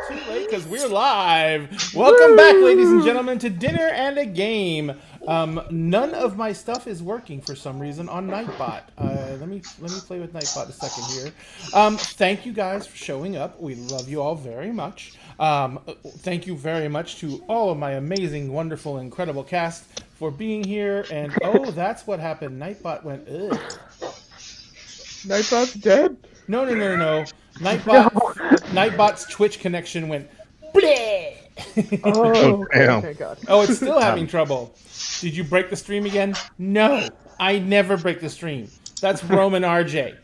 Too late because we're live. Welcome back, ladies and gentlemen, to Dinner and a Game. None of my stuff is working for some reason on Nightbot. Let me play with Nightbot a second here. Thank you guys for showing up. We love you all very much. Thank you very much to all of my amazing, wonderful, incredible cast for being here. And oh, that's what happened. Nightbot went ugh. Nightbot's dead? No. Nightbot's Twitch connection went bleh. Oh, okay, God. Oh, it's still having trouble. Did you break the stream again? No, I never break the stream. That's Roman RJ.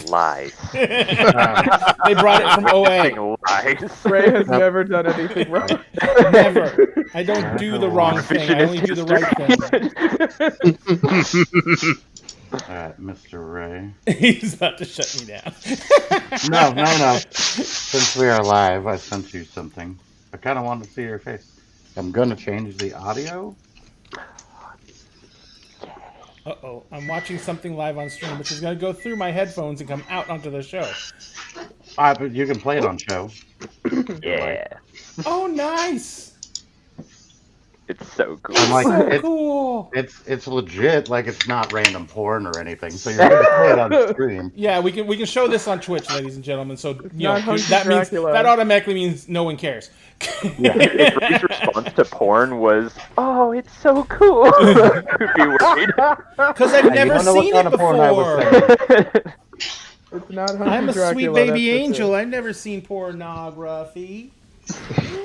Lies. They brought it from OA. Lies. Ray has never done anything wrong. Never. I don't do the wrong thing. I only do the right thing. Alright, Mr. Ray. He's about to shut me down. No. Since we are live, I sent you something. I kind of wanted to see your face. I'm going to change the audio. Uh-oh. I'm watching something live on stream, which is going to go through my headphones and come out onto the show. Alright, but you can play it on show. Yeah. Oh, nice! It's so cool. I'm like, So cool! It's legit, like it's not random porn or anything, so you're going to play it on stream. Yeah, we can show this on Twitch, ladies and gentlemen. So you know, not Hunky that means Dracula. that automatically means no one cares. If Ray's response to porn was, "Oh, it's so cool," I'd be worried. Because I've never don't know what seen kind it of porn I was before. It's not Hunky I'm a Dracula, sweet baby that's for angel. sure. I've never seen pornography.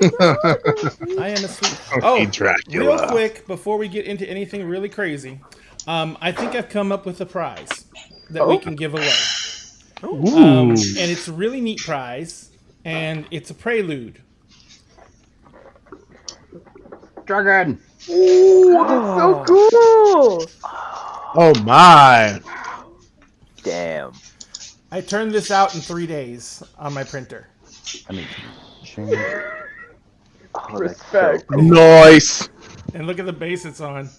I am a sweet. Oh, Dracula. real quick before we get into anything really crazy, I think I've come up with a prize that we can give away. And it's a really neat prize, and it's a prelude. Dragon! Ooh, that's so cool! Oh my! Damn. I turned this out in 3 days on my printer. I mean, change. Oh, Respect. That's so cool. Nice! And look at the base it's on.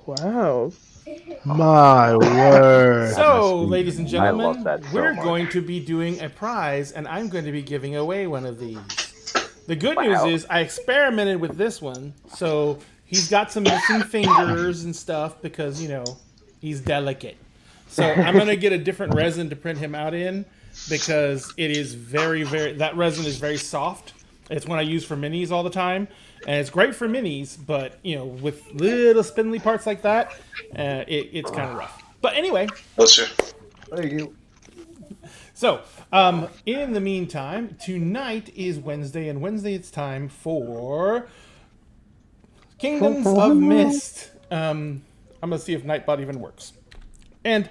Wow. My word. So, ladies and I gentlemen, love that so we're much. going to be doing a prize, and I'm going to be giving away one of these. The good Wow. news is I experimented with this one, so he's got some missing fingers and stuff because, you know, he's delicate. So I'm going to get a different resin to print him out in because it is that resin is very soft. It's one I use for minis all the time, and it's great for minis, but, you know, with little spindly parts like that, it's kind of rough. But anyway. Thank you. So, in the meantime, tonight is Wednesday, and Wednesday it's time for Kingdoms of Mist. I'm gonna see if Nightbot even works. And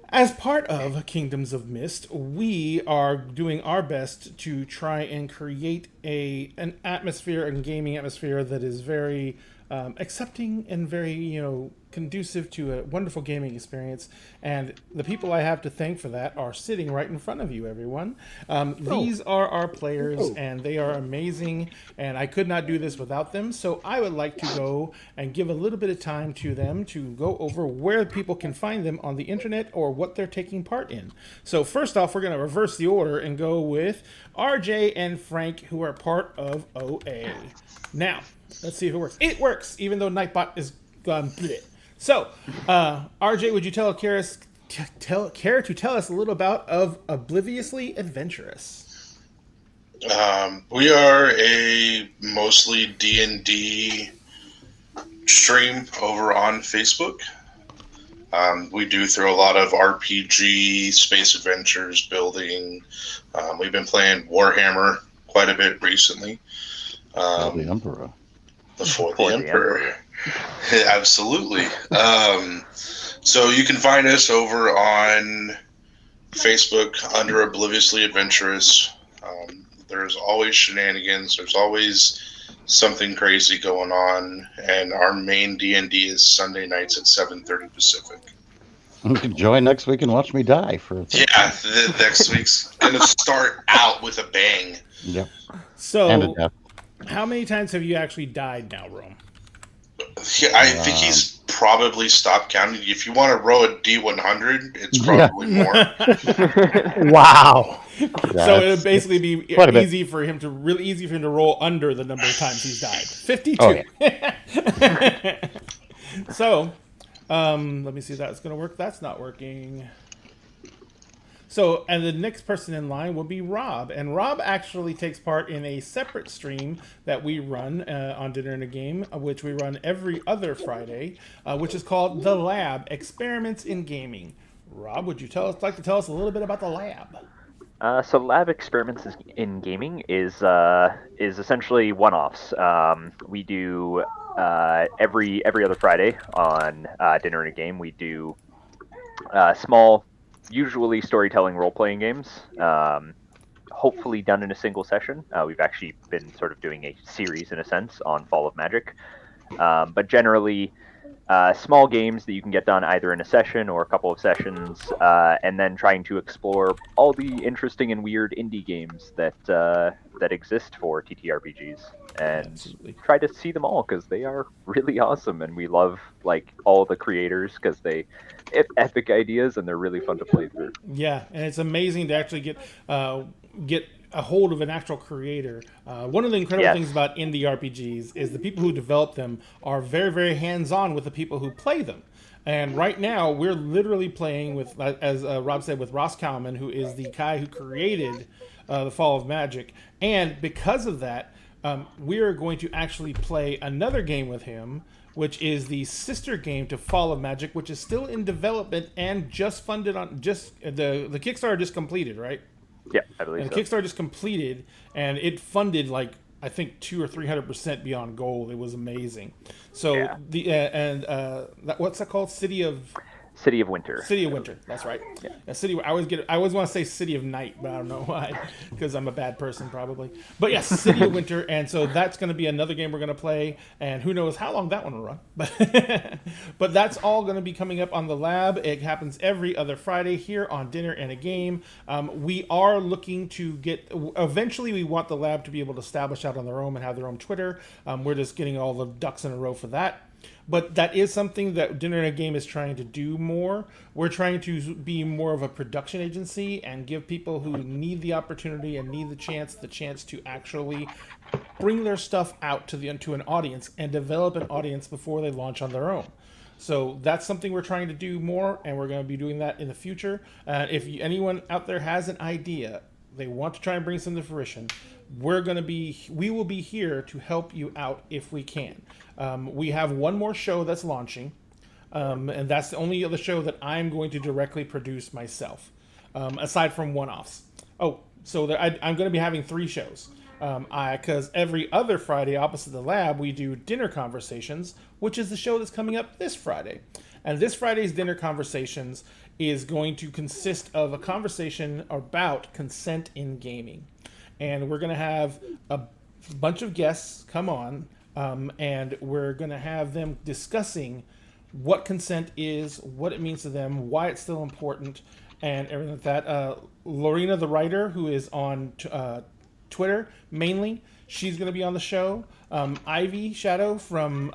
as part of Kingdoms of Mist, we are doing our best to try and create an atmosphere, a gaming atmosphere that is very accepting and very, conducive to a wonderful gaming experience. And the people I have to thank for that are sitting right in front of you, everyone. These are our players, and they are amazing, and I could not do this without them. So I would like to go and give a little bit of time to them to go over where people can find them on the internet or what they're taking part in. So first off, we're going to reverse the order and go with RJ and Frank, who are part of OA. Now, let's see if it works. It works, even though Nightbot is gone. So, RJ, would you care to tell us a little about of Obliviously Adventurous? We are a mostly D&D stream over on Facebook. We do through a lot of RPG, space adventures, building. We've been playing Warhammer quite a bit recently. The Emperor. Before the Emperor. Absolutely. So you can find us over on Facebook under Obliviously Adventurous. There's always shenanigans. There's always something crazy going on. And our main D&D is Sunday nights at 7:30 Pacific. You can join next week and watch me die Yeah, the next week's going to start out with a bang. Yep. So, And a death. How many times have you actually died now, Rome? Yeah, I think he's probably stopped counting. If you want to roll a D100, it's probably more. Wow. So it would basically be quite a bit. really easy for him to roll under the number of times he's died. 52. Oh, yeah. So, let me see if that's going to work. That's not working. So, and the next person in line will be Rob. And Rob actually takes part in a separate stream that we run on Dinner and a Game, which we run every other Friday, which is called The Lab, Experiments in Gaming. Rob, would you like to tell us a little bit about The Lab? So Lab Experiments in Gaming is essentially one-offs. We do every other Friday on Dinner and a Game. We do small, usually storytelling role-playing games, hopefully done in a single session. We've actually been sort of doing a series, in a sense, on Fall of Magic. But generally, small games that you can get done either in a session or a couple of sessions, and then trying to explore all the interesting and weird indie games that exist for TTRPGs. And Absolutely. try to see them all, because they are really awesome, and we love all the creators because they have epic ideas and they're really fun to play through. Yeah, and it's amazing to actually get a hold of an actual creator. One of the incredible things about indie RPGs is the people who develop them are very, very hands-on with the people who play them. And right now, we're literally playing with, as Rob said, with Ross Kalman, who is the guy who created the Fall of Magic. And because of that, we are going to actually play another game with him, which is the sister game to Fall of Magic, which is still in development and just funded on the Kickstarter just completed, right? Yeah, I believe And so. the Kickstarter just completed, and it funded I think 200 or 300% beyond goal. It was amazing. So Yeah. what's that called? City of Winter. City of Winter. That's right. Yeah. I always want to say City of Night, but I don't know why, because I'm a bad person probably. But yes, City of Winter, and so that's going to be another game we're going to play, and who knows how long that one will run. But that's all going to be coming up on the Lab. It happens every other Friday here on Dinner and a Game. We are looking to eventually we want the Lab to be able to establish out on their own and have their own Twitter. We're just getting all the ducks in a row for that. But that is something that Dinner and a Game is trying to do more. We're trying to be more of a production agency and give people who need the opportunity and need the chance to actually bring their stuff out to an audience and develop an audience before they launch on their own. So that's something we're trying to do more, and we're going to be doing that in the future. If anyone out there has an idea, they want to try and bring something to fruition, we will be here to help you out if we can. We have one more show that's launching, and that's the only other show that I'm going to directly produce myself, aside from one-offs. Oh, so I'm going to be having 3 shows. Because every other Friday, opposite the lab, we do dinner conversations, which is the show that's coming up this Friday. And this Friday's dinner conversations is going to consist of a conversation about consent in gaming. And we're going to have a bunch of guests come on, and we're going to have them discussing what consent is, what it means to them, why it's still important, and everything like that. Lorena, the writer, who is on Twitter mainly, she's going to be on the show. Ivy Shadow from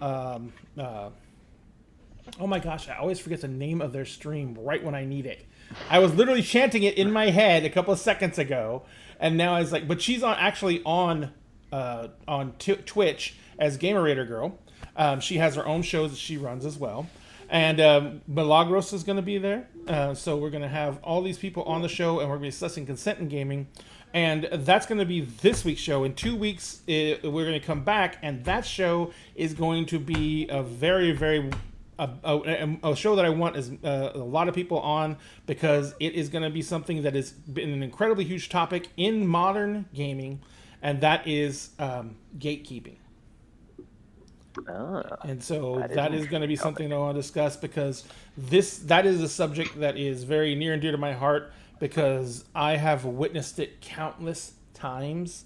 oh my gosh, I always forget the name of their stream right when I need it. I was literally chanting it in my head a couple of seconds ago, and now I was like, but she's actually on Twitch as Gamerator Girl. She has her own shows that she runs as well. And Milagros is going to be there. So we're going to have all these people on the show, and we're going to be discussing consent in gaming. And that's going to be this week's show. In 2 weeks, we're going to come back, and that show is going to be a very, very... a show that I want is a lot of people on, because it is going to be something that has been an incredibly huge topic in modern gaming, and that is gatekeeping. And so that is going to be something that I want to discuss, because that is a subject that is very near and dear to my heart, because I have witnessed it countless times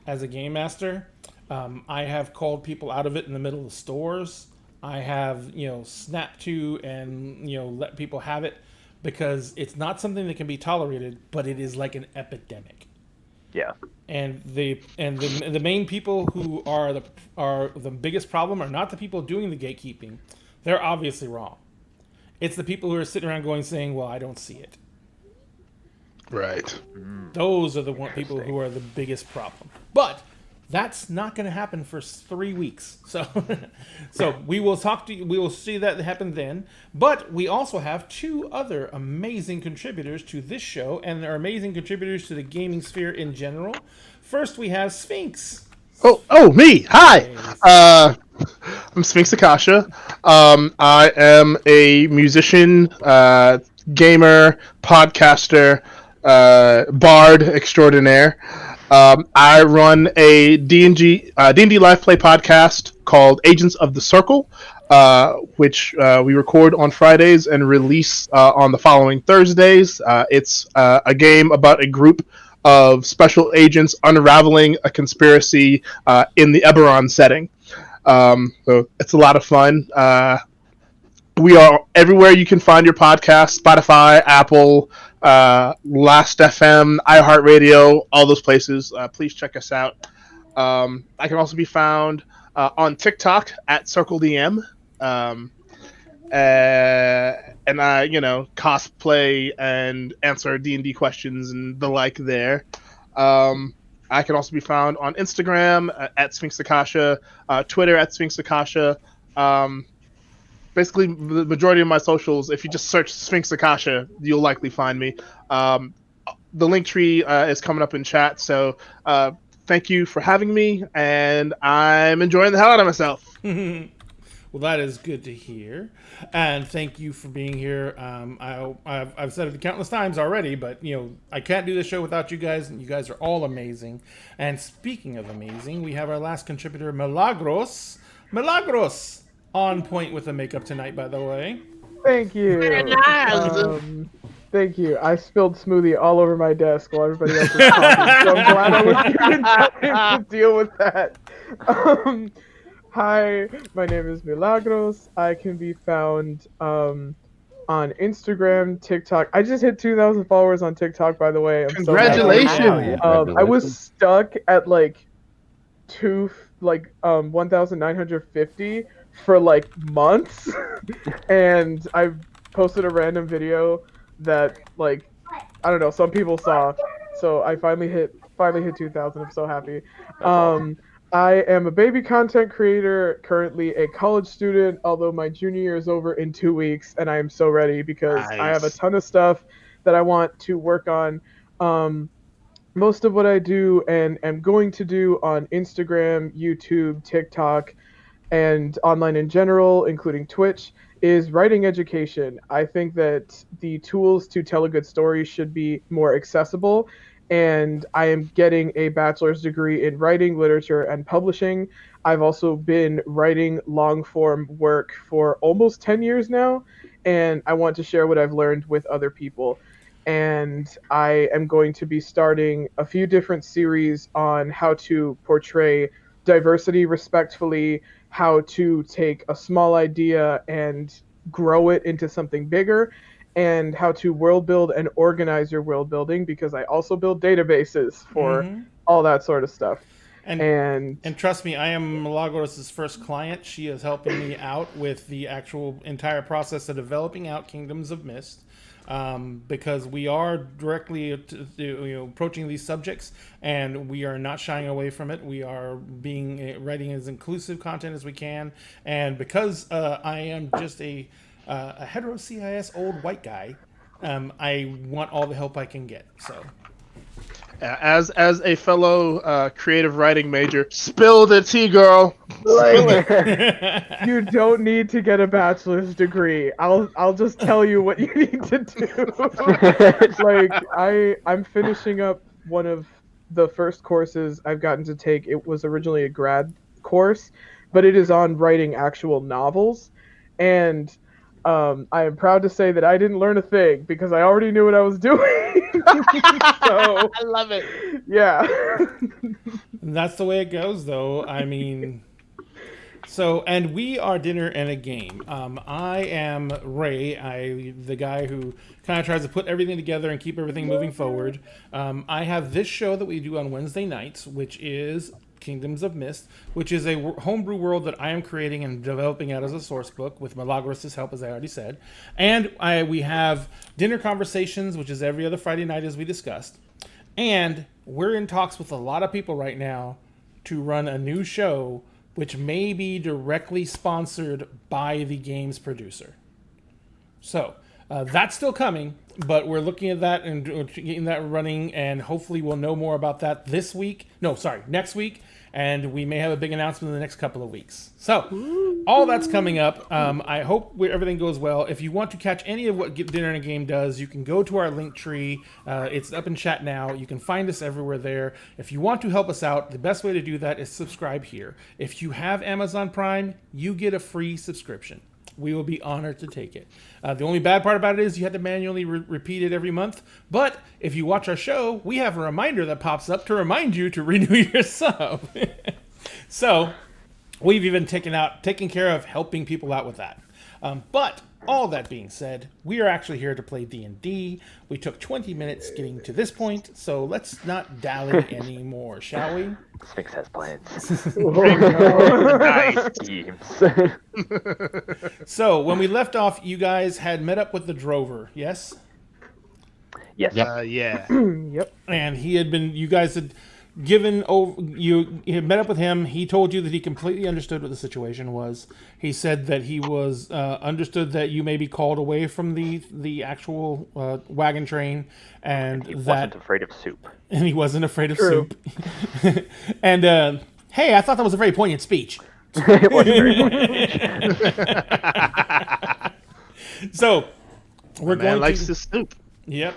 as a game master. I have called people out of it in the middle of stores. I have, snapped to and, let people have it, because it's not something that can be tolerated, but it is like an epidemic. Yeah. And the main people who are the biggest problem are not the people doing the gatekeeping. They're obviously wrong. It's the people who are sitting around saying, well, I don't see it. Right. Those are the people who are the biggest problem. But that's not going to happen for 3 weeks. So we will we will see that happen then. But we also have 2 other amazing contributors to this show, and they're amazing contributors to the gaming sphere in general. First, we have Sphinx. Oh, me. Hi. I'm Sphinx Akasha. I am a musician, gamer, podcaster, bard extraordinaire. I run a D&D live play podcast called Agents of the Circle, which we record on Fridays and release on the following Thursdays. It's a game about a group of special agents unraveling a conspiracy in the Eberron setting. So it's a lot of fun. We are everywhere you can find your podcast: Spotify, Apple, Last.fm, iHeartRadio, all those places. Please check us out. I can also be found on TikTok at CircleDM. And I, cosplay and answer D&D questions and the like there. I can also be found on Instagram at Sphinx Akasha, Twitter at Sphinx Akasha. Basically, the majority of my socials, if you just search Sphinx Akasha, you'll likely find me. The link tree is coming up in chat, so thank you for having me, and I'm enjoying the hell out of myself. Well, that is good to hear, and thank you for being here. I've said it countless times already, but I can't do this show without you guys, and you guys are all amazing. And speaking of amazing, we have our last contributor, Milagros. Milagros, on point with the makeup tonight, by the way. Thank you. Thank you. I spilled smoothie all over my desk while everybody else was talking, so I'm glad I was given time to deal with that. Hi, my name is Milagros. I can be found on Instagram, TikTok. I just hit 2,000 followers on TikTok, by the way. I'm Congratulations! I was stuck at 1,950 for months, and I posted a random video that I don't know, some people saw, so I finally hit 2,000. I'm so happy. I am a baby content creator, currently a college student, although my junior year is over in 2 weeks, and I am so ready because I have a ton of stuff that I want to work on. Most of what I do and am going to do on Instagram, YouTube, TikTok, and online in general, including Twitch, is writing education. I think that the tools to tell a good story should be more accessible, and I am getting a bachelor's degree in writing, literature, and publishing. I've also been writing long form work for almost 10 years now, and I want to share what I've learned with other people. And I am going to be starting a few different series on how to portray diversity respectfully, how to take a small idea and grow it into something bigger, and how to world build and organize your world building, because I also build databases for all that sort of stuff. And trust me, I am Milagros' first client. She is helping me out with the actual entire process of developing out Kingdoms of Mist, because we are directly approaching these subjects, and we are not shying away from it. We are writing as inclusive content as we can, and because I am just a hetero CIS old white guy, I want all the help I can get. So. As a fellow creative writing major, spill the tea, girl. You don't need to get a bachelor's degree. I'll just tell you what you need to do. I'm finishing up one of the first courses I've gotten to take. It was originally a grad course, but it is on writing actual novels, and I am proud to say that I didn't learn a thing because I already knew what I was doing. So, I love it. Yeah. That's the way it goes, though. I mean, and we are Dinner and a Game. I am Ray, the guy who kind of tries to put everything together and keep everything moving forward. I have this show that we do on Wednesday nights, which is Kingdoms of Mist, which is a homebrew world that I am creating and developing out as a source book with Milagros' help, as I already said. And we have Dinner Conversations, which is every other Friday night, as we discussed. And we're in talks with a lot of people right now to run a new show which may be directly sponsored by the game's producer. So that's still coming, but we're looking at that and getting that running, and hopefully we'll know more about that next week, and we may have a big announcement in the next couple of weeks. So all that's coming up. I hope everything goes well. If you want to catch any of what Dinner and a Game does, you can go to our link tree. It's up in chat now. You can find us everywhere there. If you want to help us out, the best way to do that is subscribe here. If you have Amazon Prime, you get a free subscription. We will be honored to take it. The only bad part about it is you have to manually repeat it every month. But if you watch our show, we have a reminder that pops up to remind you to renew your sub. So we've even taken care of helping people out with that. But all that being said, we are actually here to play D&D. We took 20 minutes getting to this point, so let's not dally anymore, shall we? Sphinx has plans. Nice. Schemes. So when we left off, you guys had met up with the Drover, yes? Yes. Yeah. Yep. And you guys had given over, you had met up with him. He told you that he completely understood what the situation was. He said that he was understood that you may be called away from the actual wagon train, and He that wasn't afraid of soup. and he wasn't afraid of True. soup. And hey, I thought that was a very poignant speech. It wasn't very much. So we're Man going likes to. his soup. Yep.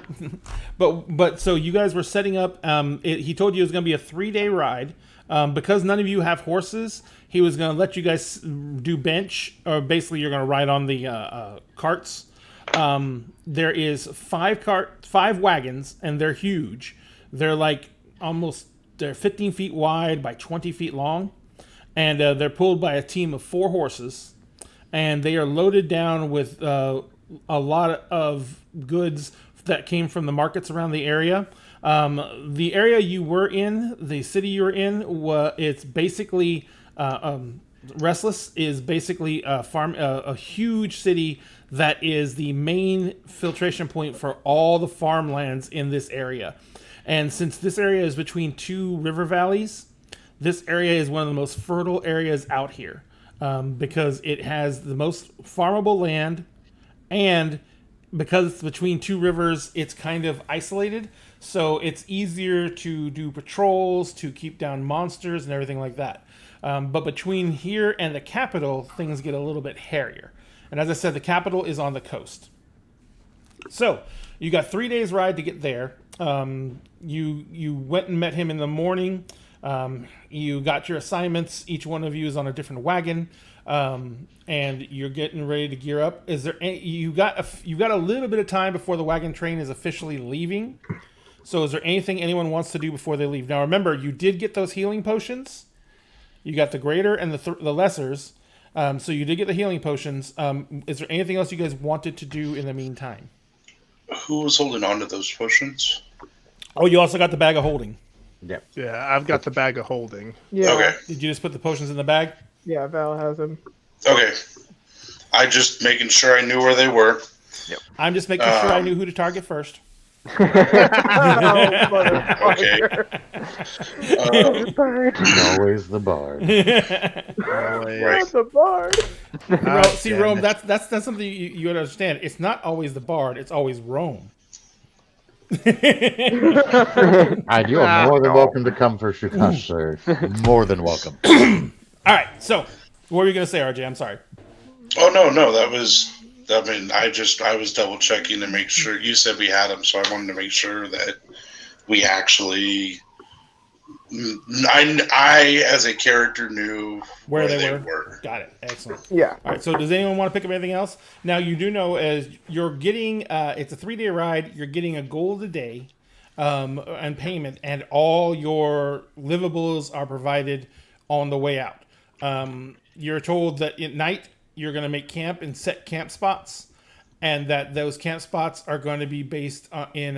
But so you guys were setting up. He told you it was going to be a 3-day ride. Because none of you have horses, he was going to let you guys do bench, or basically you're going to ride on the carts. There is 5 wagons, and they're huge. They're like they're 15 feet wide by 20 feet long, and they're pulled by a team of 4 horses, and they are loaded down with a lot of goods that came from the markets around the area. The area you were in, the city you were in, it's basically Restless is basically a huge city that is the main filtration point for all the farmlands in this area. And since this area is between 2 river valleys, this area is one of the most fertile areas out here, because it has the most farmable land, and because it's between 2 rivers, it's kind of isolated, so it's easier to do patrols, to keep down monsters and everything like that. But between here and the capital, things get a little bit hairier. And as I said, the capital is on the coast. So you got 3 days ride to get there. You went and met him in the morning. You got your assignments. Each one of you is on a different wagon, and you're getting ready to gear up. Is there you got a little bit of time before the wagon train is officially leaving? So is there anything anyone wants to do before they leave? Now remember, you did get those healing potions. You got the greater and the lessers. So you did get the healing potions. Is there anything else you guys wanted to do in the meantime? Who was holding on to those potions? Oh, you also got the bag of holding. Yep. Yeah, I've got the bag of holding. Yeah. Okay. Did you just put the potions in the bag? Yeah, Val has him. Okay. I just making sure I knew where they were. I'm just making sure I knew who to target first. Oh, motherfucker. Always the bard. Right. The bard. See, Rome, that's something you understand. It's not always the bard. It's always Rome. And you are more than welcome to come for Shukash, sir. More than welcome. All right. So, what were you gonna say, RJ? I'm sorry. Oh no, that was. I mean, I was double checking to make sure. You said we had them, so I wanted to make sure that we actually. I as a character knew Where they were. Got it. Excellent. Yeah. All right. So, does anyone want to pick up anything else? Now, you do know as you're getting, it's a 3-day ride. You're getting a gold a day, and payment, and all your livables are provided on the way out. You're told that at night you're going to make camp and set camp spots, and that those camp spots are going to be based in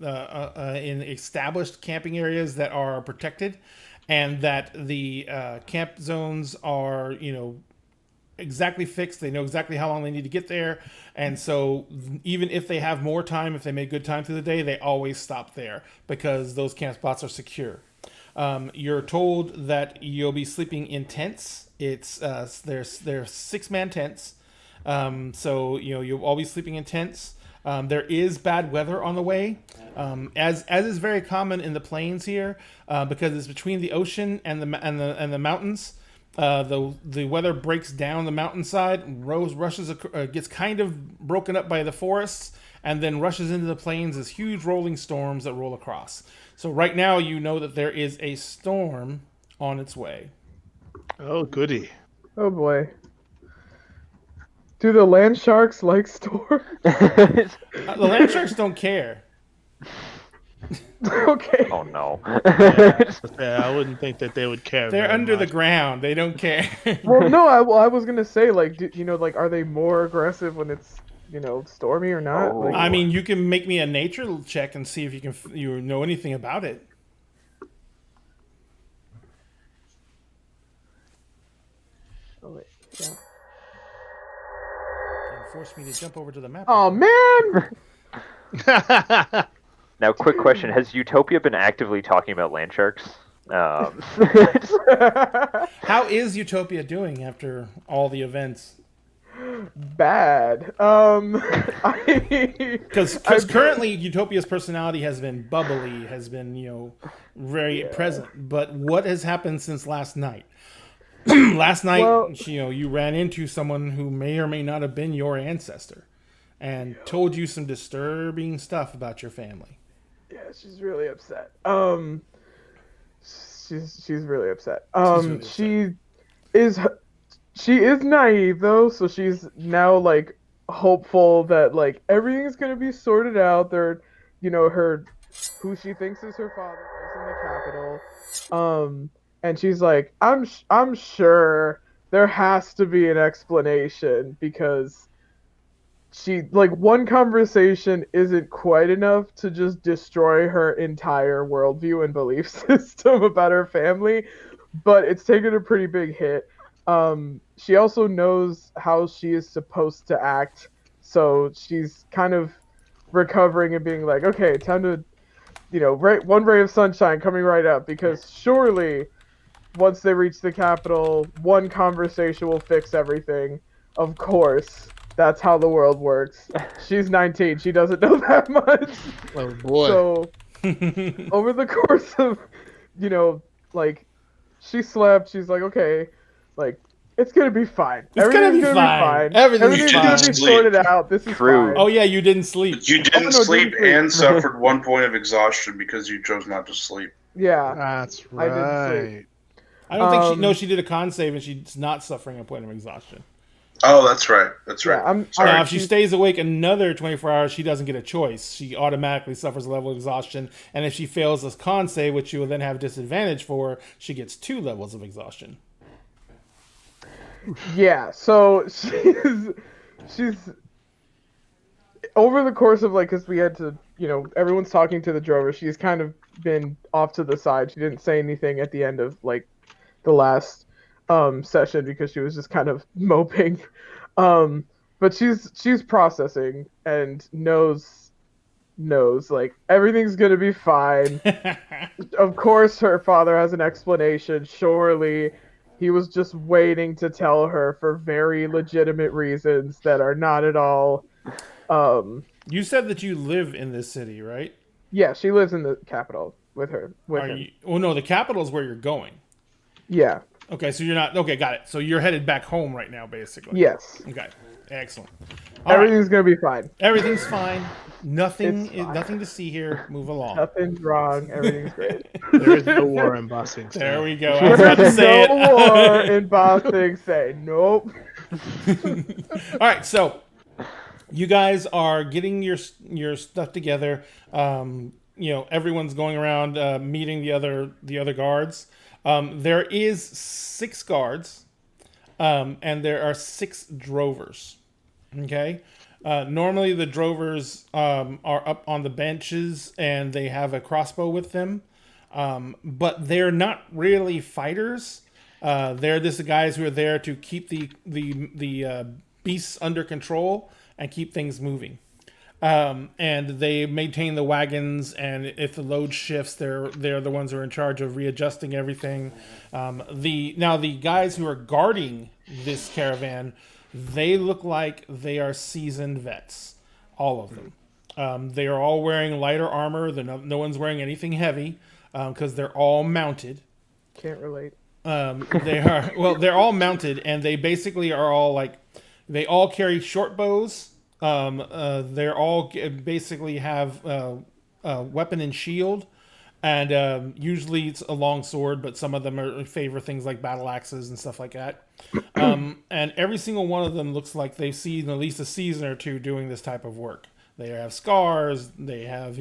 established camping areas that are protected, and that the camp zones are, exactly fixed. They know exactly how long they need to get there, and so even if they have more time, if they make good time through the day, they always stop there because those camp spots are secure. You're told that you'll be sleeping in tents. It's they're 6-man tents, so you'll all be sleeping in tents. There is bad weather on the way, as is very common in the plains here, because it's between the ocean and the mountains. The weather breaks down the mountainside, gets kind of broken up by the forests, and then rushes into the plains as huge rolling storms that roll across. So right now you know that there is a storm on its way. Oh, goody. Oh boy. Do the land sharks like storms? The land sharks don't care. Okay. Oh no. Yeah, I wouldn't think that they would care. They're very under the much. ground. They don't care. Well, no, I was gonna say, like, are they more aggressive when it's, stormy or not? Oh. Like, I mean, you can make me a nature check and see if you know anything about it. oh, wait, yeah. And force me to jump over to the map. Oh man! Now, quick question: has Utopia been actively talking about land sharks? How is Utopia doing after all the events? Bad. Because currently Utopia's personality has been bubbly, has been very present. But what has happened since last night? Last night, Well- you ran into someone who may or may not have been your ancestor, and told you some disturbing stuff about your family. Yeah, she's really upset. She's really upset. really She is naive though, so she's now like hopeful that like everything's gonna be sorted out. Her who she thinks is her father is in the capital. And she's like, I'm sure there has to be an explanation because one conversation isn't quite enough to just destroy her entire worldview and belief system about her family, but it's taken a pretty big hit. She also knows how she is supposed to act, so she's kind of recovering and being like, okay, time to, one ray of sunshine coming right up, because surely once they reach the capital, one conversation will fix everything. Of course, that's how the world works. She's 19, she doesn't know that much. Oh boy. So, over the course of, she slept, she's like, okay, It's gonna be fine. It's gonna be fine. Everything's gonna fine. be sorted out. This is True. fine. Oh yeah, you didn't sleep. You didn't no, sleep didn't sleep. and suffered 1 point of exhaustion because you chose not to sleep. Yeah. That's I didn't right. I don't think she. Um, No, she did a con save and she's not suffering a point of exhaustion. Oh, that's right. That's Yeah, right. I'm Sorry. Now, if she stays awake another 24 hours, she doesn't get a choice. She automatically suffers a level of exhaustion, and if she fails this con save, which she will then have disadvantage for, she gets 2 levels of exhaustion. Yeah, so she's over the course of like, because we had to, everyone's talking to the drover. She's kind of been off to the side. She didn't say anything at the end of like the last session because she was just kind of moping. But she's processing and knows like everything's gonna be fine. Of course, her father has an explanation. Surely. He was just waiting to tell her for very legitimate reasons that are not at all. You said that you live in this city, right? Yeah, she lives in the capital with her. With Are him. you? Well, no, the capital is where you're going. Yeah. Okay, so you're not. Okay, got it. So you're headed back home right now, basically. Yes. Okay, excellent. All right. Everything's gonna be fine. Everything's fine. Nothing. It's fine. Nothing to see here. Move along. Nothing's wrong. Everything's great. There is no war in Bossing. There we go. I was about to There's say no it. war in Bossing. Say nope. All right, so you guys are getting your stuff together. Everyone's going around meeting the other guards. There is 6 guards, and there are 6 drovers. Okay. Normally the drovers are up on the benches and they have a crossbow with them, but they're not really fighters. They're just the guys who are there to keep the beasts under control and keep things moving. And they maintain the wagons, and if the load shifts, they're the ones who are in charge of readjusting everything. The guys who are guarding this caravan, they look like they are seasoned vets, all of them. They are all wearing lighter armor. No one's wearing anything heavy because they're all mounted. Can't relate. They're all mounted, and they basically are all they all carry short bows. They're all basically have weapon and shield, and usually it's a long sword, but some of them favor things like battle axes and stuff like that. And every single one of them looks like they've seen at least a season or 2 doing this type of work. They have scars. They have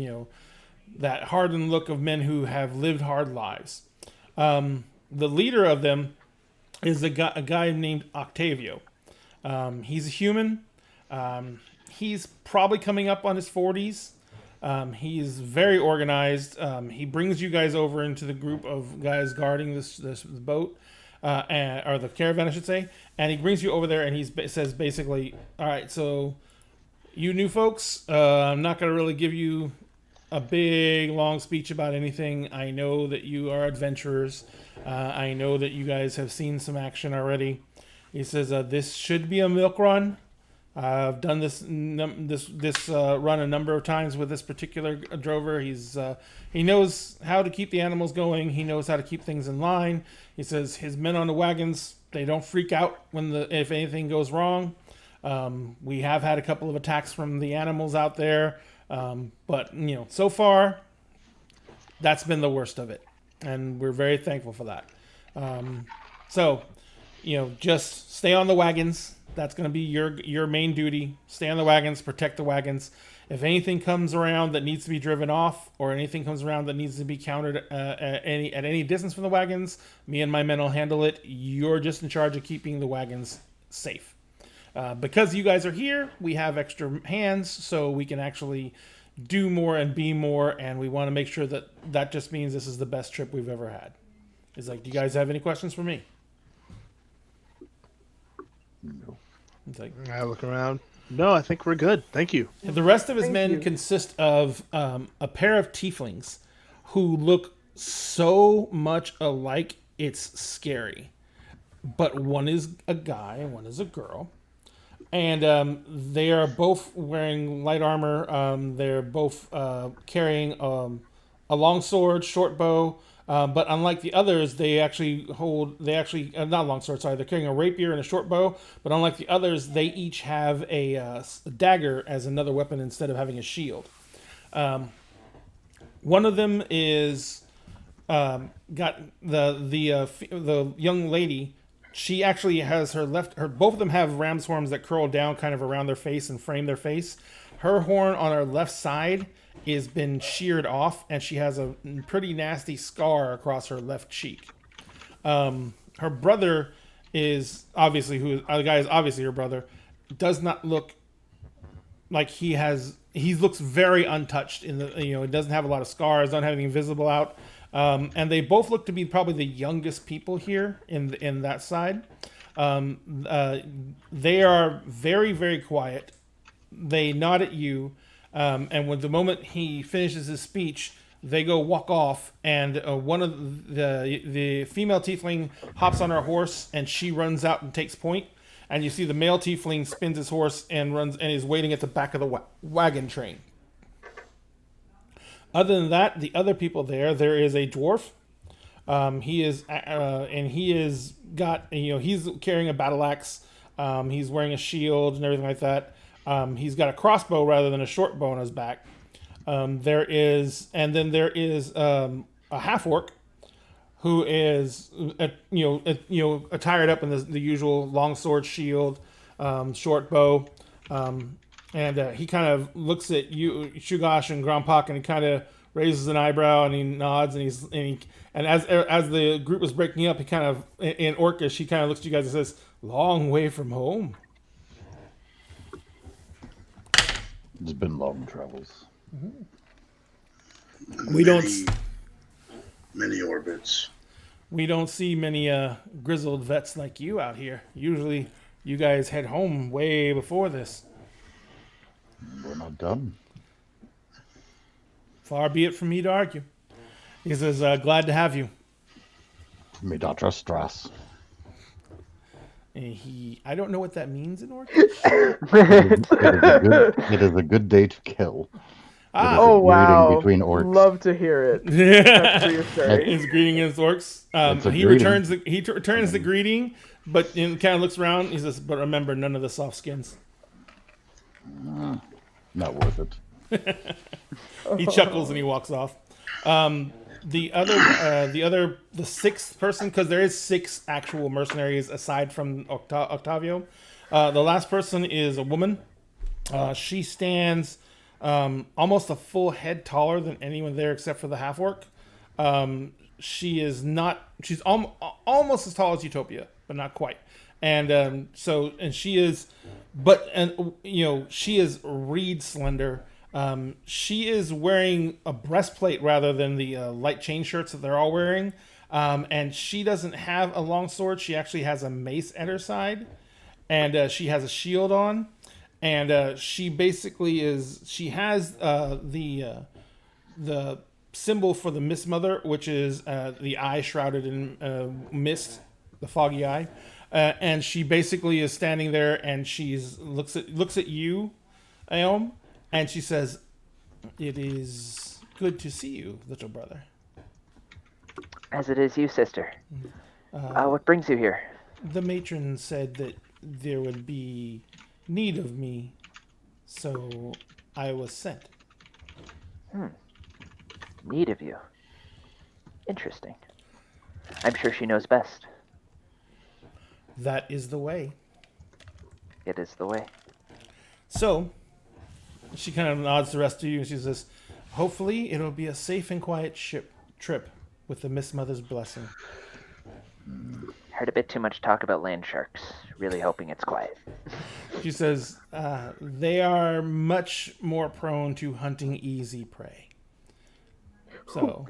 that hardened look of men who have lived hard lives. The leader of them is a guy named Octavio. He's a human. He's probably coming up on his 40s. He's very organized. He brings you guys over into the group of guys guarding this boat, or the caravan, I should say. And he brings you over there, and he says basically, "All right, so you new folks, I'm not going to really give you a big long speech about anything. I know that you are adventurers. I know that you guys have seen some action already." He says, "This should be a milk run. I've done this run a number of times with this particular drover. He knows how to keep the animals going. He knows how to keep things in line." He says his men on the wagons, they don't freak out if anything goes wrong. We have had a couple of attacks from the animals out there, but so far that's been the worst of it, and we're very thankful for that. Just stay on the wagons. That's going to be your main duty. Stay on the wagons, protect the wagons. If anything comes around that needs to be driven off, or anything comes around that needs to be countered at any distance from the wagons, me and my men will handle it. You're just in charge of keeping the wagons safe. Because you guys are here, we have extra hands, so we can actually do more and be more, and we want to make sure that just means this is the best trip we've ever had. It's like, do you guys have any questions for me? No. It's like, I look around. No, I think we're good. Thank you. the rest of his Thank men you. consist of a pair of tieflings who look so much alike it's scary. But one is a guy and one is a girl. And they are both wearing light armor. They're both carrying a long sword, short bow, But unlike the others, they actually not long swords. Sorry, they're carrying a rapier and a short bow. But unlike the others, they each have a dagger as another weapon instead of having a shield. One of them is got the young lady. She actually has both of them have ram's horns that curl down kind of around their face and frame their face. Her horn on her left side is been sheared off, and she has a pretty nasty scar across her left cheek. Her brother is obviously the guy is obviously her brother. Does not look like he looks very untouched in the it doesn't have a lot of scars, don't have anything visible out. And they both look to be probably the youngest people here in that side. They are very, very quiet. They nod at you, and when the moment he finishes his speech, they go walk off. And one of the female tiefling hops on her horse, and she runs out and takes point. And you see the male tiefling spins his horse and runs and is waiting at the back of the wagon train. Other than that, the other people there is a dwarf. He's carrying a battle axe. He's wearing a shield and everything like that. He's got a crossbow rather than a short bow on his back. There is a half orc who is attired up in the usual long sword, shield, short bow. And he kind of looks at you, Shugosh and Grompak, and he kind of raises an eyebrow and he nods, and as the group was breaking up, he kind of in Orcish, he kind of looks at you guys and says, "Long way from home." It's been long travels. We don't many orbits. We don't see many grizzled vets like you out here. Usually, you guys head home way before this. We're not done. Far be it from me to argue. He says, "Glad to have you." Midatra Strass. And I don't know what that means in Orcish. It is a good day to kill. Oh wow! Between orcs. Love to hear it. That's reassuring. His greeting against orcs. He greeting. returns the greeting, but kind of looks around. He says, "But remember, none of the soft skins." Not worth it. He chuckles and he walks off. The sixth person, because there is 6 actual mercenaries aside from Octavio. The last person is a woman. She stands almost a full head taller than anyone there except for the half orc. She's almost as tall as Utopia, but not quite. And she is reed slender. She is wearing a breastplate rather than the light chain shirts that they're all wearing. And she doesn't have a long sword. She actually has a mace at her side, and she has a shield on. And she basically has the symbol for the Mist Mother, which is the eye shrouded in mist, the foggy eye. And she basically is standing there, and looks at you, Aeom, and she says, "It is good to see you, little brother." As it is you, sister. What brings you here? The matron said that there would be need of me, so I was sent. Need of you. Interesting. I'm sure she knows best. That is the way. It is the way. So, she kind of nods the rest of you, and she says, "Hopefully it'll be a safe and quiet trip with the Mist Mother's blessing." Heard a bit too much talk about land sharks. Really hoping it's quiet. She says, "They are much more prone to hunting easy prey." So,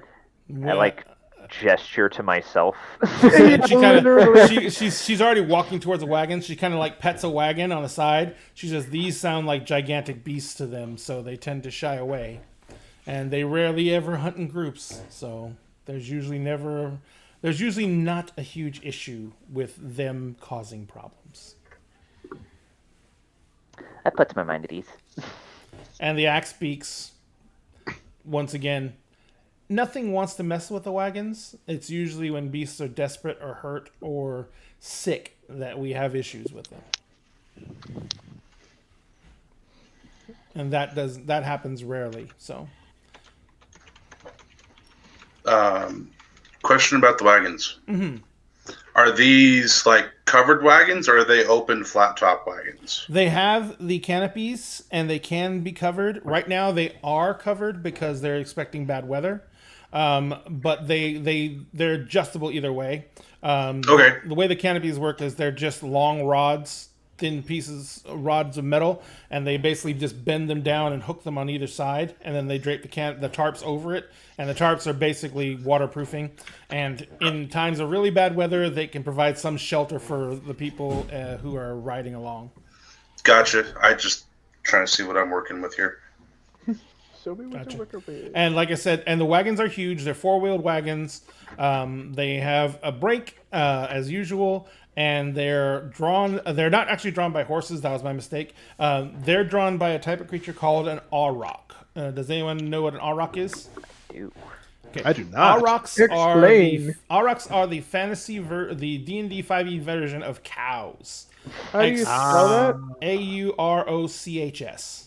I gesture to myself. She's already walking towards a wagon. She kind of pets a wagon on the side. She says, "These sound like gigantic beasts to them, so they tend to shy away, and they rarely ever hunt in groups. So there's usually not a huge issue with them causing problems." That puts my mind at ease. And the axe speaks once again. nothing wants to mess with the wagons. It's usually when beasts are desperate or hurt or sick that we have issues with them. And that happens rarely. So, question about the wagons. Are these like covered wagons, or are they open flat top wagons? they have the canopies and they can be covered. Right now they are covered because they're expecting bad weather. But they're adjustable either way. Okay. The way the canopies work is they're just long rods, thin rods of metal, and they basically just bend them down and hook them on either side, and then they drape the tarps over it, and the tarps are basically waterproofing. And in times of really bad weather, they can provide some shelter for the people who are riding along. Gotcha. I just trying to see what I'm working with here. Show me what the wicker is. And like I said, and the wagons are huge. They're four-wheeled wagons. They have a brake as usual, and they're drawn. They're not actually drawn by horses. That was my mistake. They're drawn by a type of creature called an auroch. Does anyone know what an auroch is? Ew. Okay. I do not. Aurochs are the fantasy the D&D 5e version of cows. How do you spell that? Aurochs.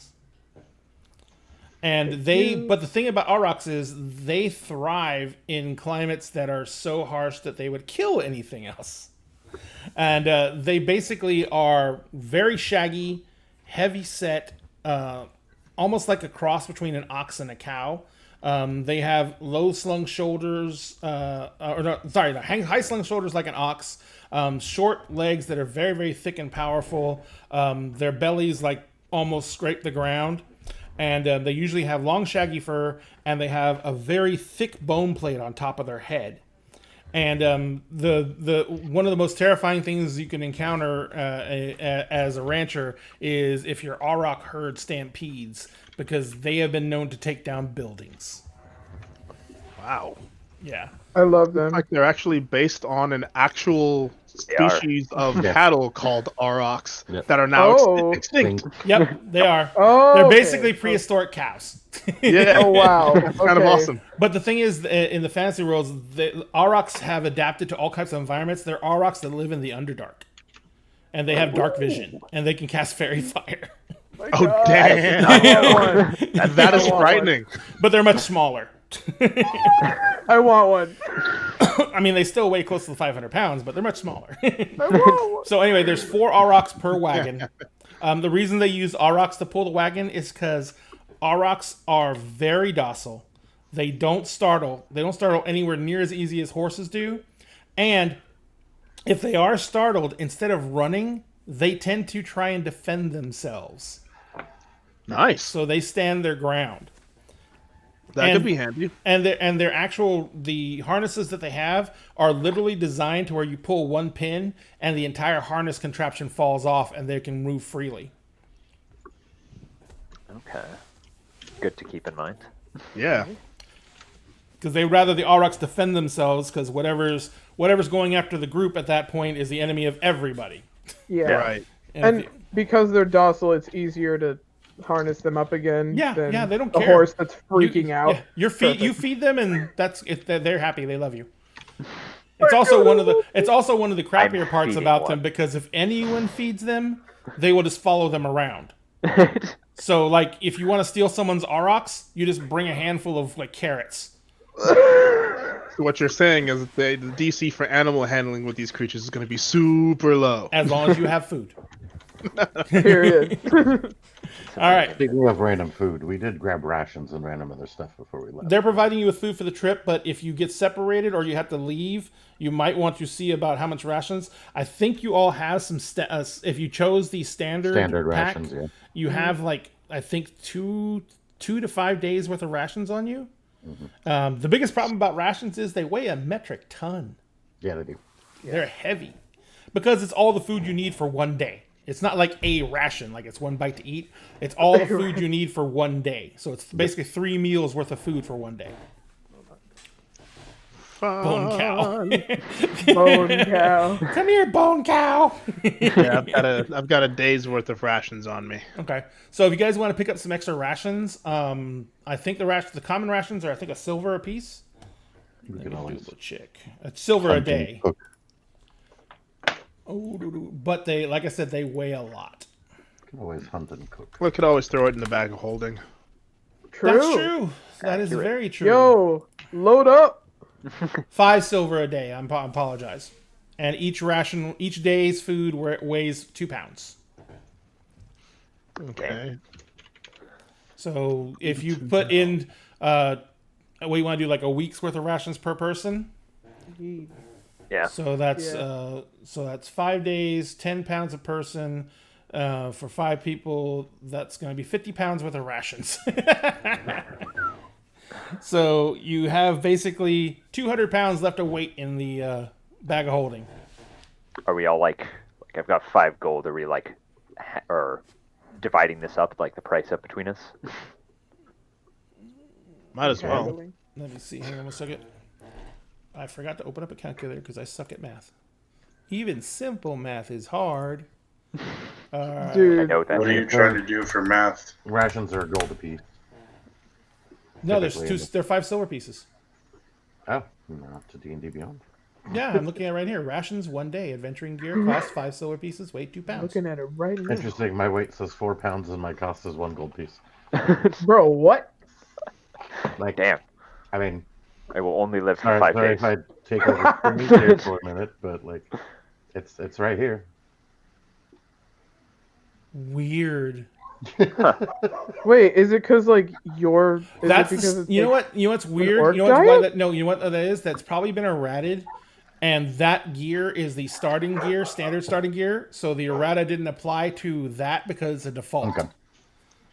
And but the thing about aurochs is they thrive in climates that are so harsh that they would kill anything else. And they basically are very shaggy, heavy set, almost like a cross between an ox and a cow. They have low slung shoulders, high slung shoulders like an ox, short legs that are very, very thick and powerful. Their bellies like almost scrape the ground. And they usually have long, shaggy fur, and they have a very thick bone plate on top of their head. And the one of the most terrifying things you can encounter as a rancher is if your auroch herd stampedes, because they have been known to take down buildings. Wow. Yeah. I love them. Like they're actually based on an actual species of cattle called aurochs that are now extinct. Yep, they are. Oh, They're okay. basically prehistoric cows. Yeah. Oh wow. It's kind of Okay. awesome. But the thing is, in the fantasy worlds, the aurochs have adapted to all kinds of environments. They're aurochs that live in the Underdark. And they have dark vision. And they can cast fairy fire. My Oh, God. damn. I want one. That is I want frightening. But they're much smaller. I want one. I mean, they still weigh close to 500 pounds, but they're much smaller. I want one. So anyway, there's 4 aurochs per wagon. The reason they use aurochs to pull the wagon is because aurochs are very docile. They don't startle. They don't startle anywhere near as easy as horses do. And if they are startled, instead of running, they tend to try and defend themselves. Nice. So they stand their ground. That could be handy. And the harnesses that they have are literally designed to where you pull one pin and the entire harness contraption falls off and they can move freely. Okay. Good to keep in mind. Yeah. Because they rather the aurochs defend themselves, because whatever's going after the group at that point is the enemy of everybody. Yeah. Right. And because they're docile, it's easier to harness them up again. Yeah, than yeah, they don't a care. horse that's freaking out. You feed them, and that's if they're happy. They love you. It's also one of the crappier I'm parts feeding about one. them, because if anyone feeds them, they will just follow them around. So, like, if you want to steal someone's aurochs, you just bring a handful of like carrots. So what you're saying is the DC for animal handling with these creatures is going to be super low. As long as you have food. Period. All right. Speaking of random food, we did grab rations and random other stuff before we left. They're providing you with food for the trip, but if you get separated or you have to leave, you might want to see about how much rations. I think you all have some. If you chose the standard pack, rations, yeah. you have like I think 2 to 5 days worth of rations on you. Mm-hmm. The biggest problem about rations is they weigh a metric ton. Yeah, they do. They're heavy because it's all the food you need for one day. It's not like a ration, like it's one bite to eat. It's all the food you need for one day. So it's basically 3 meals worth of food for one day. fun. Bone cow. Bone cow. Come here, bone cow. Yeah, I've got a day's worth of rations on me. Okay, so if you guys want to pick up some extra rations, I think the common rations are I think a silver a piece. We Let can me always double check. A silver a hunt and day. cook. Oh, but they, like I said, they weigh a lot. Can always hunt and cook. We could always throw it in the bag of holding. True. That's true. That is Accurate. very true. Yo, load up. 5 silver a day. I apologize. And each day's food weighs 2 pounds. Okay. So if you put in, what you want to do, like a week's worth of rations per person. Yeah. So that's Yeah. that's 5 days, 10 pounds a person. For 5 people, that's going to be 50 pounds worth of rations. So you have basically 200 pounds left of weight in the bag of holding. Are we all like I've got 5 gold? Are we like, or dividing this up, like the price up between us? Might as well. Handling. Let me see. Hang on 1 second. I forgot to open up a calculator because I suck at math. Even simple math is hard. I Dude, know that. What are you trying to do for math? Rations are a gold apiece. No, there's Typically, there are 5 silver pieces. Oh, not to D&D Beyond. Yeah, I'm looking at it right here. Rations 1 day. Adventuring gear cost 5 silver pieces, weight 2 pounds. looking at it right now. Interesting. My weight says 4 pounds and my cost is 1 gold piece. Bro, what? Like, Damn. I mean, I will only live for sorry, 5 sorry days. if I take over for me here for a minute, but like, it's right here. Weird. Wait, is it because like your? Is That's it because it's, you know like, what what's weird. orc You know what's why diet? that no. You know what that is? That's probably been errated, and that gear is the starting gear, standard starting gear. So the errata didn't apply to that because it's a default. Okay.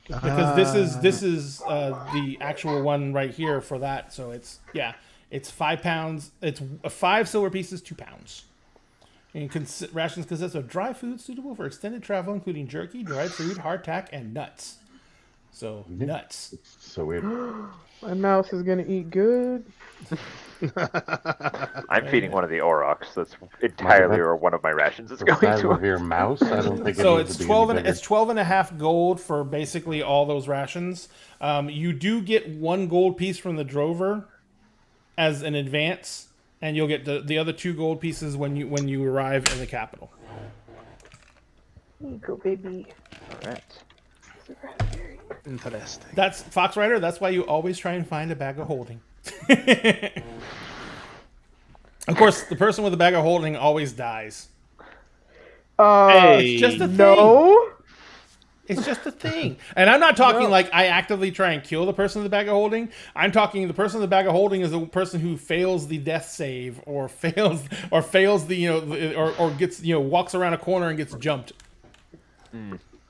Because this is the actual one right here for that. So it's 5 pounds. It's 5 silver pieces, 2 pounds. And rations consist of dry food suitable for extended travel, including jerky, dried fruit, hardtack, and nuts. So nuts. So weird. my mouse is gonna eat good. I'm feeding one of the Aurochs. That's entirely or one of my rations is The going size to. of your mouse? I don't think it So needs it's to be 12 any and bigger. it's 12 and a half gold for basically all those rations. You do get 1 gold piece from the drover as an advance, and you'll get the other 2 gold pieces when you arrive in the capital. Go, baby. Alright. Interesting. That's Fox Rider. That's why you always try and find a bag of holding. Of course, the person with the bag of holding always dies. Hey. It's just a thing. No. It's just a thing. And I'm not talking No. like I actively try and kill the person with the bag of holding. I'm talking the person with the bag of holding is the person who fails the death save or fails the or gets walks around a corner and gets jumped.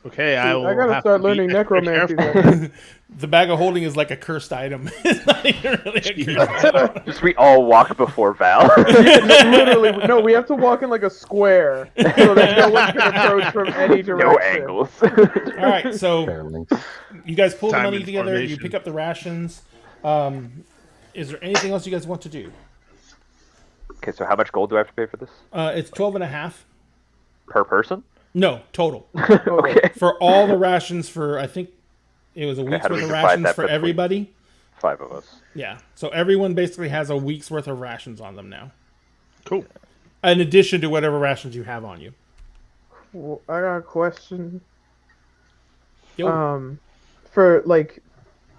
Okay, I will. I gotta have start to be learning extra necromancy. careful. then. The bag of holding is like a cursed item. It's not even really a cursed item. Just we all walk before Val. Literally, no. We have to walk in like a square so that no one can approach from any direction. No angles. All right, so Fair links. you guys pull the Time money and together. You formation. pick up the rations. Is there anything else you guys want to do? Okay, so how much gold do I have to pay for this? It's 12 and a half. Per person? No, total. Okay. For all the rations for, I think it was a week's how do worth we of divide rations that for between- everybody. 5 of us. Yeah. So everyone basically has a week's worth of rations on them now. Cool. In addition to whatever rations you have on you. Well, I got a question. Yo, For like,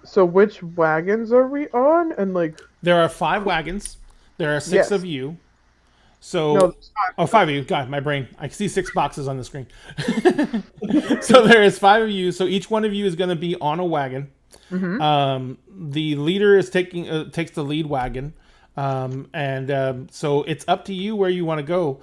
so which wagons are we on? And like, there are 5 wagons. There are 6 Yes. of you. So, no, oh, 5 of you. God, my brain. I see 6 boxes on the screen. So there is 5 of you. So each one of you is going to be on a wagon. The leader is takes the lead wagon. So it's up to you where you want to go.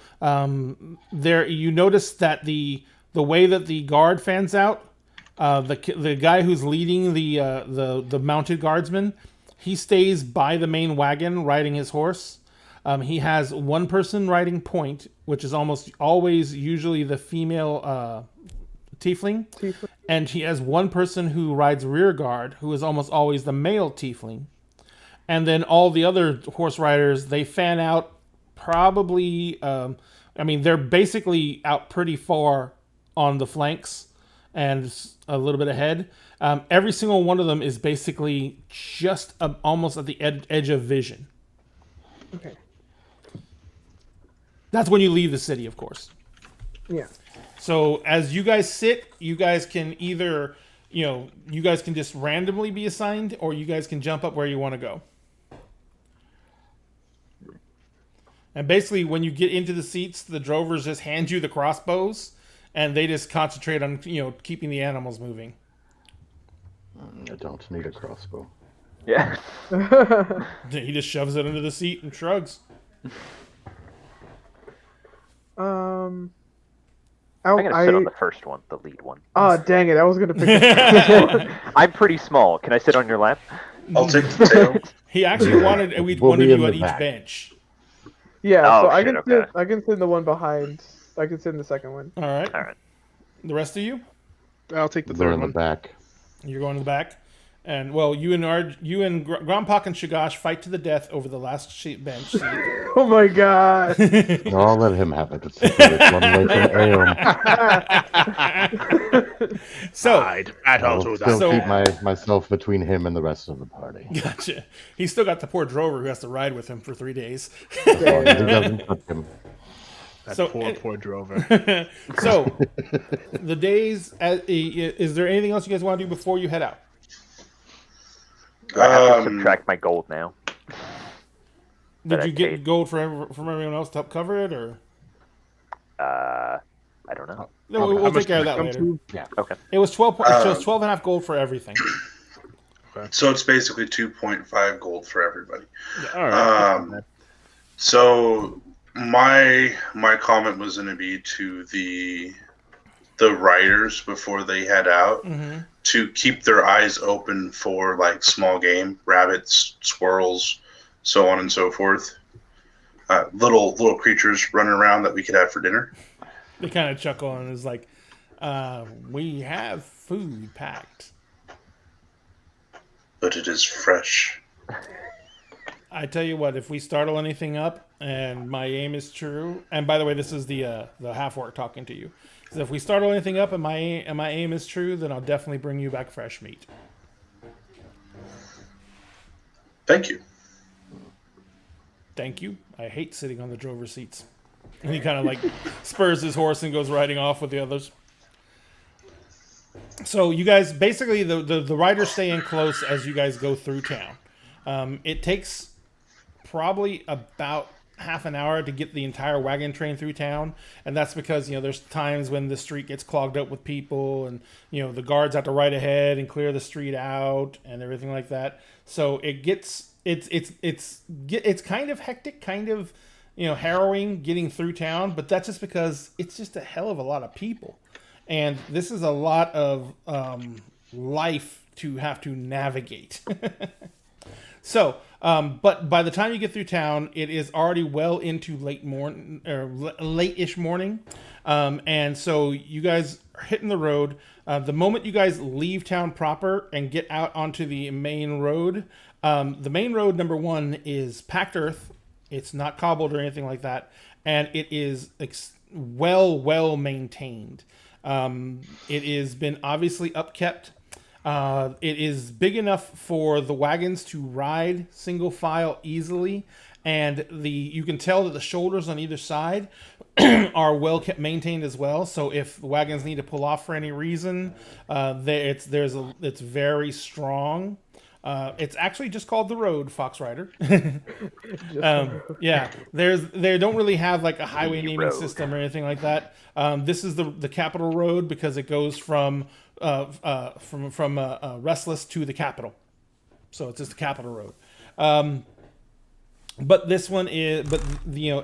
There, you notice that the way that the guard fans out, the guy who's leading the mounted guardsman, he stays by the main wagon riding his horse. He has one person riding point, which is almost always usually the female tiefling. And he has one person who rides rear guard, who is almost always the male tiefling. and then all the other horse riders, they fan out probably. I mean, they're basically out pretty far on the flanks and a little bit ahead. Every single one of them is basically just almost at the edge of vision. Okay. That's when you leave the city, of course. Yeah. So as you guys sit, you guys can either, you guys can just randomly be assigned, or you guys can jump up where you want to go. And basically, when you get into the seats, the drovers just hand you the crossbows, and they just concentrate on, keeping the animals moving. I don't need a crossbow. Yeah. He just shoves it under the seat and shrugs. I'm gonna sit on the first one, the lead one. Oh, dang it! I was gonna pick this. I'm pretty small. Can I sit on your lap? I'll take the tail. He actually wanted We'll be you in at the each back. bench. Yeah, Oh, so I shit, can okay. sit. I can sit in the one behind. I can sit in the second one. All right. All right. The rest of you, I'll take the They're third in the one. back. you're going to the back. And, well, you and Grompak and Shagash fight to the death over the last bench seat. Oh my god! No, I'll let him have it. It's one way from Aeon. So, I'd battle I'll to still that. keep myself between him and the rest of the party. gotcha. He's still got the poor drover who has to ride with him for 3 days. He doesn't touch him. That So- poor drover. So, the days, is there anything else you guys want to do before you head out? Do I have to subtract my gold now? Did I you get paid. gold from everyone else to help cover it, or? I don't know. No, we'll How take much care of did that come later. to? Yeah. Okay. It was 12 and a half gold for everything. So it's basically 2.5 gold for everybody. All right. So my comment was going to be to the riders before they head out Mm-hmm. to keep their eyes open for like small game, rabbits, squirrels, so on and so forth. Little creatures running around that we could have for dinner. They kind of chuckle and is like, we have food packed. But it is fresh. I tell you what, if we startle anything up and my aim is true, and by the way, this is the half-orc talking to you. So if we startle anything up and my aim is true, then I'll definitely bring you back fresh meat. Thank you. Thank you. I hate sitting on the drover seats. And he kind of like spurs his horse and goes riding off with the others. So you guys, basically the riders stay in close as you guys go through town. It takes probably about half an hour to get the entire wagon train through town, and that's because there's times when the street gets clogged up with people, and the guards have to ride ahead and clear the street out and everything like that. So it gets it's kind of hectic, kind of harrowing getting through town, but that's just because it's just a hell of a lot of people, and this is a lot of life to have to navigate. So, but by the time you get through town, it is already well into late-ish morning, and so you guys are hitting the road. The moment you guys leave town proper and get out onto the main road, the main road, number one, is packed earth. It's not cobbled or anything like that, and it is well maintained. It has been obviously upkept. It is big enough for the wagons to ride single file easily, and you can tell that the shoulders on either side are well kept maintained as well. So if the wagons need to pull off for any reason, it's very strong. It's actually just called the road, Fox Rider. Yeah, they don't really have like a highway naming road. system or anything like that. This is the capital road because it goes from Restless to the capital, so it's just the capital road. But this one is,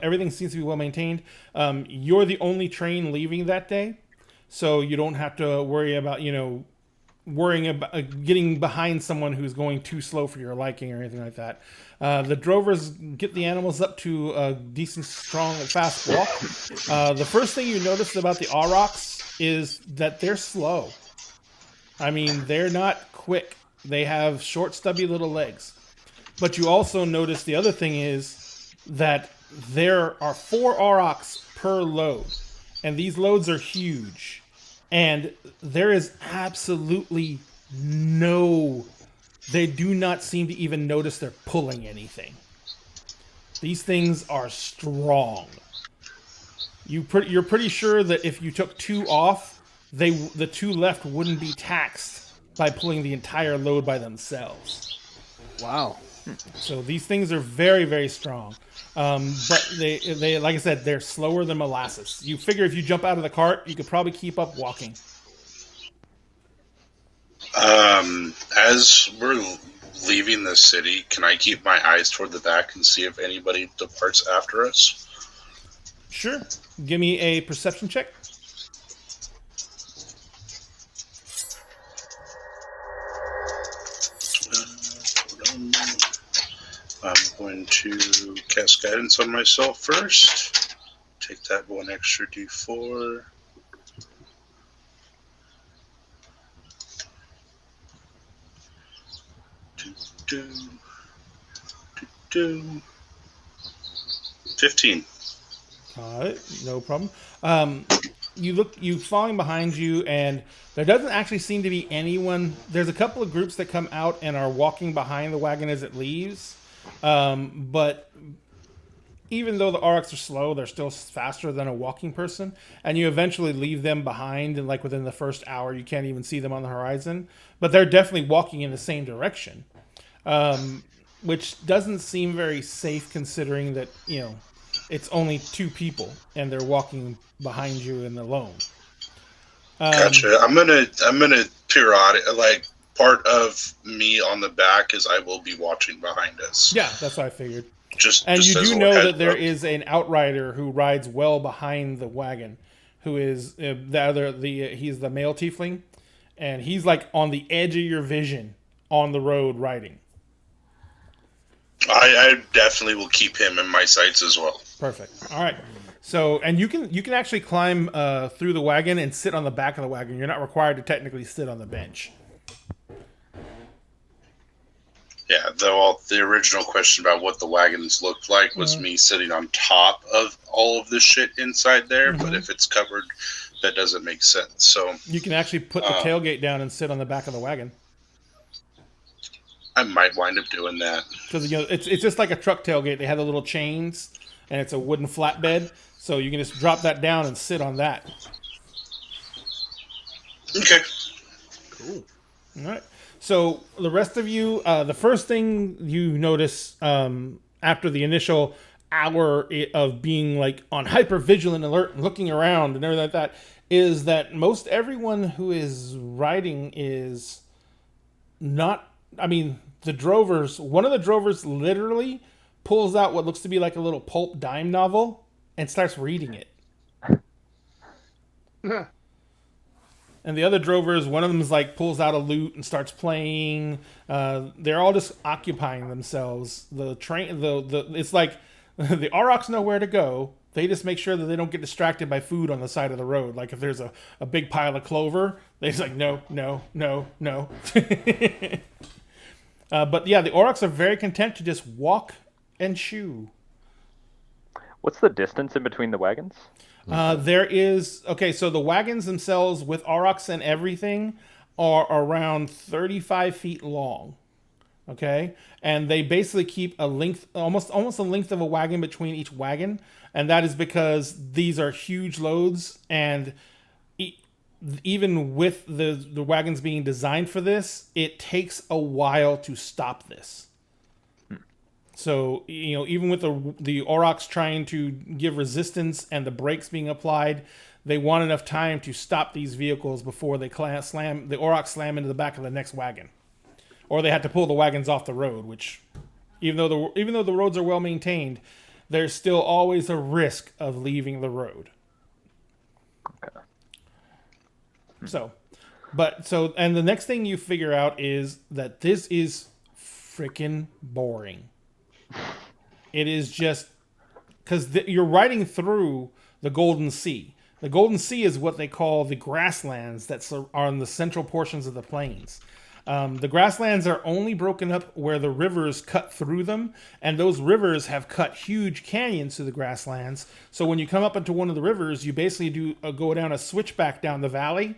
everything seems to be well maintained. You're the only train leaving that day, so you don't have to worry about worrying about getting behind someone who's going too slow for your liking or anything like that. The drovers get the animals up to a decent, strong, fast walk. The first thing you notice about the aurochs is that they're slow. I mean, they're not quick. They have short, stubby little legs. But you also notice the other thing is that there are 4 aurochs per load, and these loads are huge, and there is absolutely they do not seem to even notice they're pulling anything. These things are strong. You're pretty sure that if you took 2 off, the 2 left wouldn't be taxed by pulling the entire load by themselves. Wow. So these things are very, very strong. But they like I said, they're slower than molasses. You figure if you jump out of the cart, you could probably keep up walking. As we're leaving the city, can I keep my eyes toward the back and see if anybody departs after us? Sure. Give me a perception check. I'm going to cast guidance on myself first. Take that 1 extra d4. Do, 15. Got it. No problem. You falling behind you, and there doesn't actually seem to be anyone. There's a couple of groups that come out and are walking behind the wagon as it leaves. But even though the aurochs are slow, they're still faster than a walking person. And you eventually leave them behind, and like within the first hour, you can't even see them on the horizon. But they're definitely walking in the same direction, which doesn't seem very safe considering that it's only 2 people and they're walking behind you and alone. Gotcha. I'm gonna periodic part of me on the back is I will be watching behind us. Yeah, that's what I figured. Just you as do a know heads that there up. is an outrider who rides well behind the wagon, who is he's the male tiefling, and he's like on the edge of your vision on the road riding. I definitely will keep him in my sights as well. Perfect. All right. So, and you can actually climb through the wagon and sit on the back of the wagon. You're not required to technically sit on the bench. Yeah, the original question about what the wagons looked like was me sitting on top of all of the shit inside there, but if it's covered, that doesn't make sense. So you can actually put the tailgate down and sit on the back of the wagon. I might wind up doing that. Because it's just like a truck tailgate. They have the little chains, and it's a wooden flatbed, so you can just drop that down and sit on that. Okay. Cool. All right. So the rest of you, the first thing you notice after the initial hour of being like on hyper vigilant alert and looking around and everything like that is that most everyone who is riding is not. I mean, the drovers. One of the drovers literally pulls out what looks to be like a little pulp dime novel and starts reading it. And the other drovers, one of them is like pulls out a lute and starts playing. They're all just occupying themselves. The train, it's like the aurochs know where to go. They just make sure that they don't get distracted by food on the side of the road. Like if there's a big pile of clover, they're just like no. But yeah, the aurochs are very content to just walk and chew. What's the distance in between the wagons? There is so the wagons themselves with aurochs and everything are around 35 feet long. Okay, and they basically keep a length, almost the length of a wagon between each wagon, and that is because these are huge loads, and even with the wagons being designed for this, it takes a while to stop this. So, even with the aurochs trying to give resistance and the brakes being applied, they want enough time to stop these vehicles before the aurochs slam into the back of the next wagon. Or they have to pull the wagons off the road, which, even though the roads are well maintained, there's still always a risk of leaving the road. Okay. And the next thing you figure out is that this is freaking boring. It is just because you're riding through the Golden Sea. The Golden Sea is what they call the grasslands that are on the central portions of the plains. The grasslands are only broken up where the rivers cut through them, and those rivers have cut huge canyons through the grasslands. So when you come up into one of the rivers, you basically do go down a switchback down the valley,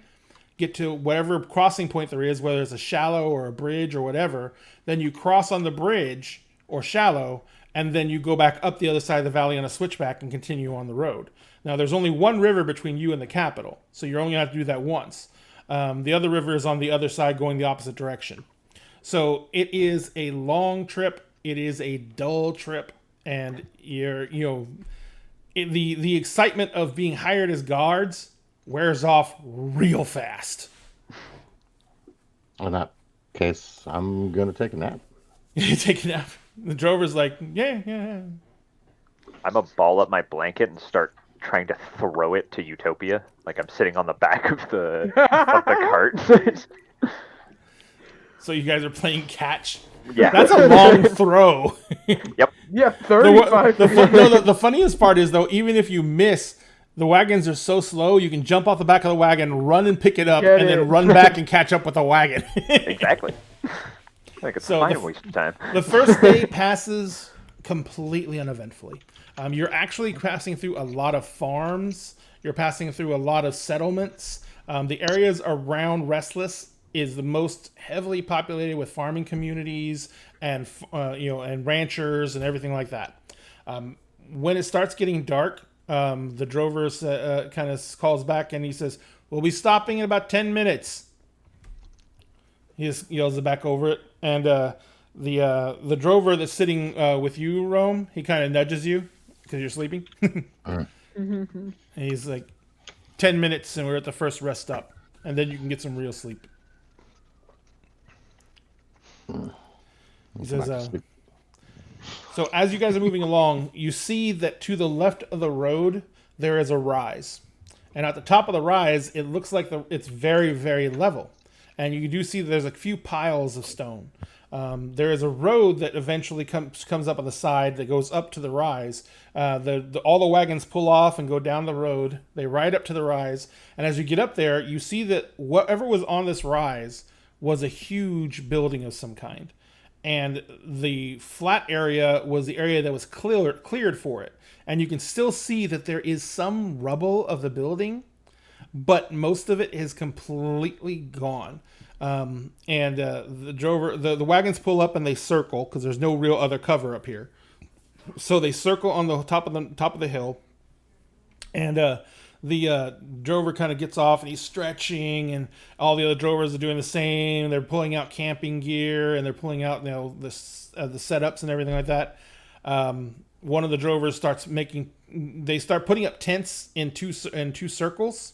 get to whatever crossing point there is, whether it's a shallow or a bridge or whatever. Then you cross on the bridge or shallow, and then you go back up the other side of the valley on a switchback and continue on the road. Now, there's only one river between you and the capital, so you're only going to have to do that once. The other river is on the other side going the opposite direction. So it is a long trip. It is a dull trip. And the excitement of being hired as guards wears off real fast. In that case, I'm going to take a nap. You take a nap. The drover's like, yeah. I'm a ball up my blanket and start trying to throw it to Utopia. Like I'm sitting on the back of the cart. So you guys are playing catch? Yeah. That's a long throw. Yep. Yeah, 35. The funniest part is, though, even if you miss, the wagons are so slow, you can jump off the back of the wagon, run and pick it up, and then run back and catch up with the wagon. Exactly. Like it's fine waste of time. The first day passes completely uneventfully. You're actually passing through a lot of farms. You're passing through a lot of settlements. The areas around Restless is the most heavily populated with farming communities and and ranchers and everything like that. When it starts getting dark, the drover kind of calls back and he says, "We'll be stopping in about 10 minutes." He just yells it back over it, and the drover that's sitting with you, Rome, he kind of nudges you because you're sleeping. And he's like, 10 minutes and we're at the first rest stop, and then you can get some real sleep. He says, so as you guys are moving along, you see that to the left of the road there is a rise, and at the top of the rise it looks like it's very, very level, and you do see that there's a few piles of stone. There is a road that eventually comes up on the side that goes up to the rise. All the wagons pull off and go down the road. They ride up to the rise, and as you get up there, you see that whatever was on this rise was a huge building of some kind, and the flat area was the area that was cleared for it. And you can still see that there is some rubble of the building, but most of it is completely gone. The wagons pull up and they circle because there's no real other cover up here. So they circle on the top of the hill, and the drover kind of gets off and he's stretching, and all the other drovers are doing the same. They're pulling out camping gear and they're pulling out the setups and everything like that. One of the drovers starts putting up tents in two circles.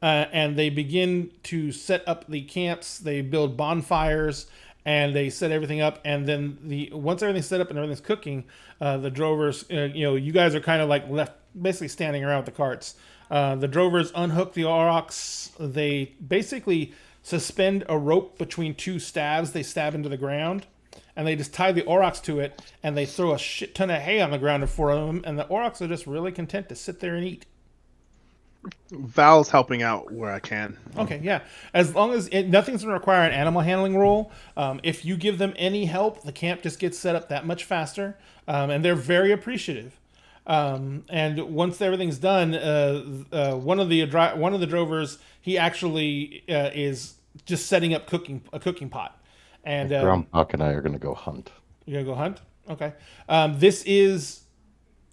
And they begin to set up the camps. They build bonfires and they set everything up. And then once everything's set up and everything's cooking, the drovers, you guys are kind of like left, basically standing around with the carts. The drovers unhook the aurochs. They basically suspend a rope between two staves they stab into the ground, and they just tie the aurochs to it, and they throw a shit ton of hay on the ground in front of them, and the aurochs are just really content to sit there and eat. Val's helping out where I can. Okay, yeah. As long as nothing's going to require an animal handling roll, if you give them any help, the camp just gets set up that much faster, and they're very appreciative. And once everything's done, one of the drovers, he actually is just setting up a cooking pot. And Grumbuck and I are going to go hunt. You're gonna go hunt? Okay.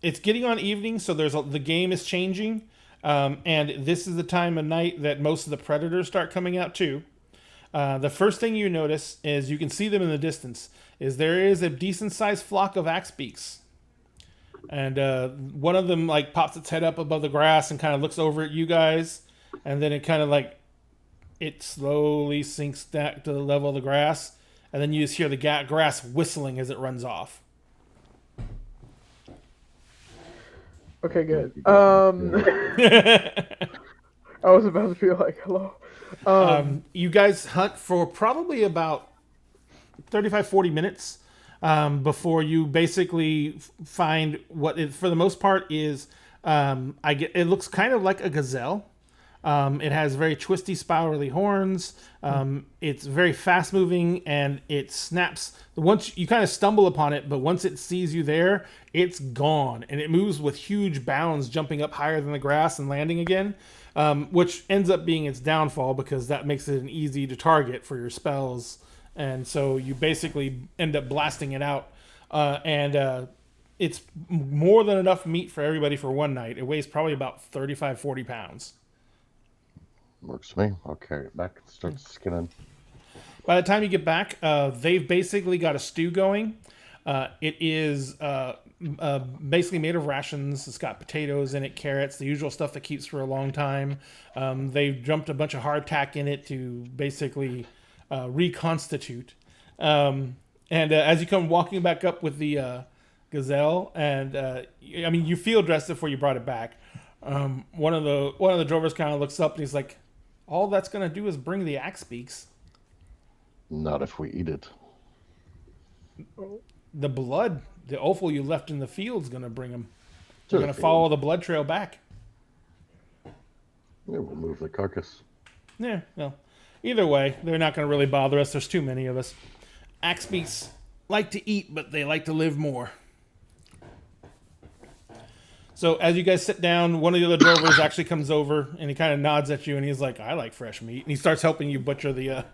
It's getting on evening, so the game is changing. And this is the time of night that most of the predators start coming out too. The first thing you notice is you can see them in the distance. There is a decent sized flock of axebeaks, and one of them like pops its head up above the grass and kind of looks over at you guys, and then it slowly sinks back to the level of the grass, and then you just hear the grass whistling as it runs off. Okay, good. I was about to be like, hello. You guys hunt for probably about 35-40 minutes before you basically find what it, for the most part is it looks kind of like a gazelle. It has very twisty, spirally horns. It's very fast moving, and it snaps. Once you kind of stumble upon it, but once it sees you there, it's gone, and it moves with huge bounds, jumping up higher than the grass and landing again, which ends up being its downfall because that makes it an easy to target for your spells, and so you basically end up blasting it out, and it's more than enough meat for everybody for one night. It weighs probably about 35, 40 pounds. Works for me. I'll carry it back and start skinning. By the time you get back, they've basically got a stew going. It is basically made of rations. It's got potatoes in it, carrots, the usual stuff that keeps for a long time. They've dumped a bunch of hardtack in it to basically reconstitute. And as you come walking back up with the gazelle, and I mean, you field dressed it before you brought it back. One of the drovers kind of looks up and he's like, "All that's gonna do is bring the axe beaks. Not if we eat it. The blood, the offal you left in the field's gonna bring them. To You're the gonna field. follow the blood trail back." Yeah, we'll move the carcass. Yeah, well, either way, they're not gonna really bother us. There's too many of us. Axe beaks like to eat, but they like to live more. So as you guys sit down, one of the other drovers actually comes over and he kind of nods at you and he's like, "I like fresh meat," and he starts helping you butcher the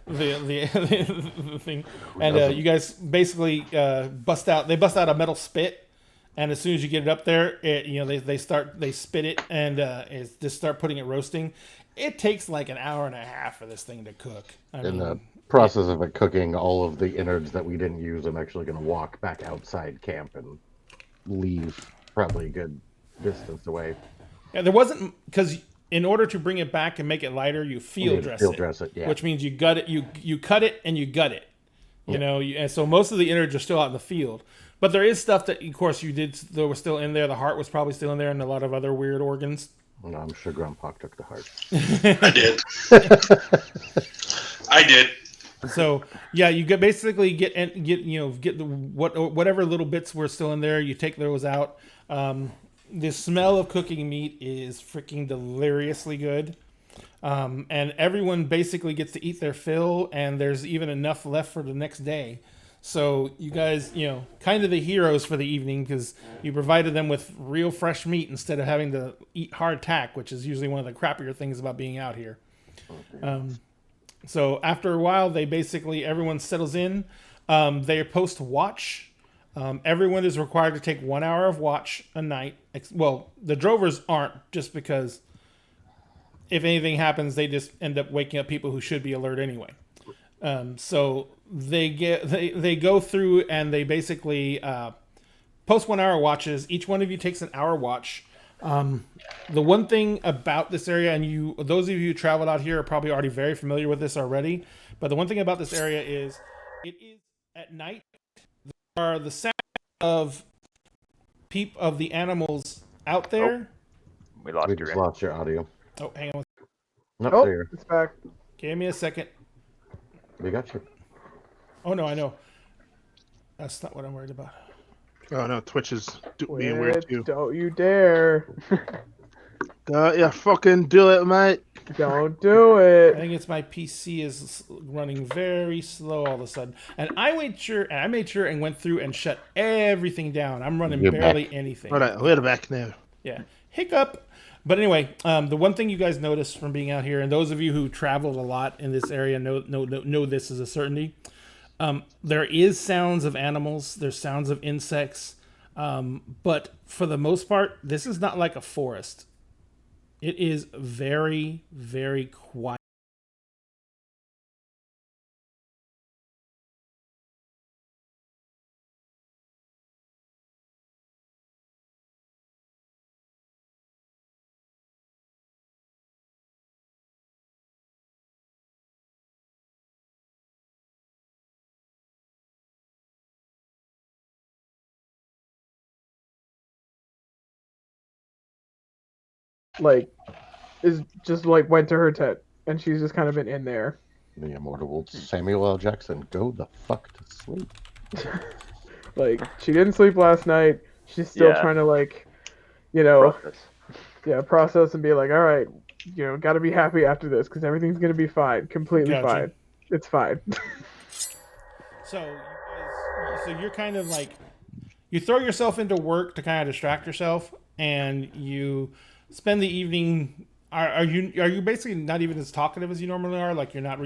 thing. And you guys basically bust out a metal spit, and as soon as you get it up there, they spit it and just start putting it roasting. It takes like an hour and a half for this thing to cook. In the process of it cooking, all of the innards that we didn't use, I'm actually going to walk back outside camp and leave probably a good distance away. Yeah, there wasn't, because in order to bring it back and make it lighter, you field dress it, yeah. which means you gut it, you cut it and you gut it. And so most of the innards are still out in the field, but there is stuff that, of course, that was still in there. The heart was probably still in there, and a lot of other weird organs. No, I'm sure Grandpa took the heart. I did. I did. So yeah, you basically get whatever little bits were still in there. You take those out. The smell of cooking meat is freaking deliriously good, and everyone basically gets to eat their fill, and there's even enough left for the next day. So you guys, kind of the heroes for the evening because you provided them with real fresh meat instead of having to eat hardtack, which is usually one of the crappier things about being out here. So after a while, everyone settles in. They post watch. Everyone is required to take 1 hour of watch a night. Well, the drovers aren't, just because if anything happens, they just end up waking up people who should be alert anyway. So they go through and they basically post 1 hour watches. Each one of you takes an hour watch. The one thing about this area, and those of you who traveled out here are probably already very familiar with this already, but the one thing about this area is it is at night. There are the sound of the animals out there. We lost We you. just lost your audio. Oh, hang on. Nope, Oh, there. it's back. Give me a second. We got you. Oh no, I know. That's not what I'm worried about. Oh no, Twitch is being weird too. Don't you dare. Yeah, fucking do it, mate. Don't do I it. think it's my PC is running very slow all of a sudden, and I made sure and went through and shut everything down. I'm running You're barely back. anything. All right, we're back now. Yeah, hiccup. But anyway, the one thing you guys noticed from being out here, and those of you who traveled a lot in this area know this is a certainty. There is sounds of animals. There's sounds of insects. But for the most part, this is not like a forest. It is very, very quiet. Like, is just like went to her tent, and she's just kind of been in there. The immortal Samuel L. Jackson, go the fuck to sleep. Like, she didn't sleep last night. She's still Yeah. trying to, like, Process. process and be like, all right, got to be happy after this because everything's gonna be fine, completely Gotcha. fine. It's fine. So you guys, so you're kind of like, you throw yourself into work to kind of distract yourself, and you spend the evening. Are you basically not even as talkative as you normally are? Like you're not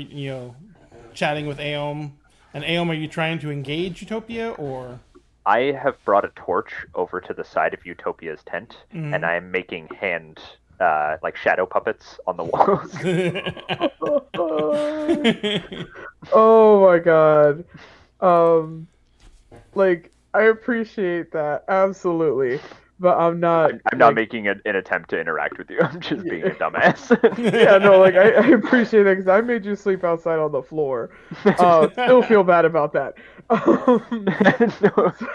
chatting with Aom. And Aom, are you trying to engage Utopia or? I have brought a torch over to the side of Utopia's tent, and I'm making like shadow puppets on the walls. Oh my god. Like I appreciate that absolutely, but I'm not. I'm not making an attempt to interact with you. I'm just being a dumbass. Yeah, no, like I appreciate it because I made you sleep outside on the floor. Still feel bad about that. No,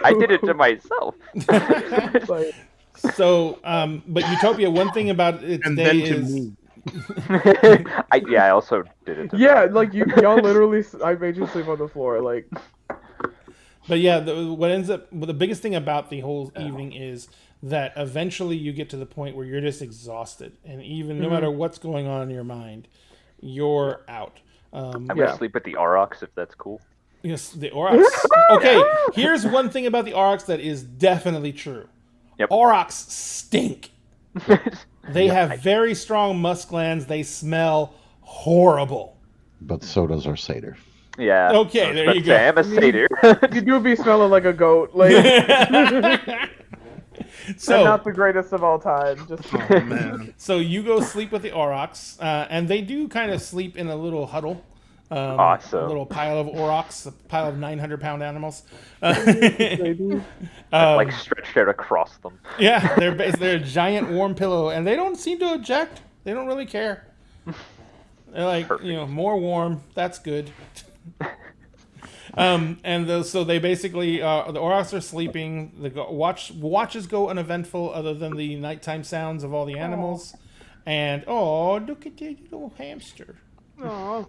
I did it to myself. Like, So, but Utopia, one thing about it And today then to is. me. I also did it to yeah, myself. like y'all literally. I made you sleep on the floor. Like, But yeah, the biggest thing about the whole evening is that eventually you get to the point where you're just exhausted, and even no matter what's going on in your mind, you're out. I'm gonna sleep with the Aurochs if that's cool. Yes, the Aurochs. Okay, here's one thing about the Aurochs that is definitely true. Yep. Aurochs stink. They have very strong musk glands. They smell horrible. But so does our satyr. Yeah. Okay, there you go. I'm a satyr. you do be smelling like a goat. Like, So I'm not the greatest of all time. Just Oh man. So you go sleep with the Aurochs, and they do kind of sleep in a little huddle. Awesome. A little pile of Aurochs, a pile of 900-pound animals. maybe. Like stretched out across them. Yeah, they're a giant warm pillow, and they don't seem to object. They don't really care. They're like, Perfect. more warm. That's good. So they basically the Aurochs are sleeping. The watches go uneventful, other than the nighttime sounds of all the animals. And look at the little hamster. Aw.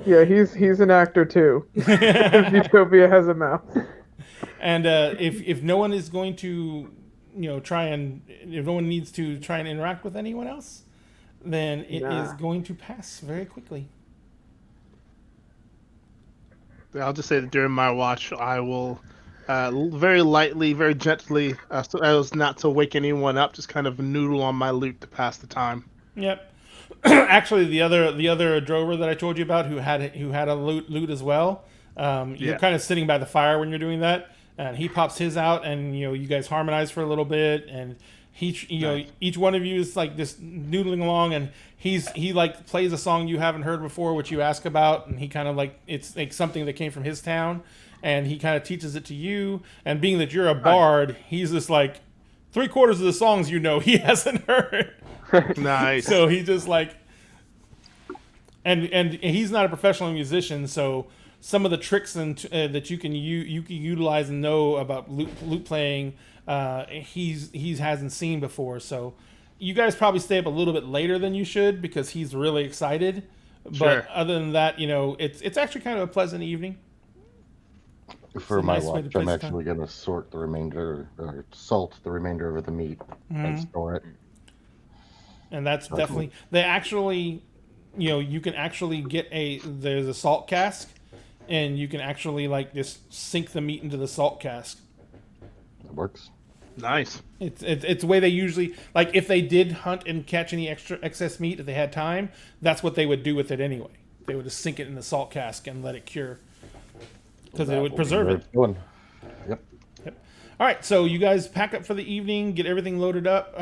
Yeah, he's an actor too. Utopia has a mouth. And if no one is going to, if no one needs to try and interact with anyone else, then it is going to pass very quickly. I'll just say that during my watch, I will very lightly, very gently, so as not to wake anyone up, just kind of noodle on my lute to pass the time. Yep. Actually, the other drover that I told you about, who had a lute as well. You're kind of sitting by the fire when you're doing that, and he pops his out, and you guys harmonize for a little bit, and each one of you is like just noodling along, and he like plays a song you haven't heard before, which you ask about, and he kind of like, it's like something that came from his town, and he kind of teaches it to you. And being that you're a bard, he's just like 3/4 of the songs he hasn't heard. Nice. So he just like, and he's not a professional musician, so some of the tricks that you can utilize and know about lute playing, he hasn't seen before. So you guys probably stay up a little bit later than you should because he's really excited. Sure. But other than that, it's actually kind of a pleasant evening. For a my nice way to watch, play I'm some actually going to sort the remainder, or salt the remainder of the meat and store it. And that's definitely, they actually, you can actually get there's a salt cask, and you can actually like just sink the meat into the salt cask. It works. Nice. It's the way they usually, like, if they did hunt and catch any excess meat, if they had time, that's what they would do with it anyway. They would just sink it in the salt cask and let it cure, because they would preserve it. Yep. All right, so you guys pack up for the evening, get everything loaded up,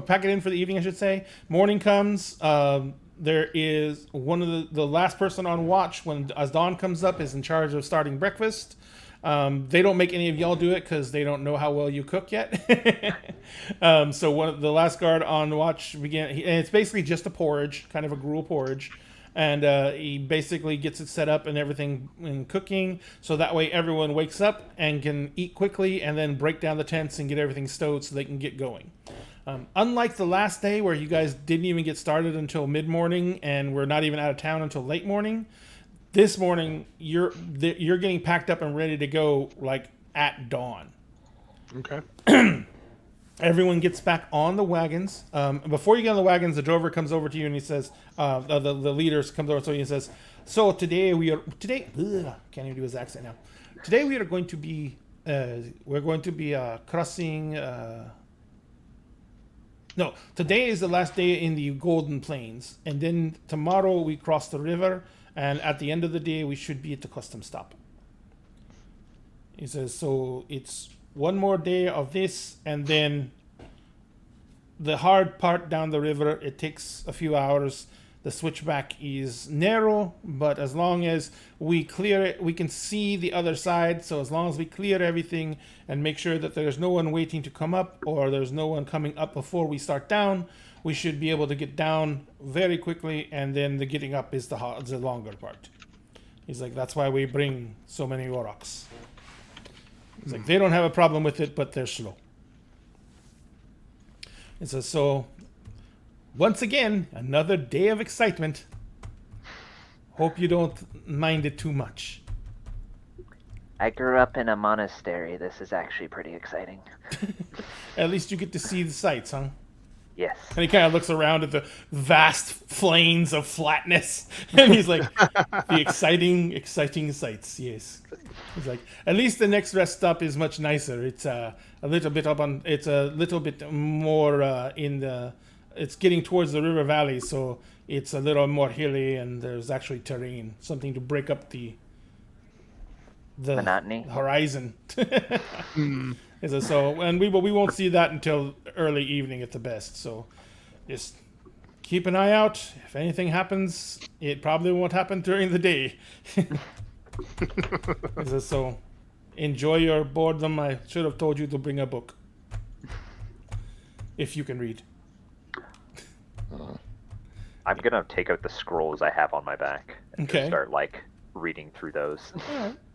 pack it in for the evening, I should say. Morning comes. There is one of the last person on watch as dawn comes up is in charge of starting breakfast. They don't make any of y'all do it because they don't know how well you cook yet. So one of the last guard on watch began, and it's basically just a porridge, kind of a gruel porridge. And he basically gets it set up and everything in cooking, so that way everyone wakes up and can eat quickly and then break down the tents and get everything stowed so they can get going. Unlike the last day where you guys didn't even get started until mid-morning and we're not even out of town until late morning, this morning you're getting packed up and ready to go like at dawn. Okay. everyone gets back on the wagons. Before you get on the wagons, the drover comes over to you and he says, the leaders comes over to you and says, "So today can't even do his accent now. Today we are going to be crossing. No, today is the last day in the Golden Plains, and then tomorrow we cross the river, and at the end of the day we should be at the custom stop." He says, "So it's one more day of this, and then the hard part down the river, it takes a few hours. The switchback is narrow, but as long as we clear it, we can see the other side. So as long as we clear everything and make sure that there's no one waiting to come up or there's no one coming up before we start down, we should be able to get down very quickly, and then the getting up is the longer part." He's like, "That's why we bring so many Aurochs." He's like, "They don't have a problem with it, but they're slow." He says, "So, once again, another day of excitement. Hope you don't mind it too much." I grew up in a monastery. This is actually pretty exciting. At least you get to see the sights, huh? Yes. And he kind of looks around at the vast plains of flatness, and he's like, "The exciting sights, yes." He's like, "At least the next rest stop is much nicer. It's a little bit up on. It's a little bit more in the. It's getting towards the river valley, so it's a little more hilly, and there's actually terrain, something to break up the monotony horizon." He says, "So, and we won't see that until early evening at the best. So, just keep an eye out. If anything happens, it probably won't happen during the day." He says, "So, enjoy your boredom. I should have told you to bring a book, if you can read." I'm gonna take out the scrolls I have on my back and Okay. just start like reading through those.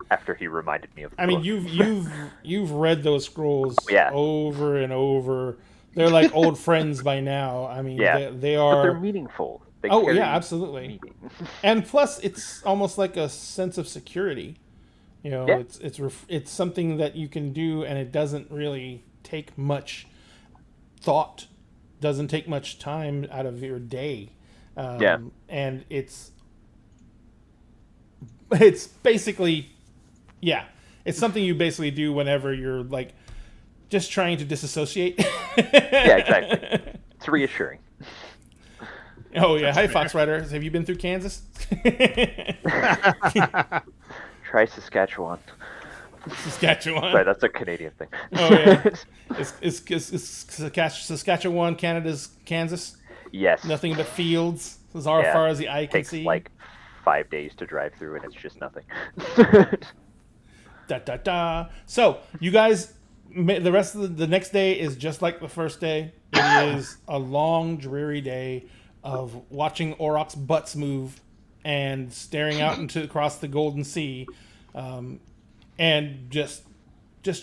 After he reminded me of. The I mean, book. you've read those scrolls Yeah. over and over. They're like old friends by now. I mean, Yeah. they But they're are. meaningful. They Oh carry yeah, absolutely. meaning. And plus, it's almost like a sense of security. You know, Yeah. it's something that you can do, and it doesn't really take much thought. Doesn't take much time out of your day. Yeah. And it's basically, yeah, it's something you basically do whenever you're like just trying to disassociate. Yeah, exactly. It's reassuring. Oh yeah, hi Fox Rider. Have you been through Kansas? Try Saskatchewan. Saskatchewan. Sorry, that's a Canadian thing. Oh yeah, is Saskatchewan Canada's Kansas? Yes. Nothing but fields as far as the eye can Takes see. like 5 days to drive through, and it's just nothing. Da da da. So you guys, the rest of the next day is just like the first day. It is a long, dreary day of watching Auroch's butts move and staring out across the Golden Sea, and just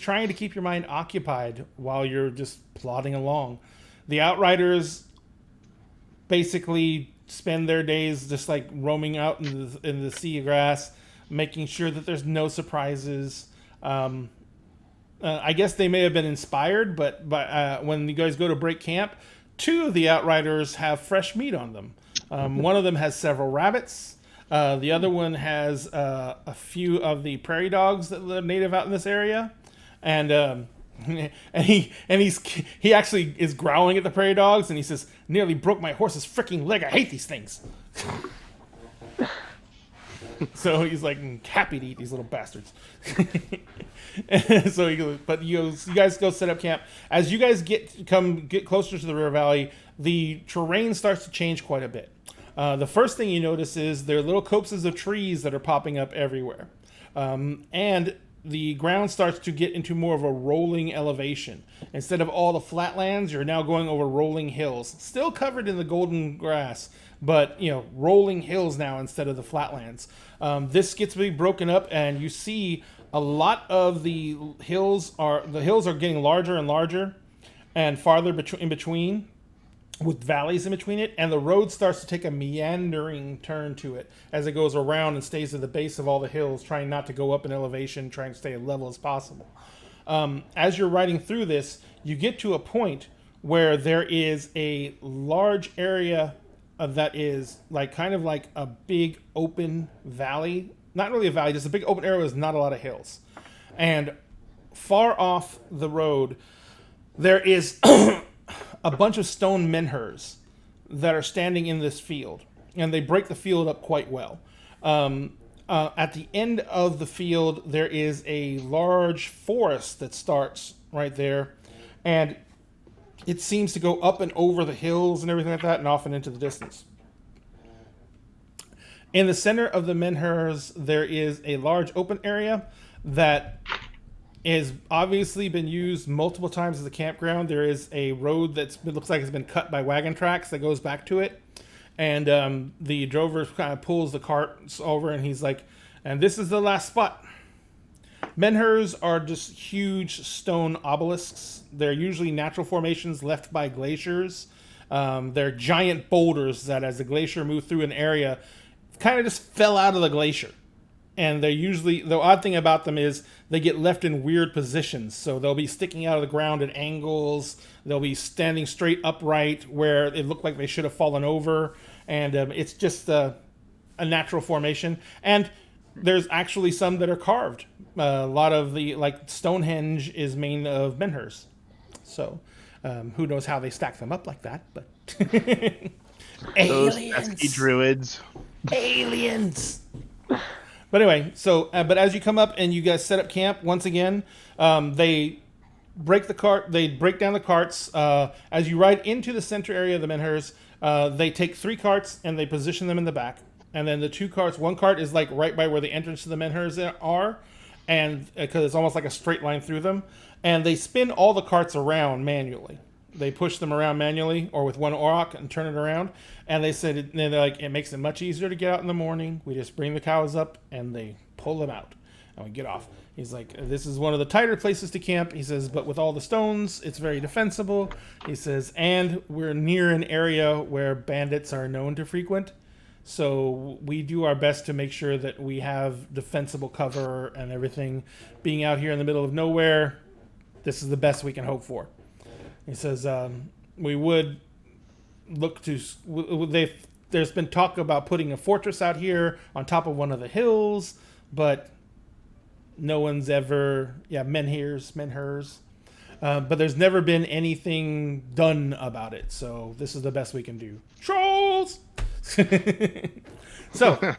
trying to keep your mind occupied while you're just plodding along. The Outriders basically spend their days just like roaming out in the sea grass, making sure that there's no surprises. I guess they may have been inspired, but when you guys go to break camp, 2 of the Outriders have fresh meat on them. One of them has several rabbits. The other one has a few of the prairie dogs that are native out in this area, and he actually is growling at the prairie dogs, and he says, "Nearly broke my horse's freaking leg. I hate these things." So he's like happy to eat these little bastards. So he goes, but you guys go set up camp. As you guys get closer to the river valley, the terrain starts to change quite a bit. The first thing you notice is there are little copses of trees that are popping up everywhere, and the ground starts to get into more of a rolling elevation. Instead of all the flatlands, you're now going over rolling hills, still covered in the golden grass, but rolling hills now instead of the flatlands. This gets to be broken up, and you see a lot of the hills are getting larger and larger, and farther in between, with valleys in between it, and the road starts to take a meandering turn to it as it goes around and stays at the base of all the hills, trying not to go up in elevation, trying to stay as level as possible. As you're riding through this, you get to a point where there is a large area that is like kind of like a big open valley. Not really a valley, just a big open area with not a lot of hills. And far off the road, there is a bunch of stone menhirs that are standing in this field, and they break the field up quite well. At the end of the field, there is a large forest that starts right there, and it seems to go up and over the hills and everything like that, and off and into the distance. In the center of the menhirs, there is a large open area that has obviously been used multiple times as a campground. There is a road that looks like it's been cut by wagon tracks that goes back to it. And the drover kind of pulls the carts over, and he's like, and this is the last spot. Menhirs are just huge stone obelisks. They're usually natural formations left by glaciers. They're giant boulders that, as the glacier moved through an area, kind of just fell out of the glacier. And they're usually, the odd thing about them is they get left in weird positions. So they'll be sticking out of the ground at angles. They'll be standing straight upright where it looked like they should have fallen over. And it's just a natural formation. And there's actually some that are carved. A lot of the, like Stonehenge is made of menhirs. So who knows how they stack them up like that, but Those aliens. pesky druids. Aliens. But anyway, so but as you come up and you guys set up camp once again, they break down the carts. As you ride into the center area of the menhirs, they take 3 carts and they position them in the back. And then the 2 carts, one cart is like right by where the entrance to the menhirs are, and because it's almost like a straight line through them. And they spin all the carts around manually. They push them around manually or with one auroch and turn it around. And they said, they're like, it makes it much easier to get out in the morning. We just bring the cows up and they pull them out and we get off. He's like, this is one of the tighter places to camp. He says, but with all the stones, it's very defensible. He says, and we're near an area where bandits are known to frequent. So we do our best to make sure that we have defensible cover and everything. Being out here in the middle of nowhere, this is the best we can hope for. He says, we would look to... There's been talk about putting a fortress out here on top of one of the hills, but no one's ever... Yeah, menhirs. But there's never been anything done about it, so this is the best we can do. Trolls! So...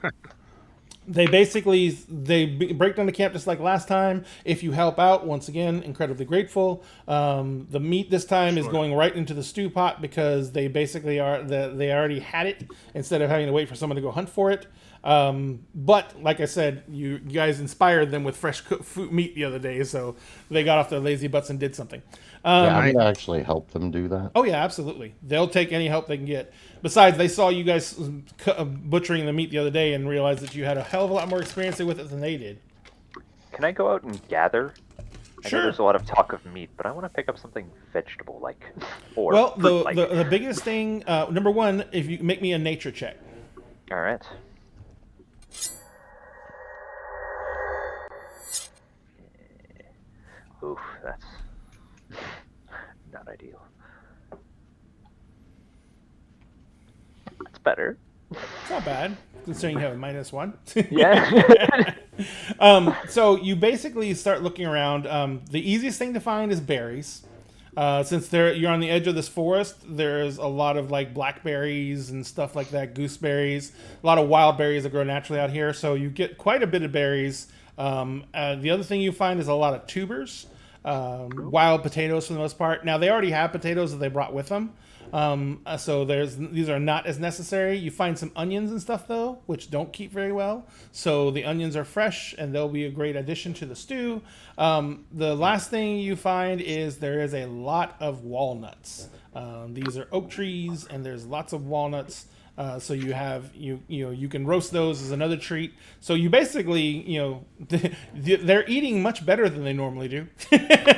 They break down the camp just like last time. If you help out, once again, incredibly grateful. The meat this time is going right into the stew pot because they basically they already had it instead of having to wait for someone to go hunt for it. But like I said, you guys inspired them with fresh meat the other day, so they got off their lazy butts and did something. I'm gonna actually help them do that. Oh yeah, absolutely. They'll take any help they can get. Besides, they saw you guys butchering the meat the other day and realized that you had a hell of a lot more experience with it than they did. Can I go out and gather? I Sure. know there's a lot of talk of meat, but I want to pick up something vegetable, like or Well, fruit, like. the biggest thing, number one, if you make me a nature check. All right. Oof, that's not ideal. That's better. It's not bad, considering you have a -1. Yeah. So you basically start looking around. The easiest thing to find is berries. Since you're on the edge of this forest, there's a lot of like blackberries and stuff like that, gooseberries, a lot of wild berries that grow naturally out here. So you get quite a bit of berries. The other thing you find is a lot of tubers, wild potatoes for the most part. Now they already have potatoes that they brought with them. So these are not as necessary. You find some onions and stuff though, which don't keep very well. So the onions are fresh and they'll be a great addition to the stew. The last thing you find is there is a lot of walnuts. These are oak trees and there's lots of walnuts. So you have you can roast those as another treat. So you basically they're eating much better than they normally do.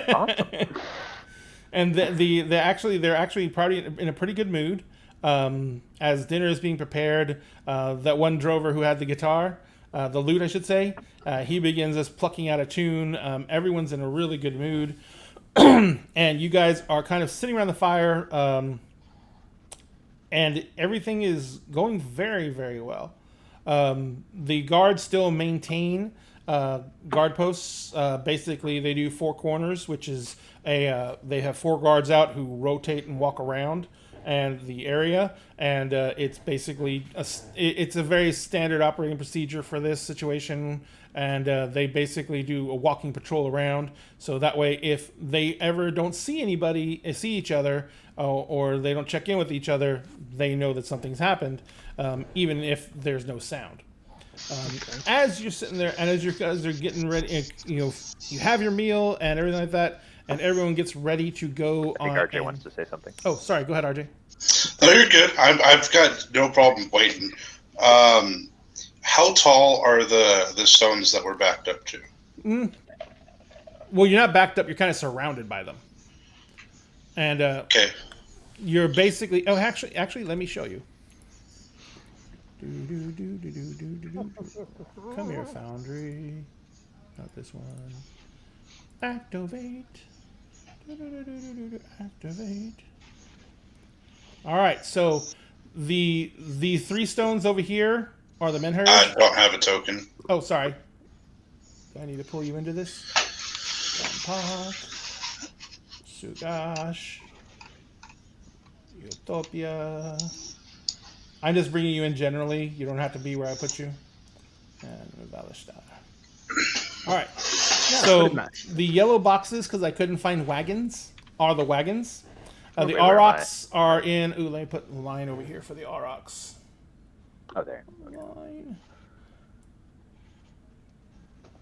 Awesome. And they're actually probably in a pretty good mood. As dinner is being prepared, that one drover who had the guitar, the loot, I should say. He begins us plucking out a tune. Everyone's in a really good mood. And you guys are kind of sitting around the fire, and everything is going very, very well. The guards still maintain guard posts. Basically, they do four corners, which is they have four guards out who rotate and walk around and the area, and it's basically it's a very standard operating procedure for this situation. And they basically do a walking patrol around, so that way if they ever don't see each other, or they don't check in with each other, they know that something's happened, even if there's no sound. As you're sitting there, and as you guys are getting ready, you have your meal and everything like that, and everyone gets ready to go I think RJ wants to say something. Oh, sorry. Go ahead, RJ. No, you're good. I've got no problem waiting. How tall are the stones that we're backed up to? Well, you're not backed up. You're kind of surrounded by them. And Okay. you're basically... Oh, actually, let me show you. Come here, Foundry. Not this one. Activate. Activate. All right, so the three stones over here are the Menhir. I don't have a token. Oh, sorry. Do I need to pull you into this? Dampak, Sugash, Utopia. I'm just bringing you in generally. You don't have to be where I put you. And Valishtar. All right. So the yellow boxes, because I couldn't find wagons, are the wagons. The wait, where am I? Aurochs are in... Ooh, let me put the line over here for the Aurochs. Oh, there. Line.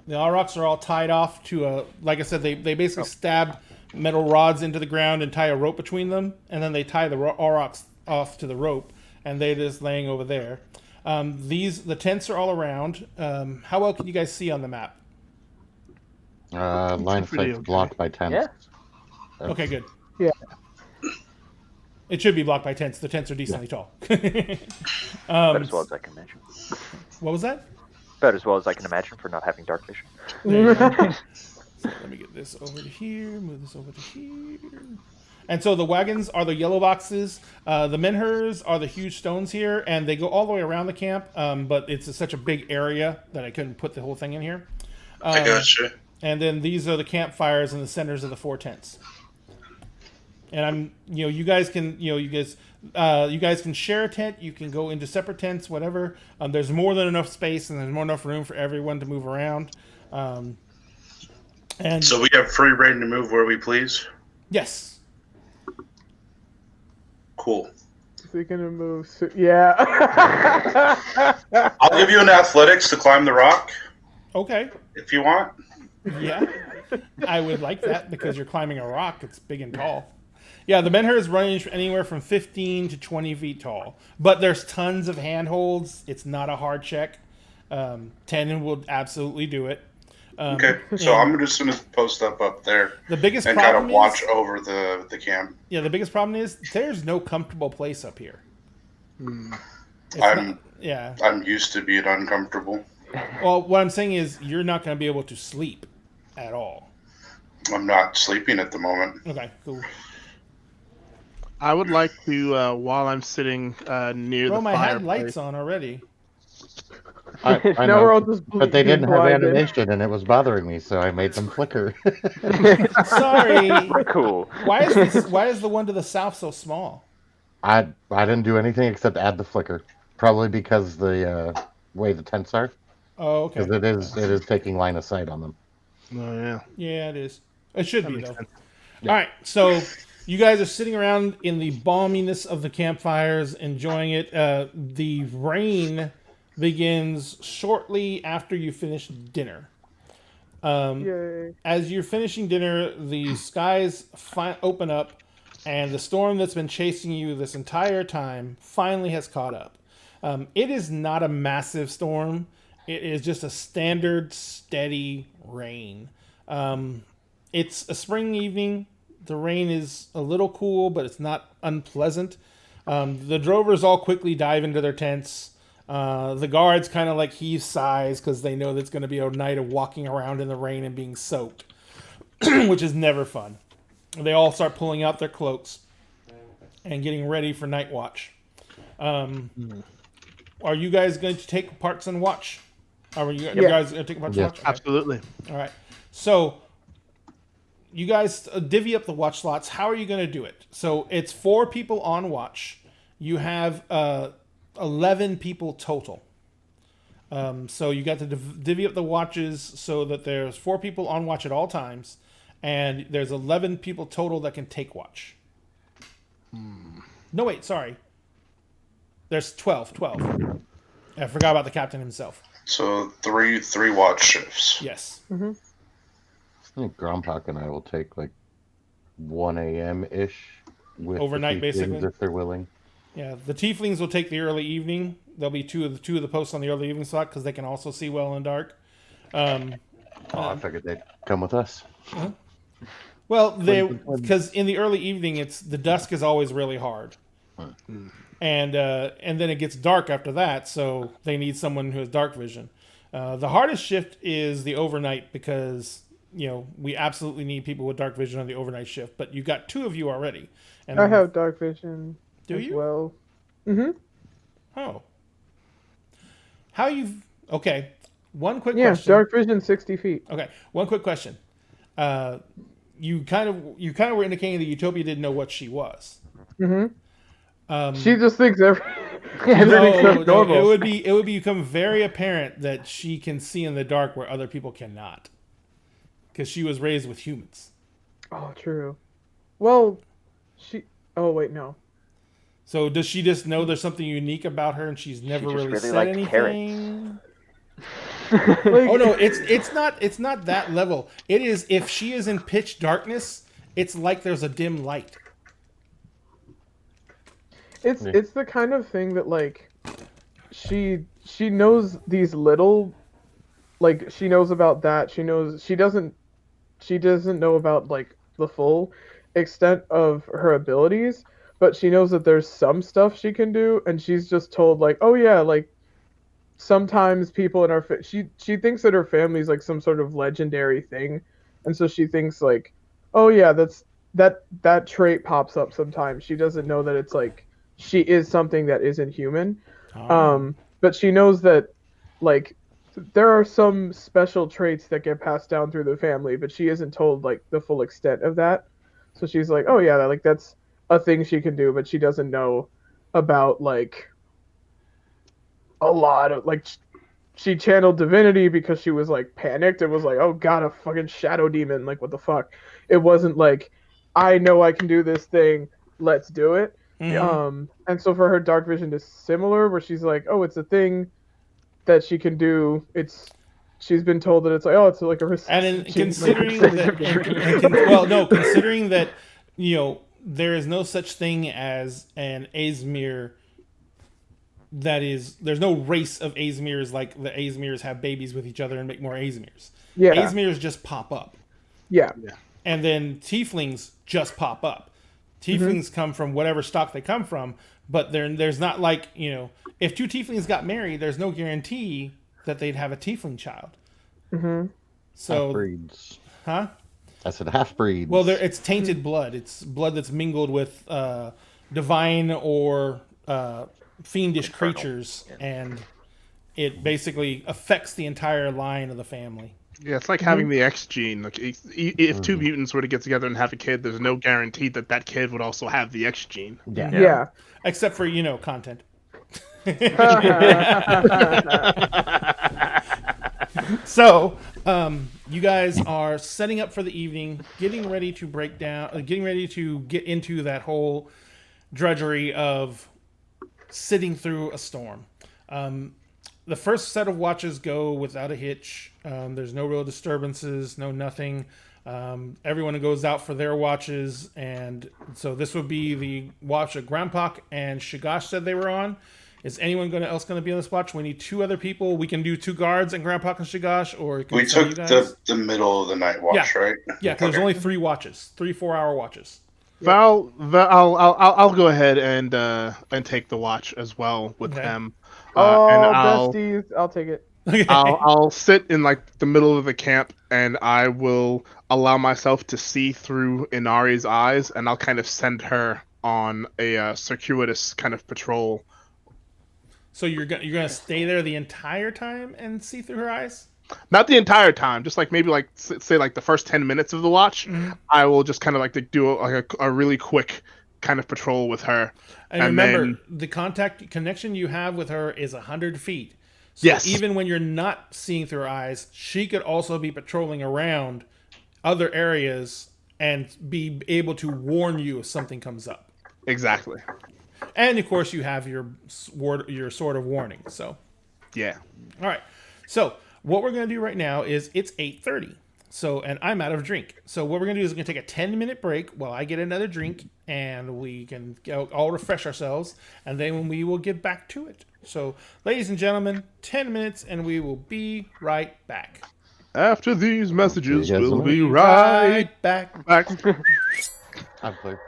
The Aurochs are all tied off to a... Like I said, they basically stab metal rods into the ground and tie a rope between them, and then they tie the Aurochs off to the rope, and they're just laying over there. The tents are all around. How well can you guys see on the map? Line of Pretty sight's okay. blocked by tents. Yeah. Okay, good. Yeah. It should be blocked by tents. The tents are decently tall. About as well as I can imagine. What was that? About as well as I can imagine for not having dark vision. There you go. So let me get this over to here, move this over to here. And so the wagons are the yellow boxes. The Menhirs are the huge stones here, and they go all the way around the camp, but it's such a big area that I couldn't put the whole thing in here. I gotcha. And then these are the campfires in the centers of the four tents. And you guys can share a tent. You can go into separate tents, whatever. There's more than enough space, and there's more enough room for everyone to move around. And So we have free reign to move where we please? yes, Cool. So you're gonna move. Yeah. I'll give you an athletics to climb the rock okay, if you want. yeah, I would like that because you're climbing a rock. It's big and tall. Yeah, the Menhir is running anywhere from 15 to 20 feet tall, but there's tons of handholds. It's not a hard check. 10 will absolutely do it. Okay, so and I'm just going to post up there the biggest and kind problem of watch is, over the camp. yeah, the biggest problem is there's no comfortable place up here. It's I'm- not- yeah. I'm used to being uncomfortable. Well, what I'm saying is you're not going to be able to sleep at all. I'm not sleeping at the moment. Okay, cool. I would like to, while I'm sitting near Bro, the I had fireplace. lights on already. I Now know, we're all just but they didn't have blinded. animation, and it was bothering me, so I made them flicker. Sorry. Cool. Why is the one to the south so small? I didn't do anything except add the flicker, probably because the way the tents are, Oh, okay. because it is taking line of sight on them. Oh, yeah. Yeah, it is. It should be, makes though. sense. All right, so you guys are sitting around in the balminess of the campfires, enjoying it. The rain begins shortly after you finish dinner. Yay. As you're finishing dinner, the skies open up, and the storm that's been chasing you this entire time finally has caught up. It is not a massive storm. It is just a standard, steady rain. It's a spring evening. The rain is a little cool, but it's not unpleasant. The drovers all quickly dive into their tents. The guards kind of like heave sighs because they know that's going to be a night of walking around in the rain and being soaked, which is never fun. They all start pulling out their cloaks and getting ready for night watch. Are you guys going to take parts in watch? Are you guys going to take parts in watch? Okay. Absolutely. All right. So you guys divvy up the watch slots. How are you going to do it? So it's 4 people on watch. You have 11 people total. So you got to divvy up the watches so that there's 4 people on watch at all times, and there's 11 people total that can take watch. No, wait, sorry. There's 12. I forgot about the captain himself. So three watch shifts. Yes. Mm-hmm. I think Grompak and I will take like 1 a.m. ish with Overnight, the tieflings basically? if they're willing. Yeah, the tieflings will take the early evening. There'll be two of the posts on the early evening slot because they can also see well in dark. I figured they'd come with us. Well, because in the early evening, the dusk is always really hard, and then it gets dark after that. So they need someone who has dark vision. The hardest shift is the overnight because we absolutely need people with dark vision on the overnight shift. But you got 2 of you already. And I have dark vision. Do as you? Well. Mm-hmm. Oh. How you've... Okay. One quick Yeah, question. dark vision 60 feet. Okay. One quick question. You kind of were indicating that Utopia didn't know what she was. Mm-hmm. She just thinks everything's No, normal. it would become very apparent that she can see in the dark where other people cannot. Because she was raised with humans. Oh, true. Well, oh, wait, no. So does she just know there's something unique about her and she's never just really really said liked anything? Like, Oh no, it's not that level. It is if she is in pitch darkness, it's like there's a dim light. It's the kind of thing that like she knows these little, like she knows about that. She doesn't know about like the full extent of her abilities, but she knows that there's some stuff she can do, and she's just told like, oh yeah, like sometimes people in our she thinks that her family's like some sort of legendary thing, and so she thinks like, oh yeah, that trait pops up sometimes. She doesn't know that it's like she is something that isn't human. But she knows that like there are some special traits that get passed down through the family, but she isn't told like the full extent of that. So she's like, oh yeah, like that's a thing she can do, but she doesn't know about like a lot of like she channeled divinity because she was like panicked and was like, oh god, a fucking shadow demon, like what the fuck. It wasn't like, I know I can do this thing, let's do it. Mhm. And so for her, dark vision is similar, where she's like, oh, it's a thing that she can do. She's been told that it's like, oh, it's like a risk. And in, considering that, considering that, there is no such thing as an Aesmir. There's no race of Aesmirs like the Aesmirs have babies with each other and make more Aesmirs. Yeah. Aesmirs just pop up. Yeah. And then tieflings just pop up. Tieflings come from whatever stock they come from, but there's not like, if 2 tieflings got married, there's no guarantee that they'd have a tiefling child. So, Half-breeds. huh? I said half-breeds. Well, it's tainted blood. It's blood that's mingled with divine or fiendish creatures, and it basically affects the entire line of the family. Yeah, it's like having the X gene. Like, if 2 mutants were to get together and have a kid, there's no guarantee that kid would also have the X gene. Yeah. Except for, content. So, you guys are setting up for the evening, getting ready to get into that whole drudgery of sitting through a storm. The first set of watches go without a hitch. There's no real disturbances, no nothing. Everyone goes out for their watches, and so this would be the watch that Grandpak and Shigash said they were on. Is anyone else going to be on this watch? We need 2 other people. We can do 2 guards and Grandpak and Shigash, or We took the middle of the night watch, right? Yeah, because there's only 3 watches, 3 4-hour watches. Val, I'll go ahead and take the watch as well with Okay. them. and Oh, I'll besties. I'll take it. Okay. I'll sit in like the middle of the camp, and I will allow myself to see through Inari's eyes, and I'll kind of send her on a circuitous kind of patrol. So you're gonna stay there the entire time and see through her eyes? Not the entire time, just like maybe like say like the first 10 minutes of the watch. Mhm. I will just kind of like to do a really quick kind of patrol with her. And And remember, then- the connection you have with her is 100 feet. So Yes. even when you're not seeing through her eyes, she could also be patrolling around other areas and be able to warn you if something comes up. Exactly. And of course, you have your sword of warning. So, Yeah. all right. So what we're gonna do right now is it's 8:30. So, and I'm out of drink. So what we're gonna do is we're gonna take a 10-minute break while I get another drink, and we can all refresh ourselves, and then we will get back to it. So, ladies and gentlemen, 10 minutes, and we will be right back. After these messages, You guys we'll know. be right back. back. I'm clear.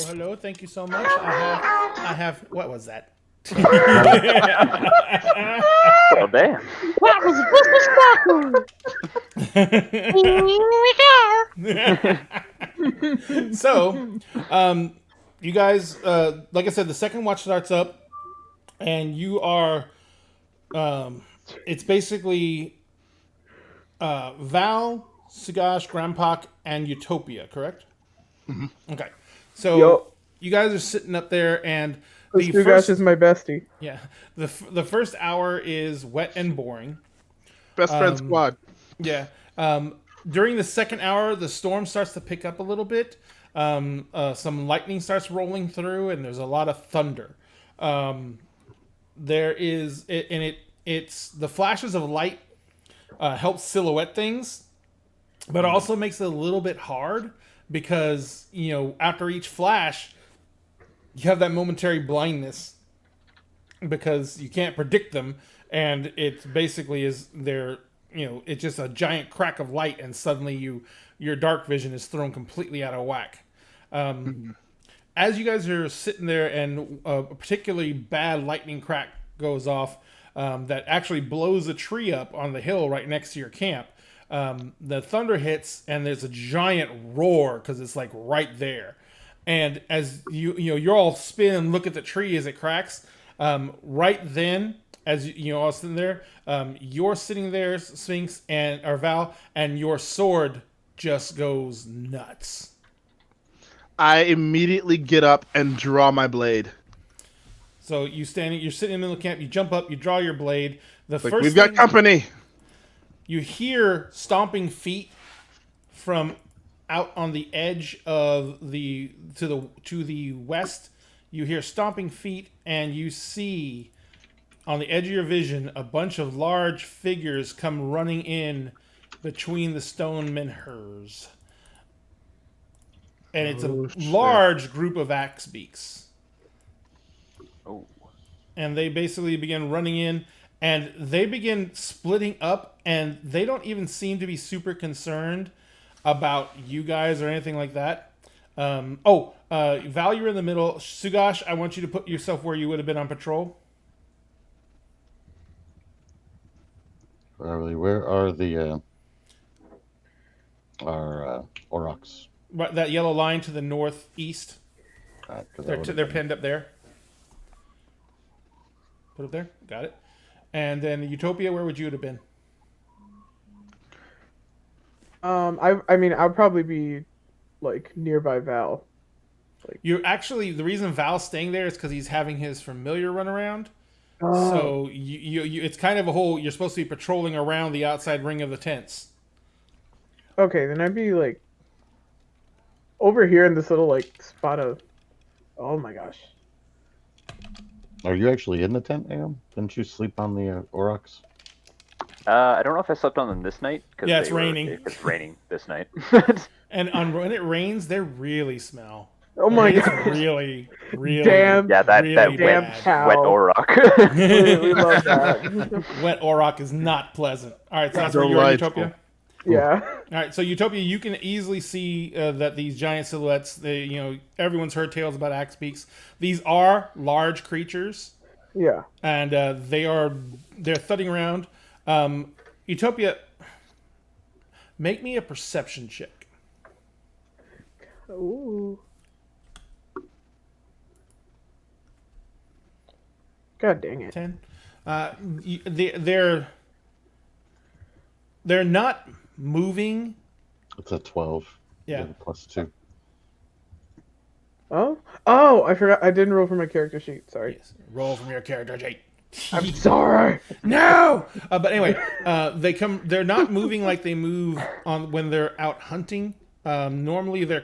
hello. Thank you so much. I have. What was that? Well, damn. So, you guys, like I said, the second watch starts up, and you are. It's basically Val, Sugash, Grandpak, and Utopia, correct? Mm-hmm. Okay. So Yup. you guys are sitting up there, and This Dugash is my bestie. the first hour is wet and boring. Best friend squad. Yeah. During the second hour, the storm starts to pick up a little bit. Some lightning starts rolling through, and there's a lot of thunder. It's the flashes of light help silhouette things, but also makes it a little bit hard because after each flash, you have that momentary blindness because you can't predict them, and it basically it's just a giant crack of light, and suddenly your dark vision is thrown completely out of whack. As you guys are sitting there, and a particularly bad lightning crack goes off that actually blows a tree up on the hill right next to your camp. The thunder hits, and there's a giant roar because it's like right there. And as you're all spin and look at the tree as it cracks. Right then, as all sitting there, you're sitting there, Sphinx or Val, and your sword just goes nuts. I immediately get up and draw my blade. So you're sitting in the middle of the camp. You jump up, you draw your blade. We've got company. You hear stomping feet from out on the edge of to the west. You hear stomping feet, and you see on the edge of your vision a bunch of large figures come running in between the stone menhirs. And it's a large group of axe beaks. Oh. And they basically begin running in, and they begin splitting up, and they don't even seem to be super concerned about you guys or anything like that. Val, you're in the middle. Sugash, I want you to put yourself where you would have been on patrol. Where are the our Aurochs? Right, that yellow line to the northeast. They're pinned up there. Put it there. Got it. And then Utopia, where would you have been? I mean, I'd probably be like nearby Val. You're actually, the reason Val's staying there is because he's having his familiar run around. Oh. So you it's kind of a whole. You're supposed to be patrolling around the outside ring of the tents. Okay, then I'd be like over here in this little like spot of. Oh my gosh. Are you actually in the tent, Am? Didn't you sleep on the Aurochs? I don't know if I slept on them this night. Yeah, it's raining. It's raining this night. And when it rains, they really smell. Oh my It's gosh. really, really. Damn. Yeah, that really that damn wet, cow. wet Auroch. we love that. Wet Auroch is not pleasant. All right, so that's where you're in Delightful. Utopia. Yeah. All right, so Utopia, you can easily see that these giant silhouettes. Everyone's heard tales about axe beaks. These are large creatures, Yeah. and they're thudding around. Utopia, make me a perception check. Ooh. God dang it. 10. They're not moving. It's a 12. Yeah. +2. Oh, I forgot. I didn't roll for my character sheet. Sorry. Yes. Roll from your character sheet. I'm sorry. No. But anyway, they're not moving like they move when they're out hunting. Normally, they're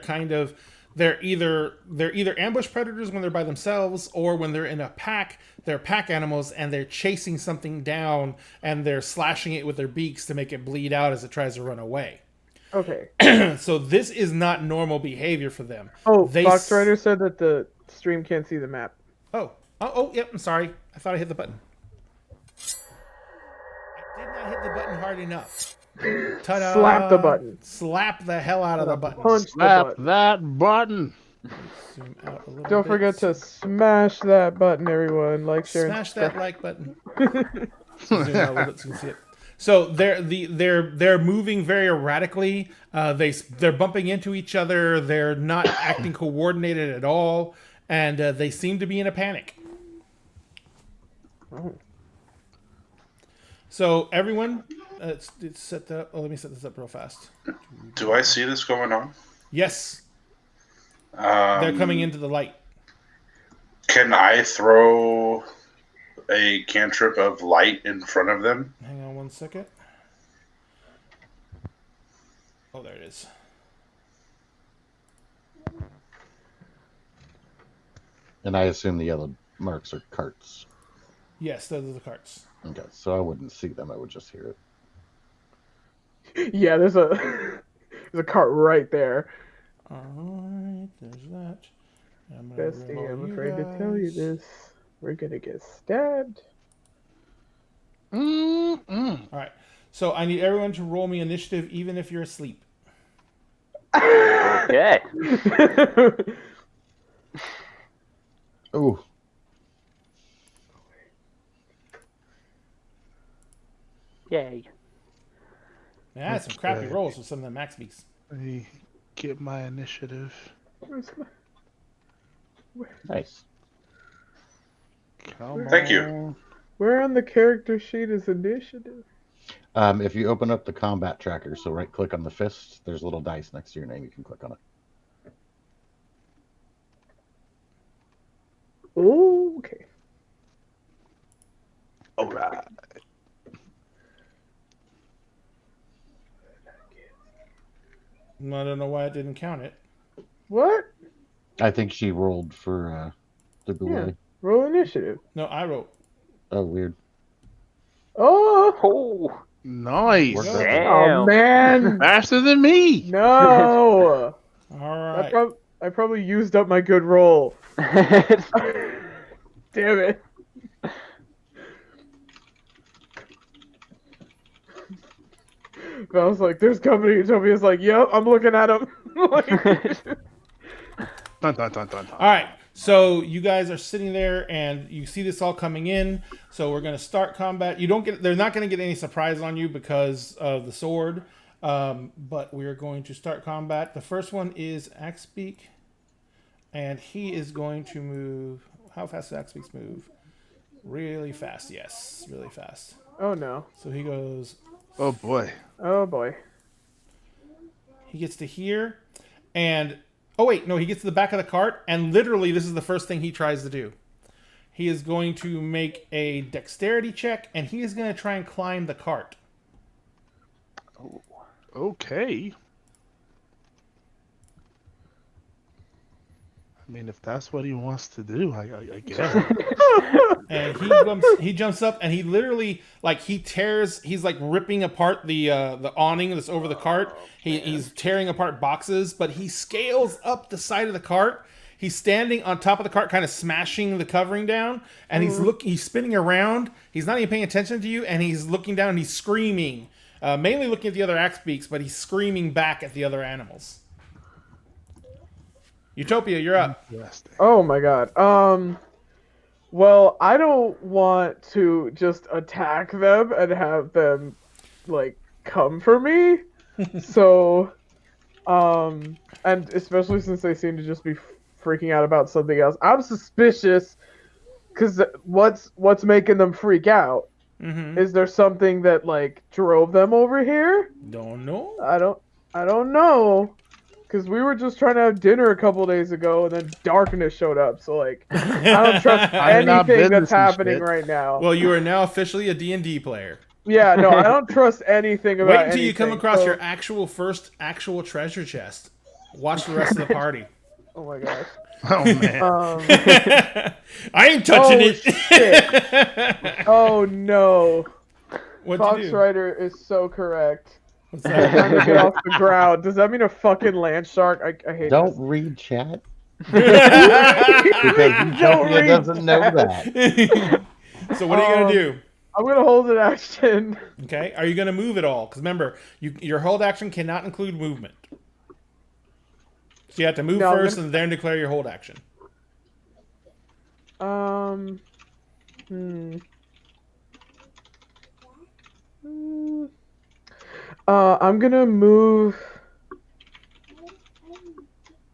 either ambush predators when they're by themselves, or when they're in a pack, they're pack animals and they're chasing something down and they're slashing it with their beaks to make it bleed out as it tries to run away. Okay. So this is not normal behavior for them. Oh, They Fox Rider said that the stream can't see the map. Oh, yep, I'm sorry. I thought I hit the button. I did not hit the button hard enough. Ta-da! Slap the button. Slap the hell out of the button. Punch the Slap button. that button. Zoom out a little Don't bit. forget to smash that button, everyone. Like, share, and Smash that subscribe. like button. Zoom out a little bit so you can see it. So they're moving very erratically. They're bumping into each other. They're not acting coordinated at all, and they seem to be in a panic. So everyone, it's set up. Oh, let me set this up real fast. Do I see this going on? Yes, they're coming into the light. Can I throw a cantrip of light in front of them? Hang on one second. Oh, there it is. And I assume the yellow marks are carts. Yes, those are the carts. Okay, so I wouldn't see them, I would just hear it. Yeah, there's a there's a cart right there. Alright, there's that. I'm gonna Bestie, remove I'm you afraid to tell you guys. this. We're gonna get stabbed. Alright, so I need everyone to roll me initiative even if you're asleep. Okay. Oh, Yay. Yeah, I had some crappy Okay. rolls with some of the max beaks. Let me get my initiative. Where's my- nice. Come Thank you. on. Where on the character sheet is initiative? If you open up the combat tracker, so right click on the fist, there's a little dice next to your name. You can click on it. Oh, okay. All right. I don't know why I didn't count it. What? I think she rolled for the goulet. Yeah. Roll initiative. No, I wrote. Oh, weird. Oh! Oh, Nice. Worked Oh, damn. man! Faster than me. No! Alright. I probably used up my good roll. Damn it. But I was like, there's company. Utopia's like, yep, I'm looking at him. Dun, dun, dun, dun, dun. Alright, so you guys are sitting there and you see this all coming in. So we're gonna start combat. They're not gonna get any surprise on you because of the sword. But we are going to start combat. The first one is Axbeak. And he is going to move. How fast does Axbeak move? Really fast, yes. Really fast. Oh no. So he goes. Oh boy. Oh boy. He gets to here. And. Oh, wait. No, he gets to the back of the cart. And literally, this is the first thing he tries to do. He is going to make a dexterity check. And he is going to try and climb the cart. Okay. I mean, if that's what he wants to do, I guess. And he jumps up and he literally he's like ripping apart the awning that's over the cart. He's tearing apart boxes, but he scales up the side of the cart. He's standing on top of the cart, kind of smashing the covering down, and he's spinning around. He's not even paying attention to you, and he's looking down and he's screaming, mainly looking at the other axe beaks, but he's screaming back at the other animals. Utopia, you're up. Interesting. Oh my god. Well, I don't want to just attack them and have them like come for me. So, and especially since they seem to just be freaking out about something else, I'm suspicious because what's making them freak out? Mm-hmm. Is there something that like drove them over here? Don't know. I don't know. Because we were just trying to have dinner a couple days ago, and then darkness showed up. So, like, I don't trust I'm not anything business that's and happening shit. right now. Well, you are now officially a D&D player. Yeah, no, I don't trust anything about Wait until you come anything, across so- your actual treasure chest. Watch the rest of the party. Oh my gosh. Oh man. I ain't touching Oh, it. shit. Oh no. What'd Fox you do? Rider is so correct. What's Trying to that? get off the ground. Does that mean a fucking land shark? I hate Don't this. read chat because Utopia read doesn't know that. So what are you gonna do? I'm gonna hold an action. Okay, are you gonna move at all? Because remember, your hold action cannot include movement. So you have to move No, I'm first gonna- and then declare your hold action. Hmm. I'm gonna move.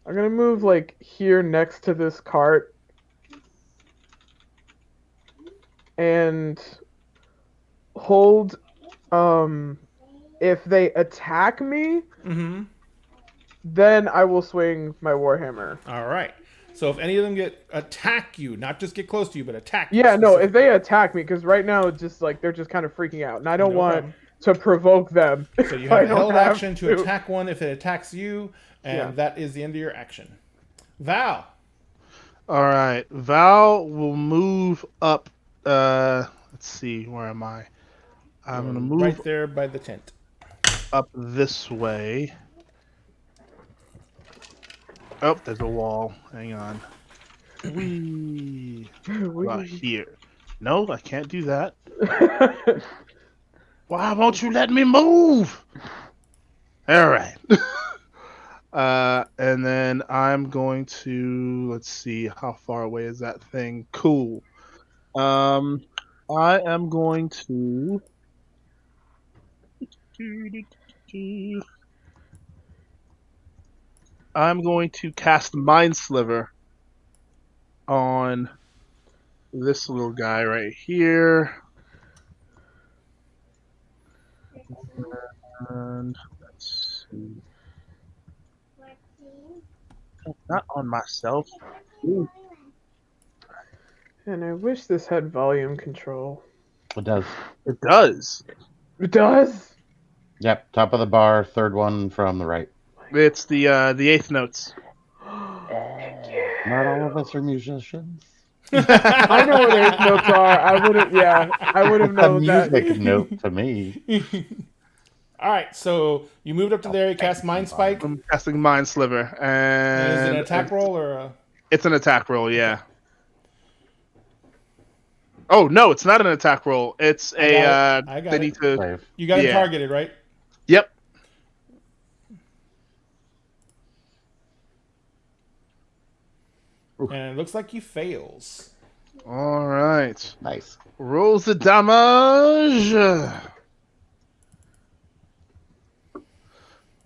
I'm gonna move like here next to this cart, and hold. If they attack me, Mm-hmm. then I will swing my warhammer. All right. So if any of them attack you, not just get close to you, but attack you. Yeah, no, if specifically. they attack me, because right now it's just like they're just kind of freaking out, and I don't No want problem. to provoke them. So you if I have a don't held have action to attack one if it attacks you, and Yeah. that is the end of your action. Val. All right, Val will move up. Let's see, where am I? I'm gonna move right there by the tent. up this way. Oh, there's a wall. Hang on. Wee. About here. No, I can't do that. Why won't you let me move? All right. And then I'm going to, let's see, how far away is that thing? Cool. I am going to. I'm going to cast Mind Sliver on this little guy right here. And let's see. Not on myself. Ooh. And I wish this had volume control. It does. It does. It does. Yep, top of the bar, third one from the right. It's the eighth notes. Not all of us are musicians. I know where their notes are. I wouldn't. Yeah, I would have A known that. music note to me. All right, so you moved up to there. You cast Mind Spike. I'm casting Mind Sliver, And is it and an attack roll or a... it's an attack roll. Yeah. Oh no, it's not an attack roll. It's I a. got I got They it. need to. Save. You got him Yeah. targeted, right? Yep. And it looks like he fails. All right. Nice. Rolls the damage.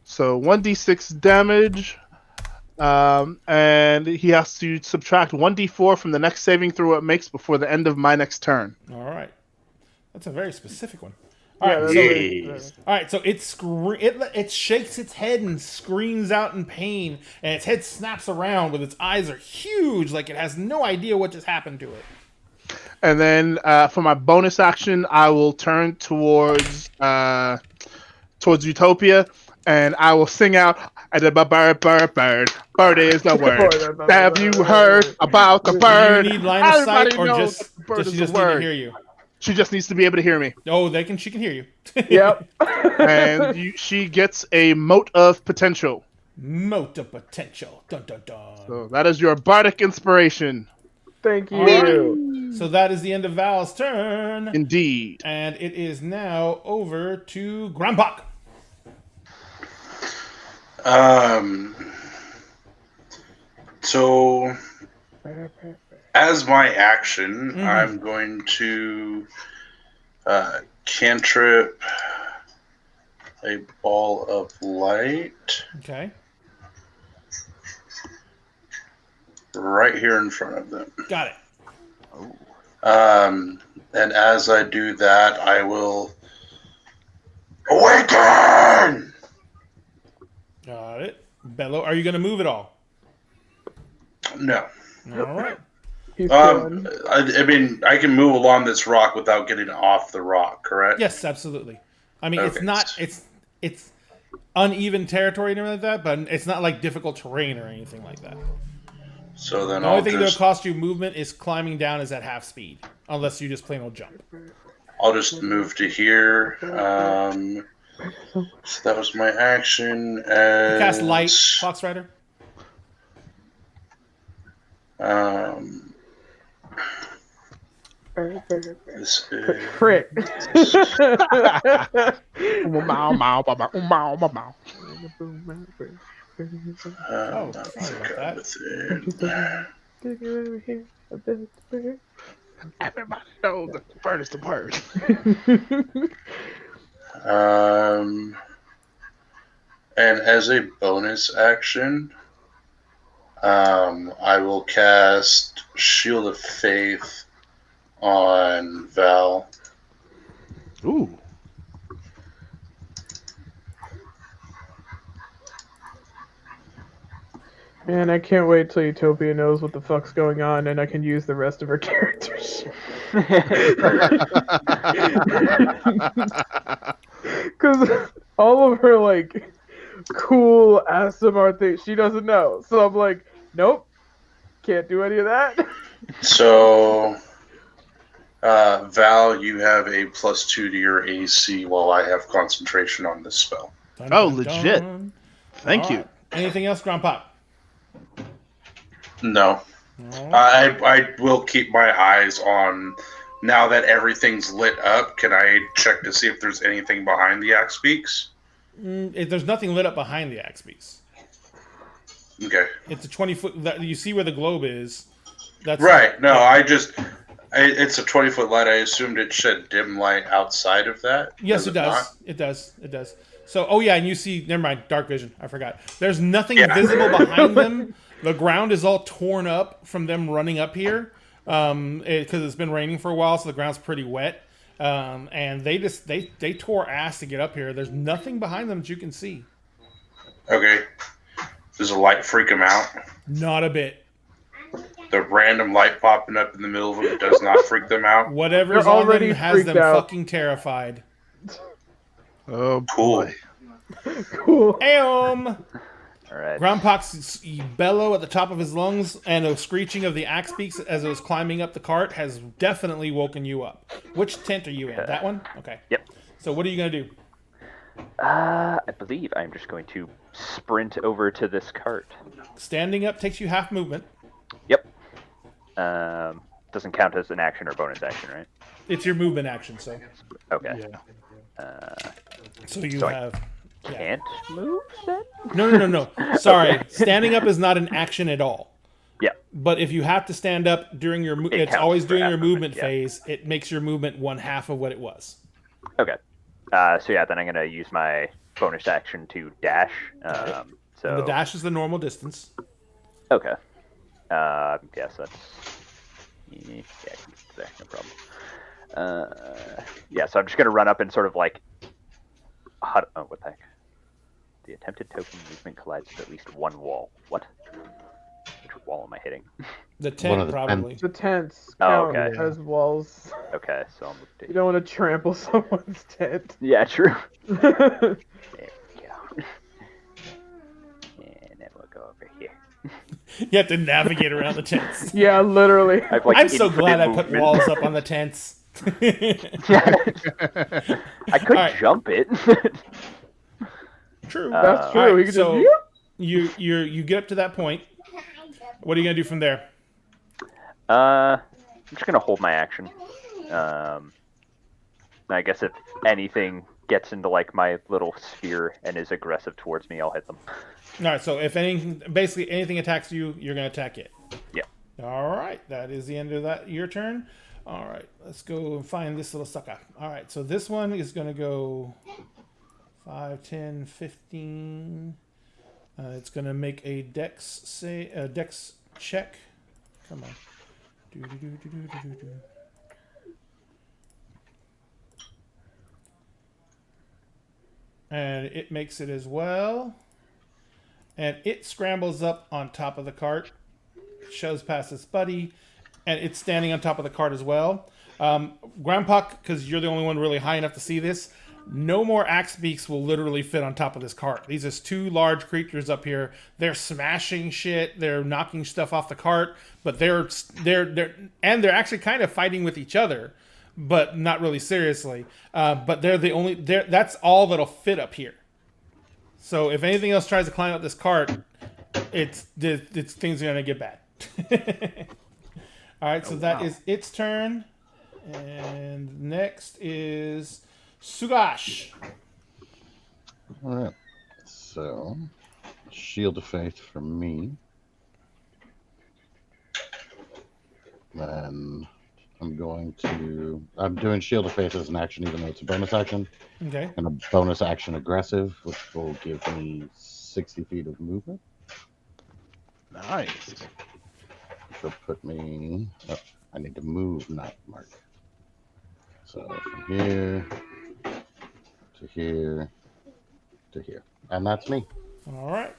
So 1d6 damage. And he has to subtract 1d4 from the next saving throw it makes before the end of my next turn. All right. That's a very specific one. All Yeah, right, that's so all right, so it shakes its head and screams out in pain, and its head snaps around with its eyes are huge, like it has no idea what just happened to it. And then for my bonus action, I will turn towards Utopia, and I will sing out, bird, bird, bird. Bird is the word. Have you heard about the bird? Do you need line of sight, Everybody or knows just that the bird does is she the just need to word. hear you? She just needs to be able to hear me. Oh, she can hear you. Yep. And she gets a mote of potential. Mote of potential. Dun dun dun. So that is your bardic inspiration. Thank you. All right. So that is the end of Val's turn. Indeed. And it is now over to Grandpak. So as my action, I'm going to cantrip a ball of light Okay. right here in front of them. Got it. And as I do that, I will awaken! Got it. Bello, are you going to move at all? No. All right. He's chilling. I mean, I can move along this rock without getting off the rock, correct? Yes, absolutely. I mean, it's Okay. not it's uneven territory and everything like that, but it's not like difficult terrain or anything like that. So then The I'll only thing that'll just, cost you movement is climbing down is at half speed, unless you just plain old jump. I'll just move to here. So that was my action. And, Cast light, Fox Rider. This is, Frick. Oh, I sorry think about I'm that. within. Dig it over here a bit bigger. Everybody knows that the bird is the word. And as a bonus action, I will cast Shield of Faith on Val. Ooh. Man, I can't wait till Utopia knows what the fuck's going on and I can use the rest of her characters. Because all of her, like, cool ASMR things, she doesn't know. So I'm like, nope, can't do any of that. So, Val, you have a +2 to your AC while I have concentration on this spell. Dun, Oh, dun, legit. dun. Thank All you. right. Anything else, Grandpa? No. All right. I will keep my eyes on. Now that everything's lit up, can I check to see if there's anything behind the axe beaks? There's nothing lit up behind the axe beaks. Okay. It's a 20-foot. You see where the globe is. That's Right. No, yeah. it's a 20-foot light. I assumed it shed dim light outside of that. Yes, it does. not? It does. It does. So, oh yeah, and you see. Never mind. Dark vision. I forgot. There's nothing Yeah. visible behind them. The ground is all torn up from them running up here, because it's been raining for a while, so the ground's pretty wet. And they tore ass to get up here. There's nothing behind them that you can see. Okay. Does a light freak them out? Not a bit. The random light popping up in the middle of them does not freak them out? Whatever's They're on them already has freaked them out. fucking terrified. Oh, Cool. boy. Cool. Aom! All right. Groundpox's bellow at the top of his lungs and a screeching of the axe beaks as it was climbing up the cart has definitely woken you up. Which tent are you in? That one? Okay. Yep. So what are you going to do? I believe I'm just going to sprint over to this cart. Standing up takes you half movement. Yep. Doesn't count as an action or bonus action, right? It's your movement action, so. Okay. Yeah. So you So I have... Yeah. Can't move then? No. Sorry. Standing up is not an action at all. Yeah. But if you have to stand up during your... It It's counts always for during half your movement, movement yeah. phase. It makes your movement one half of what it was. Okay. So yeah, then I'm gonna use my bonus action to dash. So The dash is the normal distance. Okay. Yes, that's. Yeah, I can get there, no problem. Yeah, so I'm just gonna run up and sort of like. Oh, what the heck? The attempted token movement collides with at least one wall. What? Which wall am I hitting? The One of tent, the probably. The tents Oh, count okay. as walls. Okay, so I'll move You to. don't want to trample someone's tent. Yeah, true. There we go. And then we'll go over here. You have to navigate around the tents. Yeah, literally. I have, like, I'm so glad I infinite put movement. walls up on the tents. I could Alright. jump it. True. That's true. Alright, He could so just. you get up to that point. What are you gonna do from there? I'm just gonna hold my action. I guess if anything gets into like my little sphere and is aggressive towards me, I'll hit them. All right. So if basically anything attacks you, you're gonna attack it. Yeah. All right. That is the end of that. Your turn. All right. Let's go and find this little sucker. All right. So this one is gonna go 5, 10, 15. It's gonna make a dex check. Come on. Do. And it makes it as well. And it scrambles up on top of the cart, shows past its buddy, and it's standing on top of the cart as well. Grandpa, because you're the only one really high enough to see this, no more axe beaks will literally fit on top of this cart. These are two large creatures up here. They're smashing shit. They're knocking stuff off the cart, but they're actually kind of fighting with each other, but not really seriously. But that's all that'll fit up here. So if anything else tries to climb up this cart, it's things are gonna get bad. All right, so that is its turn, and next is Sugash. All right. So Shield of Faith for me. Then I'm doing Shield of Faith as an action, even though it's a bonus action. Okay. And a bonus action aggressive, which will give me 60 feet of movement. Nice. Which will put me. Oh, I need to move, not mark. So from here to here to here. And that's me. All right.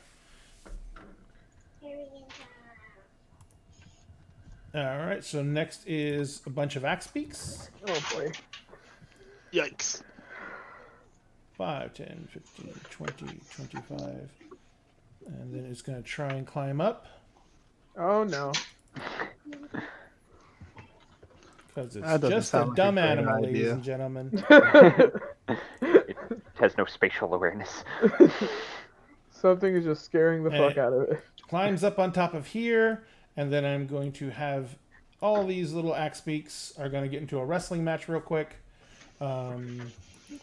All right. So next is a bunch of axe beaks. Oh boy. Yikes. 5, 10, 15, 20, 25. And then it's going to try and climb up. Oh no. Because it's That doesn't just a sound like dumb a great animal, ladies idea. and gentlemen. It has no spatial awareness. Something is just scaring the fuck Hey. out of it. Climbs up on top of here. And then I'm going to have all these little axe beaks are going to get into a wrestling match real quick. Oh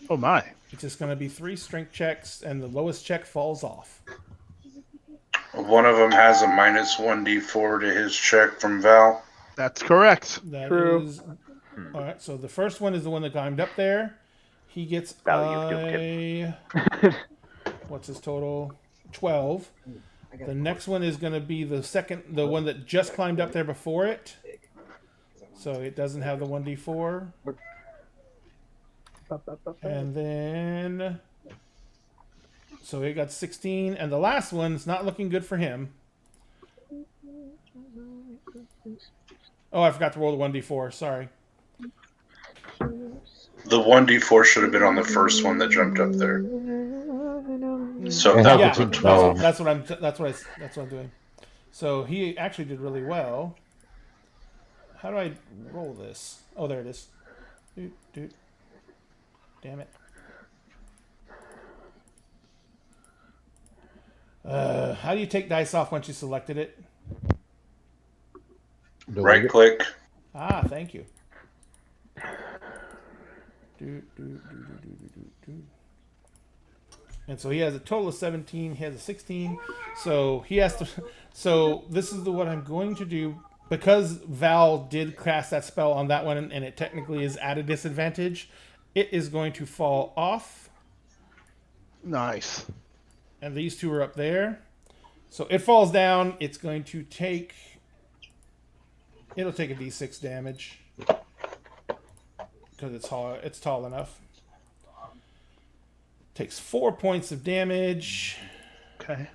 my. It's just going to be 3 strength checks, and the lowest check falls off. One of them has a minus 1d4 to his check from Val. That's correct. That True. is all right. So the first one is the one that climbed up there. He gets Value what's his total? 12. The next one is going to be the one that just climbed up there before it. So it doesn't have the 1d4. And then so he got 16, and the last one's not looking good for him. Oh, I forgot to roll the 1d4. Sorry. The 1d4 should have been on the first one that jumped up there. So Yeah. that Yeah, was a that's- 12. that's what I'm doing. So he actually did really well. How do I roll this? Oh, there it is. Doot. Damn it. How do you take dice off once you selected it? Right click. Ah, thank you. Doot. And so he has a total of 17. He has a 16. So he has to. So this is what I'm going to do. Because Val did cast that spell on that one, and it technically is at a disadvantage, it is going to fall off. Nice. And these two are up there. So it falls down. It's going to take. It'll take a d6 damage. Because it's tall enough. Takes 4 points of damage. Okay.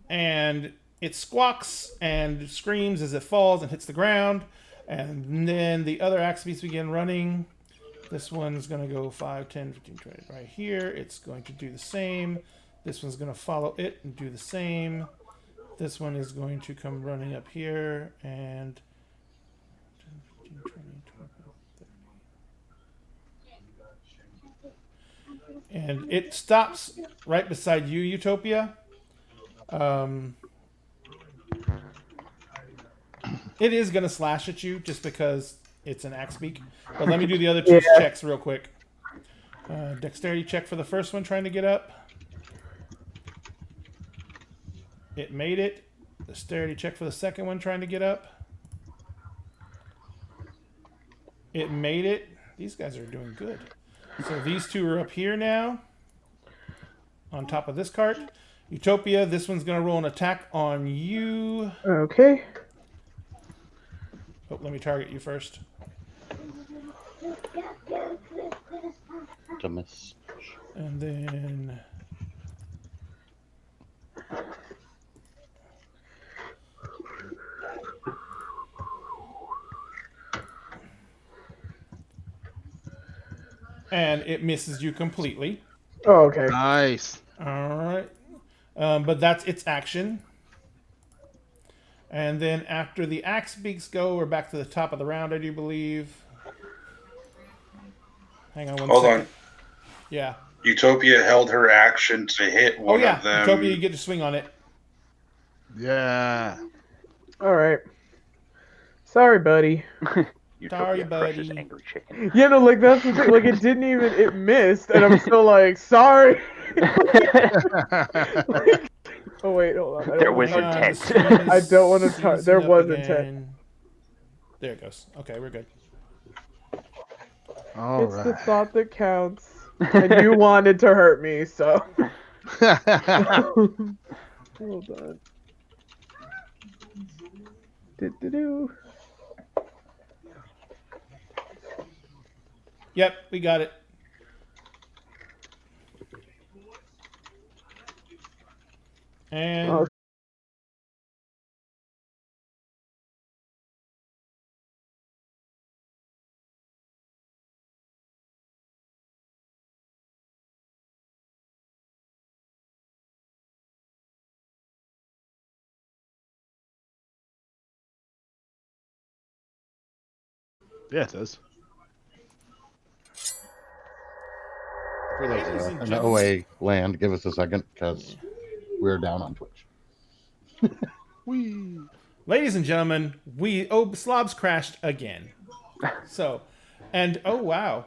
And it squawks and screams as it falls and hits the ground. And then the other axe beats begin running. This one's going to go 5, 10, 15, 20 right here. It's going to do the same. This one's going to follow it and do the same. This one is going to come running up here and 10, 15, 20, 25, 30. And it stops right beside you, Utopia. It is going to slash at you just because it's an axe beak. But let me do the other two checks real quick. Dexterity check for the first one trying to get up. It made it. Dexterity check for the second one trying to get up. It made it. These guys are doing good. So these two are up here now. On top of this cart. Utopia, this one's going to roll an attack on you. Okay. Oh, let me target you first. To miss. And then... And it misses you completely. Oh, okay. Nice. Alright. But that's its action. And then after the axe beaks go, we're back to the top of the round, I do believe. Hang on one Hold second. on. Yeah. Utopia held her action to hit one of them. Utopia, you get to swing on it. Yeah. All right. Sorry, buddy. Utopia buddy. crushes angry chicken. Yeah, no, like that's the thing. Like it didn't even. It missed, and I'm still like, sorry. Oh wait, hold on. There was Hang on, intent. the stream is I don't wanna tar- seizing there up was again. intent. There it goes. Okay, we're good. All It's the right. thought that counts. And you wanted to hurt me, so. Hold on. Do. Yep, we got it. And Oh. Yeah, it does. For those Ladies and in the gentlemen. OA land, give us a second because we're down on Twitch. Whee! ladies and gentlemen, Slobs crashed again. So, and oh wow,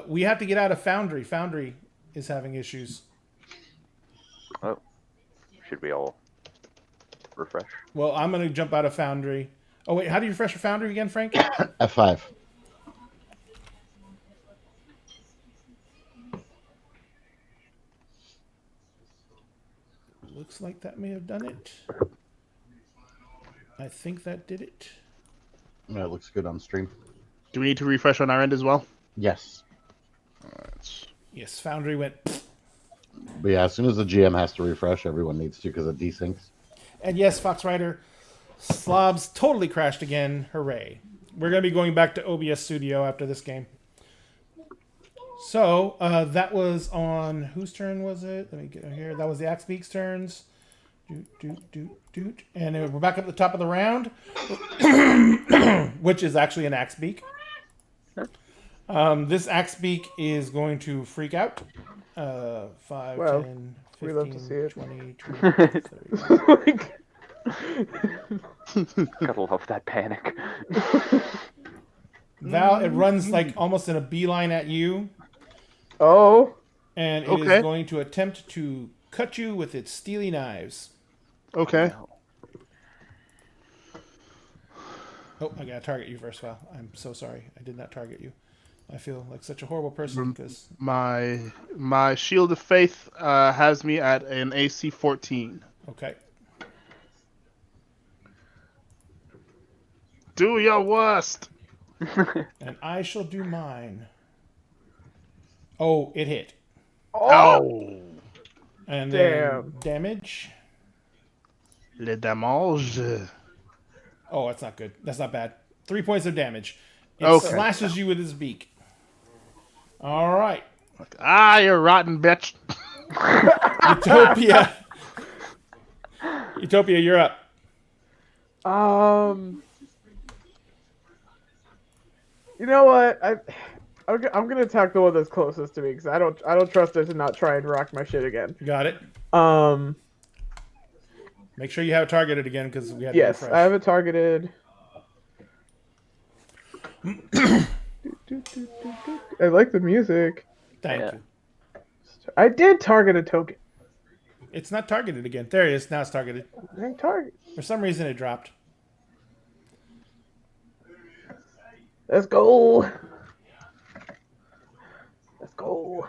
we have to get out of Foundry. Foundry is having issues. Oh, should we all refresh? Well, I'm gonna jump out of Foundry. Oh wait, how do you refresh your Foundry again, Frank? F5. Looks like that may have done it. I think that did it. That looks good on stream. Do we need to refresh on our end as well? Yes. Alright. Yes, Foundry went. But yeah, as soon as the GM has to refresh, everyone needs to because it desyncs. And yes, Fox Rider, Slobs totally crashed again. Hooray. We're going to be going back to OBS Studio after this game. So, that was on... Whose turn was it? Let me get here. That was the Axe Beak's turns. And we're back up at the top of the round, which is actually an Axe Beak. This Axe Beak is going to freak out. 5, Well, 10, 15, we love to see it. 20, 30. Gotta love that panic. Val, it runs like almost in a beeline at you, Oh. and it Okay. is going to attempt to cut you with its steely knives. Okay. Oh, I gotta target you first, Val. I'm so sorry. I did not target you. I feel like such a horrible person because My Shield of Faith has me at an AC 14. okay. Do your worst. And I shall do mine. Oh, it hit. Oh. And Damn. then damage. Le damage. Oh, that's not good. That's not bad. 3 points of damage. It Okay. slashes you with his beak. All right. Ah, you rotten bitch. Utopia. Utopia, you're up. You know what? I'm gonna attack the one that's closest to me because I don't trust it to not try and rock my shit again. Got it. Make sure you have it targeted again because we had to Yes, refresh. I have it targeted. I like the music. Thank Yeah. you. I did target a token. It's not targeted again. There it is. Now it's targeted. Dang target. For some reason, it dropped. Let's go. Let's go.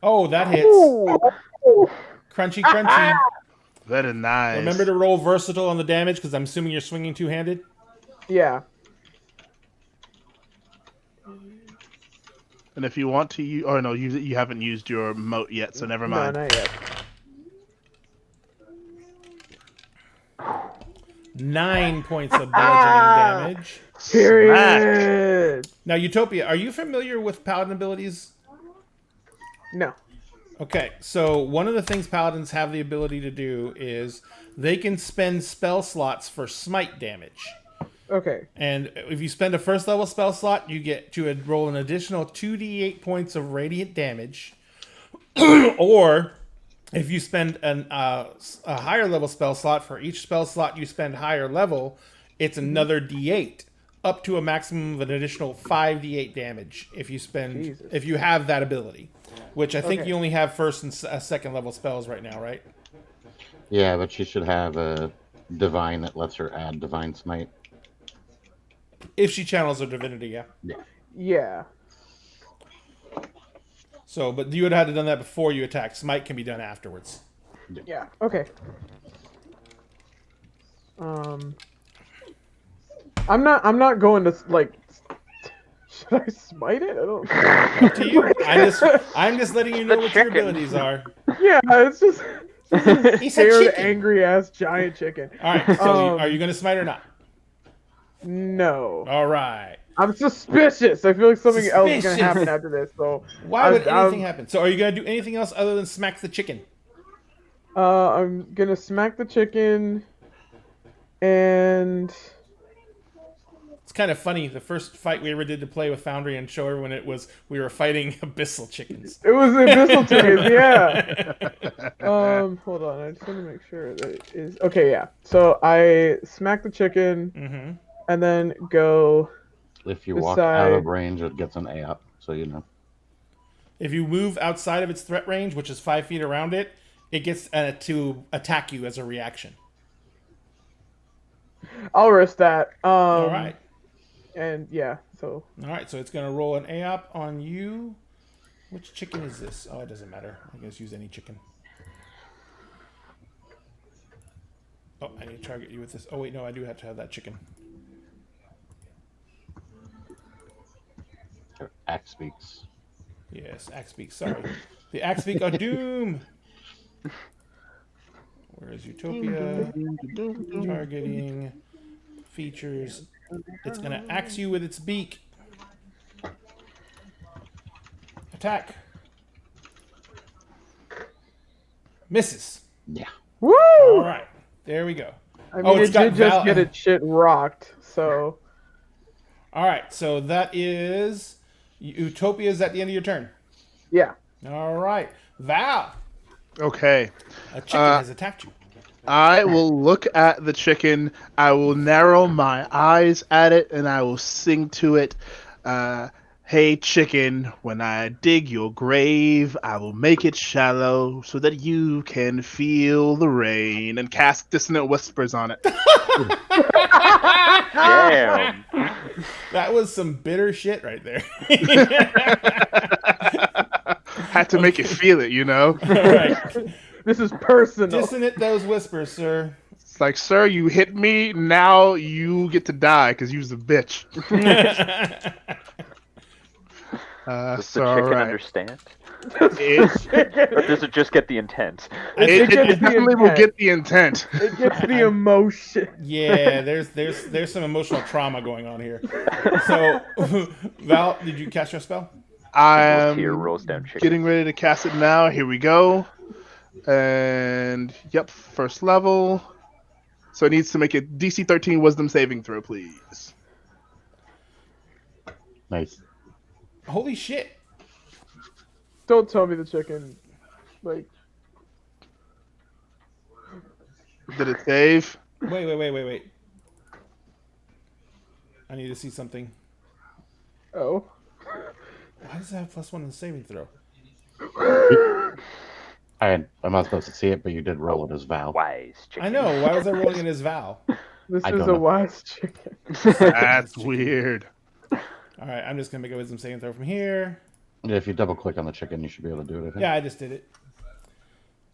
Oh, that hits. Crunchy, crunchy. Very nice. Remember to roll versatile on the damage because I'm assuming you're swinging two-handed. Yeah. And if you want to use... Oh, no, you haven't used your moat yet, so never mind. No, not yet. 9 points of bludgeoning damage. Period. Now, Utopia, are you familiar with paladin abilities? No. Okay, so one of the things paladins have the ability to do is they can spend spell slots for smite damage. Okay. And if you spend a first level spell slot, you get to roll an additional 2d8 points of radiant damage. Or if you spend a higher level spell slot, for each spell slot you spend higher level, it's another d8 up to a maximum of an additional 5d8 damage if you spend Jesus. if you have that ability, which I think Okay. you only have first and second level spells right now, right? Yeah, but she should have a divine that lets her add divine smite. If she channels her divinity, yeah. Yeah. So, but you would have had to done that before you attack. Smite can be done afterwards. Yeah. Okay. I'm not going to like. Should I smite it? I don't. Up to you. I'm just letting you know what your chicken. abilities are. Yeah, it's just. He said Scared, chicken. angry ass giant chicken. All right. So, Um, are you going to smite or not? No. All right. I'm suspicious. I feel like something else is gonna Suspicious. happen after this. So Why would I'm- anything happen? So, are you going to do anything else other than smack the chicken? I'm gonna smack the chicken, and It's kind of funny. The first fight we ever did to play with Foundry and show everyone we were fighting abyssal chickens. it was abyssal chickens. Yeah. Hold on. I just want to make sure that it is okay. Yeah. So I smack the chicken, Mm-hmm. and then go. If you This walk out side. of range, it gets an A up, so you know. If you move outside of its threat range, which is 5 feet around it, it gets to attack you as a reaction. I'll risk that. All right. And yeah. So All right. So it's going to roll an AOP on you. Which chicken is this? Oh, it doesn't matter. I can just use any chicken. Oh, I need to target you with this. Oh, wait. No, I do have to have that chicken. Her axe speaks. Yes, Axe Beak. Sorry. The Axe Beak of Doom. Where is Utopia? Targeting. Features. It's going to axe you with its beak. Attack. Misses. Yeah. woo! All right. There we go. I mean, Oh, it's it got did just Val- get its shit rocked. So All right. So that is Utopia is at the end of your turn. yeah. All right. Val, Okay. a chicken has attacked you. I will look at the chicken. I will narrow my eyes at it, and I will sing to it. Hey, chicken, when I dig your grave, I will make it shallow so that you can feel the rain, and cast dissonant whispers on it. Damn. That was some bitter shit right there. Had to make it feel it, you know? All right. This is personal. Dissonant those whispers, sir. It's like, sir, you hit me, now you get to die because you was a bitch. Does the So, chicken alright. understand? It, Or does it just get the intent? it gets the definitely will intent. get the intent. It gets the emotion. Yeah, there's some emotional trauma going on here. So, Val, did you cast your spell? I'm Here rolls down chicken. getting ready to cast it now. Here we go. And, yep, first level. So it needs to make a DC 13 Wisdom saving throw, please. Nice. Holy shit! Don't tell me the chicken. Like Did it save? Wait. I need to see something. oh. Why does it have +1 in the saving throw? I'm not supposed to see it, but you did roll it as Val. Wise chicken. I know. Why was I rolling it as Val? This I is don't a know. wise chicken. That's weird. All right, I'm just gonna make a wisdom saving throw from here. Yeah, if you double click on the chicken, you should be able to do it. I think. Yeah, I just did it.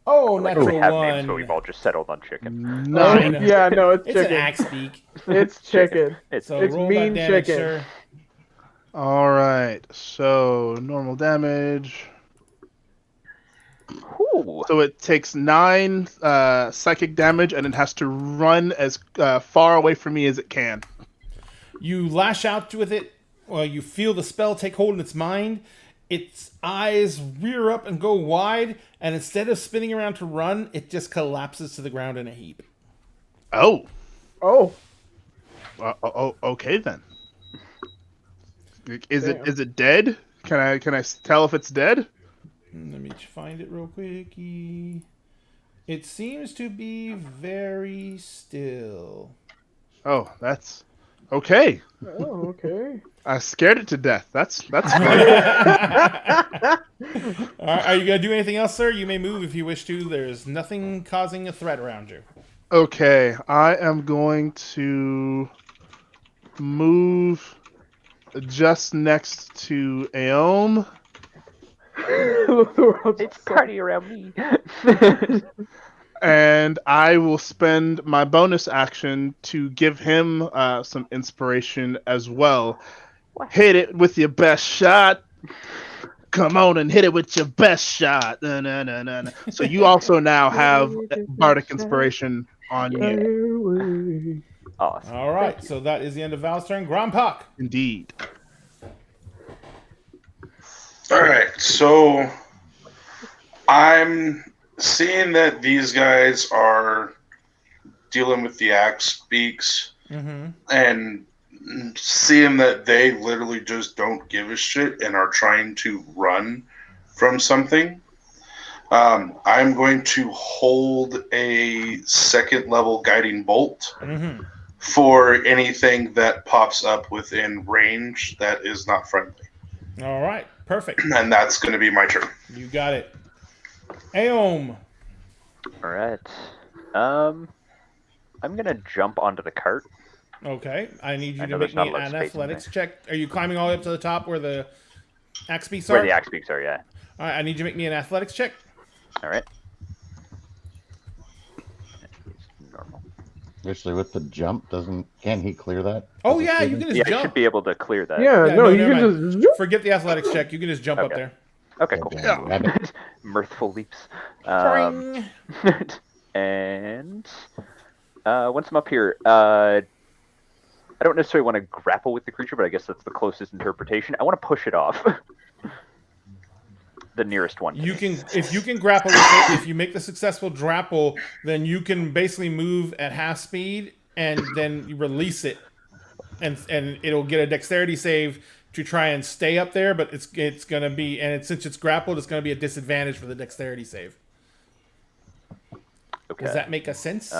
Oh, Like we natural have names, but one. we've all just settled on chicken. Nine. know. Yeah, no, it's It's an chicken. axe beak. It's chicken. It's So It's roll mean that damage, chicken. sir. All right. So normal damage. Ooh. So it takes 9 psychic damage, and it has to run as far away from me as it can. You lash out with it. Well, you feel the spell take hold in its mind. Its eyes rear up and go wide, and instead of spinning around to run, it just collapses to the ground in a heap. Oh. Oh. Okay then. Is Damn. it dead? Can I tell if it's dead? Let me find it real quick. It seems to be very still. Oh, that's Okay. Oh, okay. I scared it to death. That's fun. All right, are you gonna do anything else, sir? You may move if you wish to. There's nothing causing a threat around you. Okay, I am going to move just next to Aeom. The world's It's so- party around me. And I will spend my bonus action to give him some inspiration as well. What? Hit it with your best shot. Come on and hit it with your best shot. Na, na, na, na, na. So you also now have bardic inspiration on you. Awesome. All right, so that is the end of Val's turn. Grompak. Indeed. All right, so I'm seeing that these guys are dealing with the axe beaks Mm-hmm. and seeing that they literally just don't give a shit and are trying to run from something. I'm going to hold a second level guiding bolt Mm-hmm. for anything that pops up within range that is not friendly. All right, perfect. And that's going to be my turn. You got it. Aeom. All right. I'm gonna jump onto the cart. Okay, I need you I to know make there's me not a lot an of space in athletics check. Are you climbing all the way up to the top where the axe beaks are? Where the axe beaks are, yeah. All right, I need you to make me an athletics check. All right. Normal. Actually, with the jump, can he clear that? Oh as a yeah, you student? can Yeah, just I should jump. be able to clear that. Yeah, Yeah, no, no, you never can just. Forget the athletics check. You can just jump up Okay. there. Okay, cool. Goddamn rabbit. Mirthful leaps. Boing. And once I'm up here, I don't necessarily want to grapple with the creature, but I guess that's the closest interpretation. I want to push it off. The nearest one. to You me. can, if you can grapple with it, if you make the successful grapple, then you can basically move at half speed and then you release it, and it'll get a dexterity save to try and stay up there. But it's gonna be, and since it's grappled, it's gonna be a disadvantage for the dexterity save. Okay. Does that make a sense?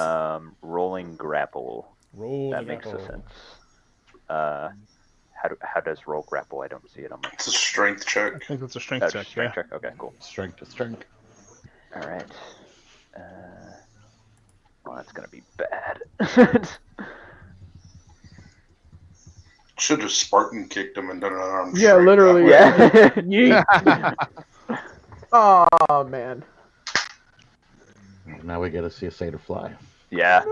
Rolling grapple. Roll That the makes grapple. a sense. How does roll grapple? I don't see it on my. It's a strength check. I think that's a Oh, strength just check. strength Yeah. check. Okay, cool. Strength to strength. All right. Well, that's gonna be bad. Should have Spartan kicked him and done an arm. Yeah, strike literally. that way. Yeah. Yeet. Oh man. Now we get to see a satyr fly. Yeah.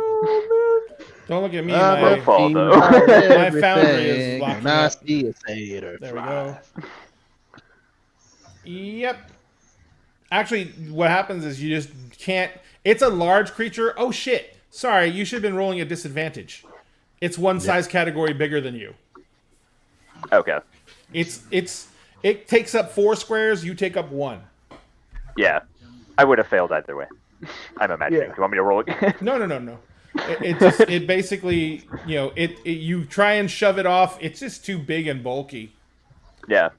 Don't look at me. Ah, Will My, fall though. my foundry is locking And I up. see a satyr There we fly. go. Yep. Actually, what happens is you just can't. It's a large creature. Oh shit! Sorry, you should have been rolling a disadvantage. It's one size category bigger than you. Okay. It takes up 4 squares. You take up 1. Yeah. I would have failed either way. I'm imagining. Yeah. Do you want me to roll again? No. It basically, you try and shove it off. It's just too big and bulky. Yeah.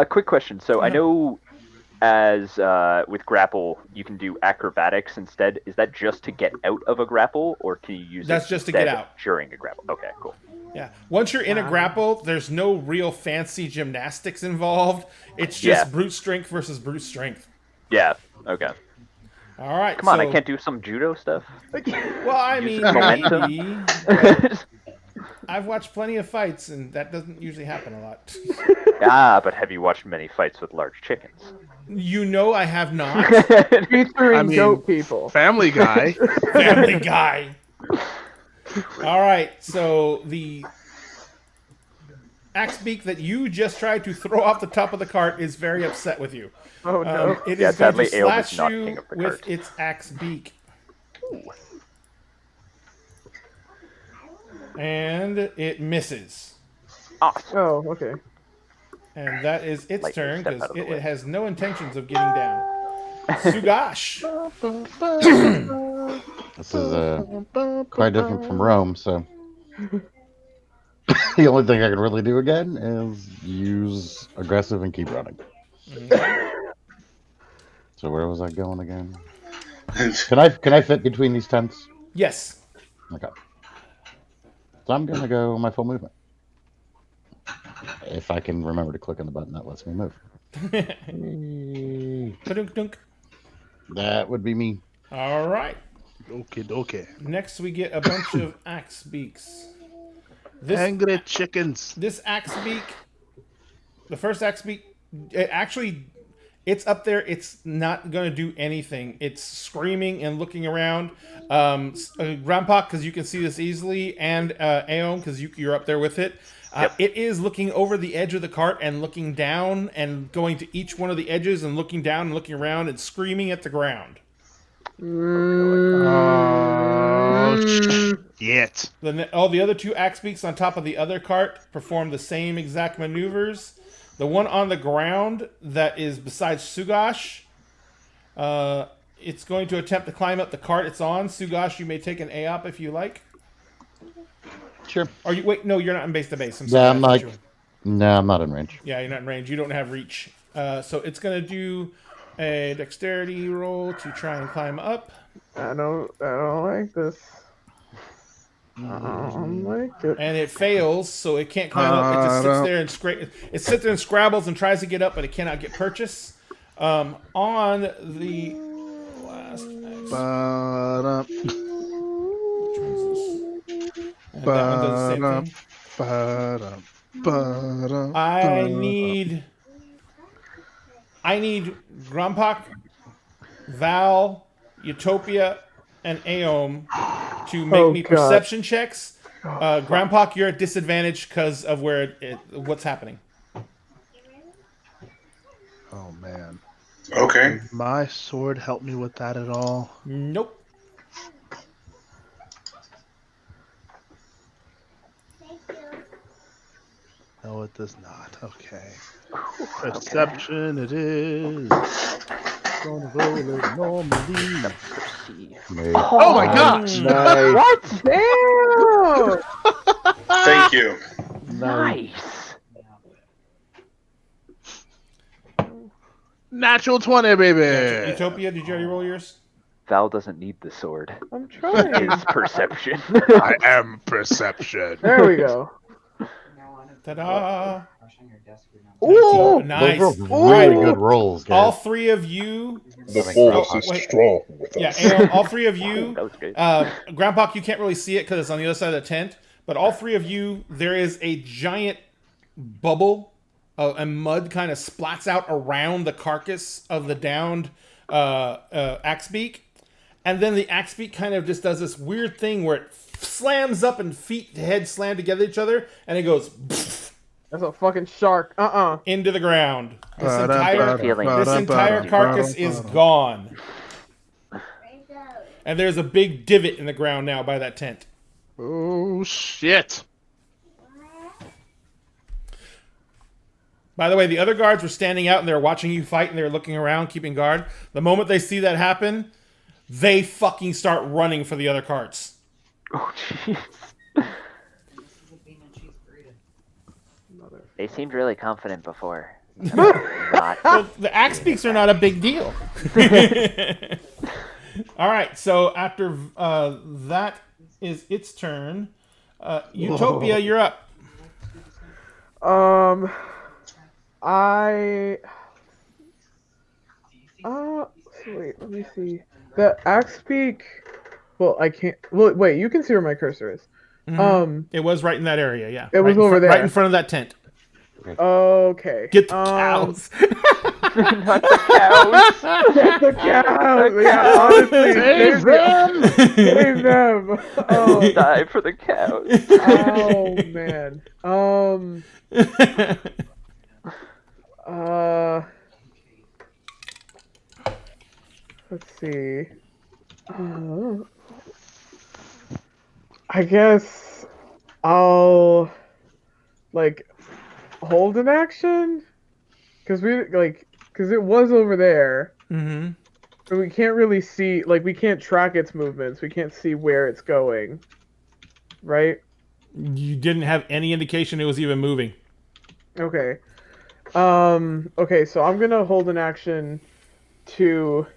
Quick question. So I know as with grapple, you can do acrobatics instead. Is that just to get out of a grapple, or can you use That's it just to get instead out. during a grapple? Okay, cool. Yeah. Once you're in a grapple, there's no real fancy gymnastics involved. It's just Yeah. brute strength versus brute strength. Yeah. Okay. All right. Come on, I so- can't do some judo stuff. Well, I mean, momentum. maybe. But I've watched plenty of fights, and that doesn't usually happen a lot. But have you watched many fights with large chickens? You know, I have not. Featuring I mean- goat people. Family Guy. Family Guy. All right, so the axe beak that you just tried to throw off the top of the cart is very upset with you. Oh no. It Yeah, is going to sadly, Aeom is slash not you king of the with cart. its axe beak. And it misses. Awesome. Oh, okay. And that is its Lightning turn step because out of the way. it has no intentions of getting down. Sugash. This is quite different from Rome, so the only thing I can really do again is use aggressive and keep running. So where was I going again? Can I fit between these tents? Yes. Okay. So I'm gonna go my full movement. If I can remember to click on the button that lets me move. Ba-dunk-dunk. That would be me. All right. Okay. Next, we get a bunch of axe beaks. Angry chickens. This axe beak, the first axe beak, it's up there. It's not going to do anything. It's screaming and looking around. Grandpa, because you can see this easily, and Aeon, because you're up there with it. It is looking over the edge of the cart and looking down and going to each one of the edges and looking down and looking around and screaming at the ground. Oh, shit. All the other two axe beaks on top of the other cart perform the same exact maneuvers. The one on the ground that is besides Sugash, it's going to attempt to climb up the cart it's on. Sugash, you may take an AOP if you like. Sure. Or no, you're not in base to base. I'm Yeah, sorry. I'm not in range. Yeah, you're not in range. You don't have reach. So it's going to do a dexterity roll to try and climb up. I don't like this. I don't like it. And it fails, so it can't climb up. It just sits there and sits there and scrabbles and tries to get up, but it cannot get purchase. On the last Ba-dum. that one does the same thing. Ba-dum. Ba-dum. I need Grompak, Val, Utopia, and Aeom to make me perception checks. Grandpak, you're at disadvantage because of what's happening. Oh, man. Okay. Does my sword help me with that at all? Nope. No, it does not. Okay. Perception it is. Gonna roll it normally. Oh my gosh! Nice. What? Damn! Thank you. Nice. Natural 20, baby! Utopia, did you already roll yours? Val doesn't need the sword. I'm trying. His perception. I am perception. There we go. Ta-da! Ooh! Nice. Those were really good rolls, guys. All three of you. The force is wait. strong with Yeah, us. Aeom, all three of you. That was good. Grandpak, you can't really see it because it's on the other side of the tent. But all three of you, there is a giant bubble and mud kind of splats out around the carcass of the downed Axebeak. And then the Axebeak kind of just does this weird thing where it slams up and heads slam together each other, and it goes That's a fucking shark. into the ground. This feeling. entire carcass is gone. And there's a big divot in the ground now by that tent. Oh, shit. By the way, the other guards were standing out and they were watching you fight and they were looking around, keeping guard. The moment they see that happen, they fucking start running for the other carts. Oh, jeez. They seemed really confident before. Not. Well, the Axebeaks are not a big deal. All right, so after that is its turn. Utopia, you're up. Wait, let me see. The Axebeak. Well, I can't. Well, wait, you can see where my cursor is. It was right in that area, yeah. It was over there. Right in front of that tent. Okay. Get the cows. Not the cows. The cows. Yeah, honestly, Save them! save them. Oh, Die for the cows. oh man. Let's see. I guess I'll hold an action because it was over there. Mm-hmm. But we can't really see, we can't track its movements. We can't see where it's going. Right? You didn't have any indication it was even moving. Okay. Okay, so I'm gonna hold an action to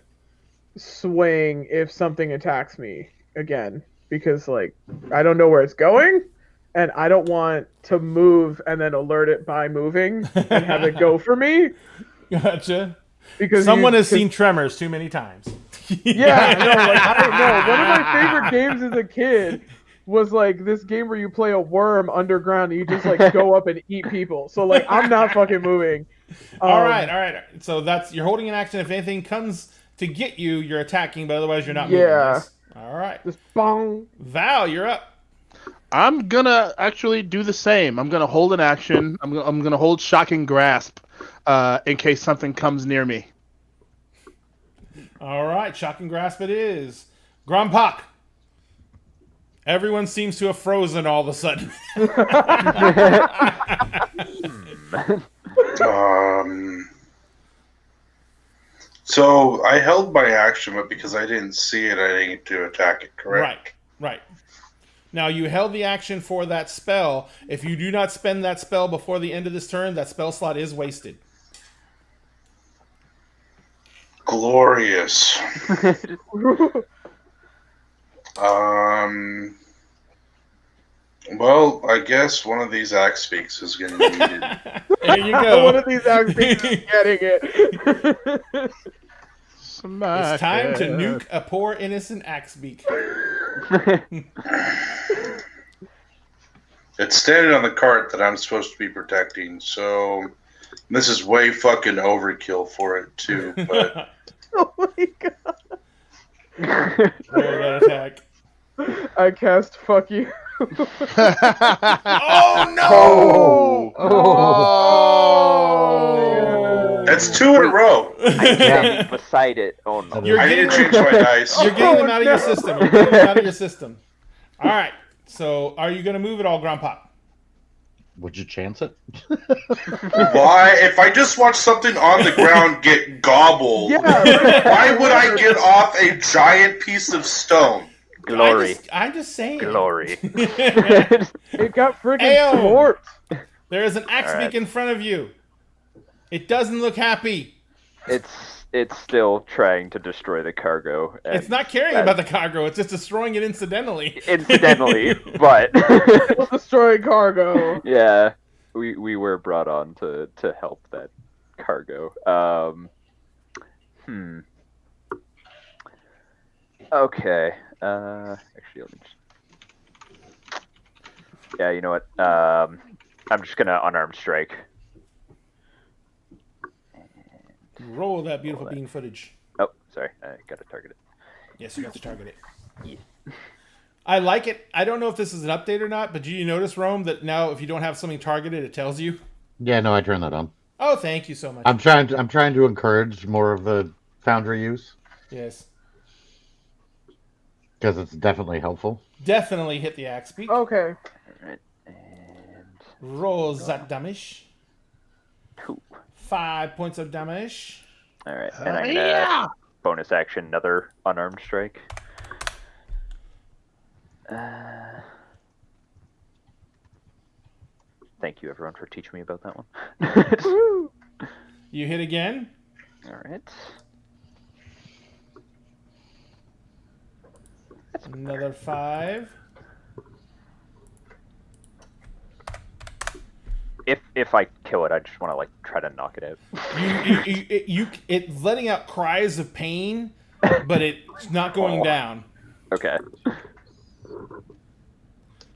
swing if something attacks me again. Because, I don't know where it's going, and I don't want to move and then alert it by moving and have it go for me. Gotcha. Because Someone has seen Tremors too many times. Yeah, no, like I don't know. One of my favorite games as a kid was like this game where you play a worm underground and you just like go up and eat people. So like I'm not fucking moving. All right. So you're holding an action. If anything comes to get you, you're attacking, but otherwise you're not moving. Yes? All right. Just bong. Val, you're up. I'm gonna actually do the same. I'm gonna hold an action. I'm gonna hold Shocking Grasp, in case something comes near me. All right, Shocking Grasp it is. Grompak. Everyone seems to have frozen all of a sudden. So I held my action, but because I didn't see it, I didn't get to attack it, correct? Right. Now, you held the action for that spell. If you do not spend that spell before the end of this turn, that spell slot is wasted. Glorious. Well, I guess one of these axe speaks is going to be needed. There you go. One of these axe speaks is getting it. It's time to nuke a poor innocent Axebeak. It's standing on the cart that I'm supposed to be protecting, so this is way fucking overkill for it too. But Oh my god. Roll that attack. I cast fuck you. Oh no! Oh! that's 2 in a row. I'm standing beside it. Oh no. I need to change my dice. You're getting them out of your system. You're getting them out of your system. All right. So, are you going to move at all, Grompak? Would you chance it? Why? If I just watch something on the ground get gobbled, why would I get off a giant piece of stone? Glory. I'm just saying. Glory. It got freaking Ayo. warped. There is an Axebeak right. in front of you. It doesn't look happy. It's still trying to destroy the cargo. and It's not caring about the cargo. It's just destroying it incidentally. Incidentally, but It'll destroy cargo. yeah, we were brought on to help that cargo. Okay. Actually, let me just... Yeah, you know what? I'm just gonna unarmed strike. Roll that beautiful bean footage. Oh, sorry, I gotta target it. Yes, you got to target it. Yeah. I like it. I don't know if this is an update or not, but do you notice, Rome, that now if you don't have something targeted, it tells you? Yeah, no, I turned that on. Oh, thank you so much. I'm trying to encourage more of the Foundry use Yes. because it's definitely helpful. Definitely hit the Axebeak. Okay. Alright, and Roll that damage. 2. 5 points of damage. Alright, and I'm gonna bonus action another unarmed strike. Thank you, everyone, for teaching me about that one. You hit again. Alright. Another 5. If I kill it, I just want to like try to knock it out. It's letting out cries of pain, but it's not going down. Okay.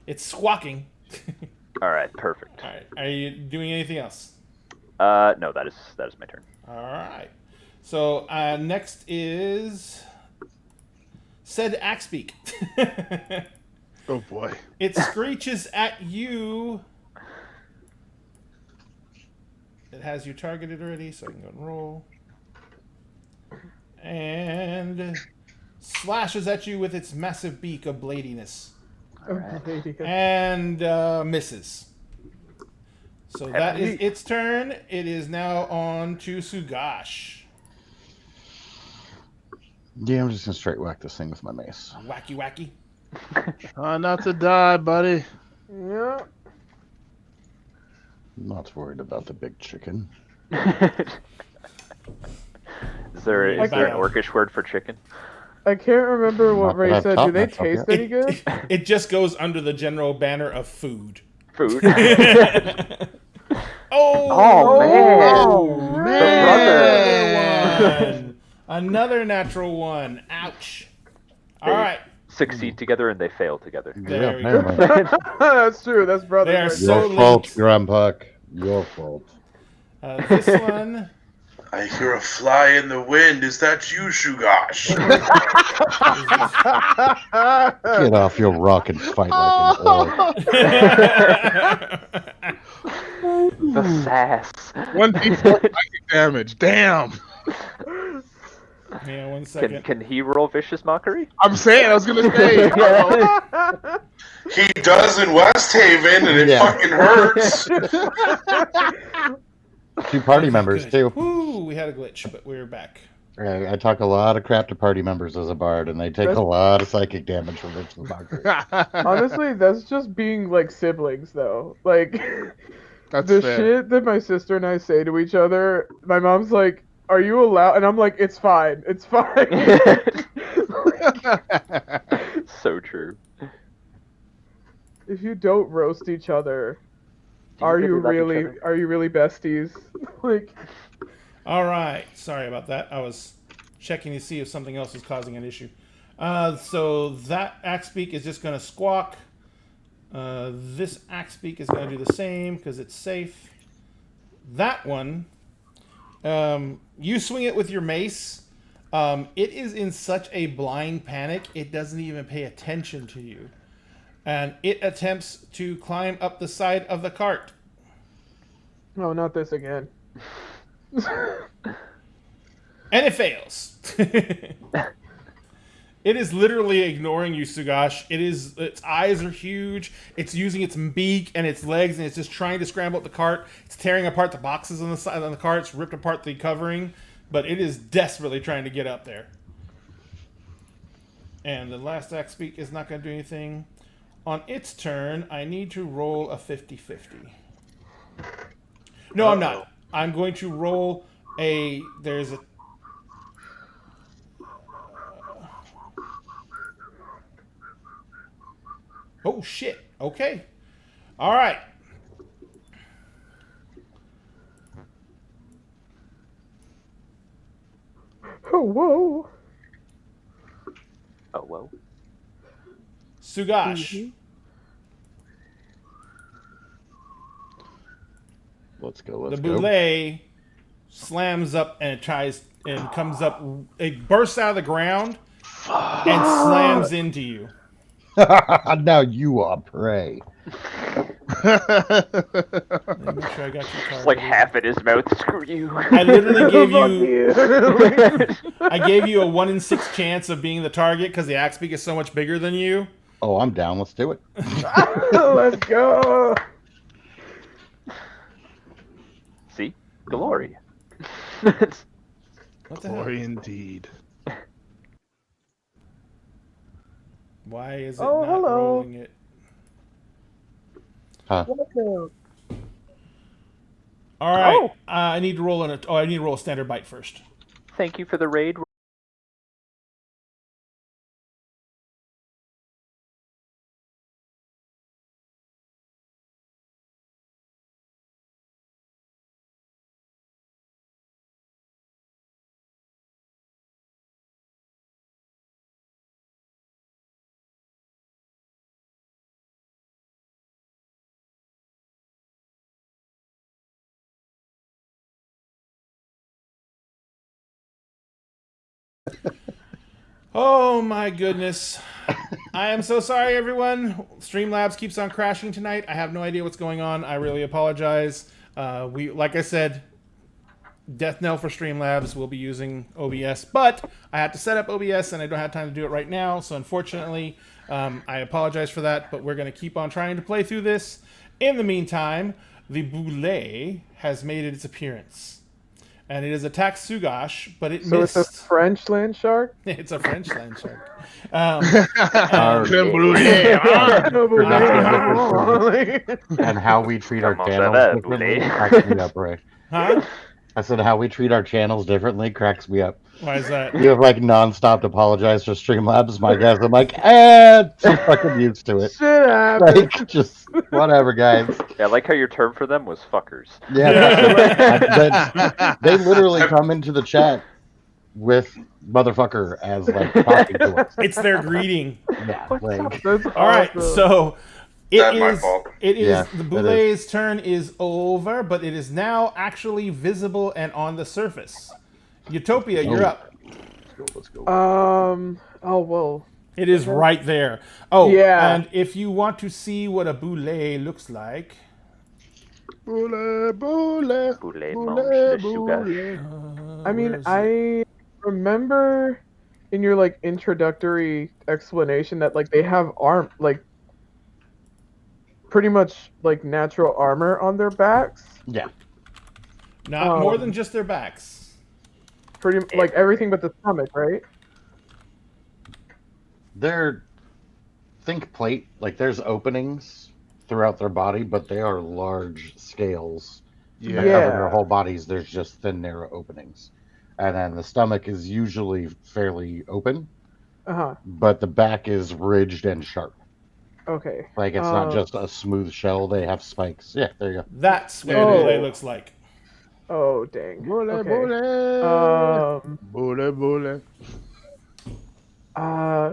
It's squawking. All right. Perfect. All right. Are you doing anything else? No, that is my turn. All right. So next is said Axebeak. Oh boy. It screeches at you. It has you targeted already, so I can go and roll. And slashes at you with its massive beak of bladiness. And misses. So that is its turn. It is now on to Sugash. Yeah, I'm just gonna straight whack this thing with my mace. Wacky wacky. Try not to die, buddy. Yeah. Not worried about the big chicken. Is there an Orcish word for chicken? I can't remember what Not that Ray I've said. taught Do they myself taste yet. any good? It just goes under the general banner of food. Food. Oh, man. Another natural one. Ouch. All right. Succeed together and they fail together. There we never go. mind. That's true. That's brother. They are right so Your fault, linked. Grandpuck. Your fault. This one. I hear a fly in the wind. Is that you, Shugosh? Get off your rock and fight like an orc. The sass. 1d4 psychic damage. Damn. Yeah, 1 second. Can he roll vicious mockery? I'm saying, I was gonna say. He does in West Haven, and it Yeah. fucking hurts. 2 party members, Good. too. Woo, we had a glitch, but we're back. I talk a lot of crap to party members as a bard, and they take a lot of psychic damage from Vicious Mockery. Honestly, that's just being like siblings, though. Like That's the fair. shit that my sister and I say to each other. My mom's like, "Are you allowed?" And I'm like, "It's fine. It's fine." So true. If you don't roast each other, Do are you love each really other? besties? Like, All right. Sorry about that. I was checking to see if something else was causing an issue. So that axe beak is just going to squawk. This axe beak is going to do the same because it's safe. That one, you swing it with your mace. It is in such a blind panic, it doesn't even pay attention to you. And it attempts to climb up the side of the cart. oh, not this again. And it fails. It is literally ignoring you, Sugash. Its eyes are huge. It's using its beak and its legs, and it's just trying to scramble up the cart. It's tearing apart the boxes on the side on the cart. It's ripped apart the covering, but it is desperately trying to get up there. And the last axe beak is not going to do anything. On its turn, I need to roll a 50-50. No, I'm not. I'm going to roll a... There's a... Oh, shit. Okay. All right. Oh, whoa. Oh, well. Sugash. Let's The go. boulet slams up and it tries and comes up. It bursts out of the ground and slams into you. Now you are prey. Let me make sure I got your card. Like half in his mouth. Screw you. I literally gave Fuck you. I gave you a 1 in 6 chance of being the target because the axe beak is so much bigger than you. Oh, I'm down. Let's do it. Let's go. See? Glory. What the hell? Glory indeed. Why is it Oh, not hello. rolling it? Huh. All right. Oh. I need to roll I need to roll a standard bite first. Thank you for the raid. Oh my goodness. I am so sorry, everyone. Streamlabs keeps on crashing tonight. I have no idea what's going on. I really apologize. Like I said, death knell for Streamlabs. We'll be using OBS, but I have to set up OBS and I don't have time to do it right now. So unfortunately, I apologize for that, but we're going to keep on trying to play through this. In the meantime, the boulet has made its appearance. And it has attacked Sugash, but it So missed. it's a French land shark? It's a French land shark. Creme brulee. And how we treat our Comment channels ça va, differently boulet? cracks me up, Ray. Huh? I said how we treat our channels differently cracks me up. Why is that? You have like nonstop to apologize for Streamlabs, my guys. I'm like, I'm fucking used to it. Shit happens. Like, just whatever, guys. Yeah, I like how your term for them was fuckers. Yeah, they literally come into the chat with motherfucker as like talking to us. It's their greeting. Yeah, What's like, up? That's All right, awesome. so That's my fault. It is Yeah, the it Boulet's turn is over, but it is now actually visible and on the surface. Utopia, you're Oh. up. let's go. Oh well. It is right there. Oh, Yeah. and if you want to see what a Boulet looks like, Boule, boule, Boulet boule, mange de sugar. boule. I mean, where is it? I remember in your like introductory explanation that like they have like pretty much like natural armor on their backs. Yeah, Not more um, than just their backs. Pretty like everything but the stomach, right? they're think plate. Like there's openings throughout their body, but they are large scales. that cover their whole bodies. There's just thin, narrow openings, and then the stomach is usually fairly open, Uh-huh. but the back is ridged and sharp. Okay. Like it's not just a smooth shell. They have spikes. Yeah, there you go. That's what Oh. a Boulet looks like. Oh dang. Boule, Okay. boule. Boule, boule.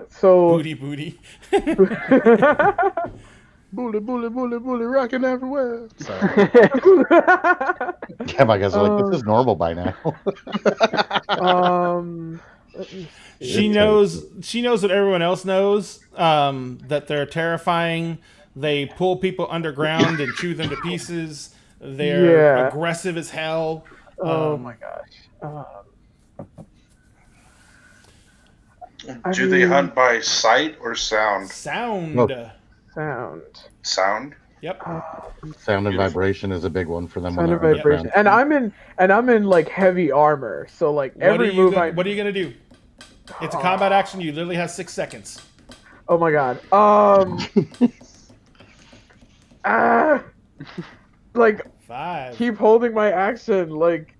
So Booty, booty. Boule, boule, boule, boule, rocking everywhere. Sorry. Yeah, my guys are like, this is normal by now. let me see. She knows what everyone else knows, that they're terrifying. They pull people underground and chew them to pieces. They're Yeah. aggressive as hell. Oh my gosh. I Do they mean- hunt by sight or sound? Sound. Look. Sound. Sound. Yep. Sound and vibration is a big one for them. Sound when of they're vibration. underground. And I'm in like heavy armor, so like every move What are you gonna do? It's a combat action. You literally have 6 seconds. Oh my god. Like 5. keep holding my action like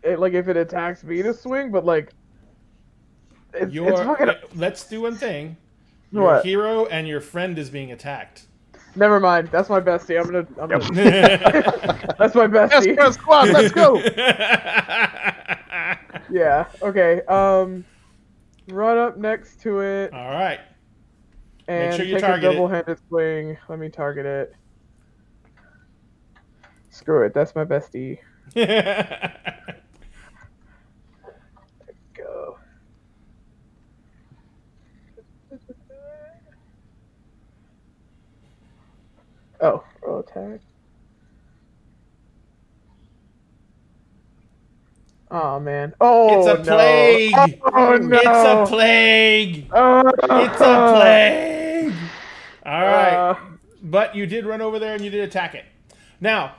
if it attacks me to swing, but like it's fucking Let's do one thing. Your what? hero and your friend is being attacked. Never mind. That's my bestie. I'm gonna that's my Yes, bestie. press squad, let's go. Yeah. Okay. Run up next to it All right. and sure you take a target it. double-handed swing. Let me target it. Screw it. That's my bestie. Go. Oh, roll attack. Oh man. Oh, It's a no. plague. Oh no. It's a plague. Oh, It's a plague. All right. Uh, But you did run over there and you did attack it. Now,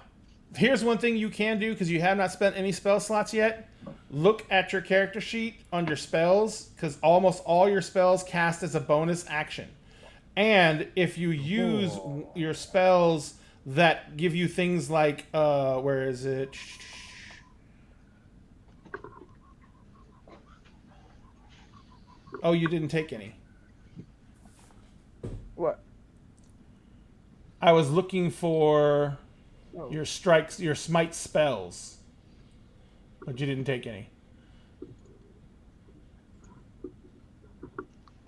here's one thing you can do because you have not spent any spell slots yet. Look at your character sheet on your spells because almost all your spells cast as a bonus action. And if you use your spells that give you things like, where is it? Oh, you didn't take any. what? I was looking for your strikes, your smite spells, but you didn't take any.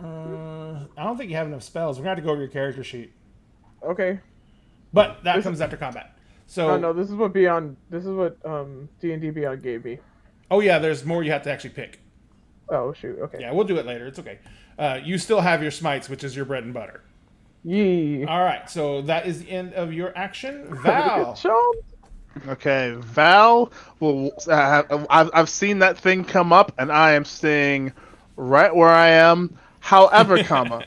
I don't think you have enough spells. We're gonna have to go over your character sheet, Okay. but that comes after combat. So, Oh no, this is what D&D Beyond gave me. oh yeah, there's more you have to actually pick. Oh shoot. Okay. Yeah, we'll do it later. It's okay. You still have your smites, which is your bread and butter. Yee. All right, so that is the end of your action. Val. Sean? Okay, Val will. I've seen that thing come up, and I am staying right where I am. However, comma,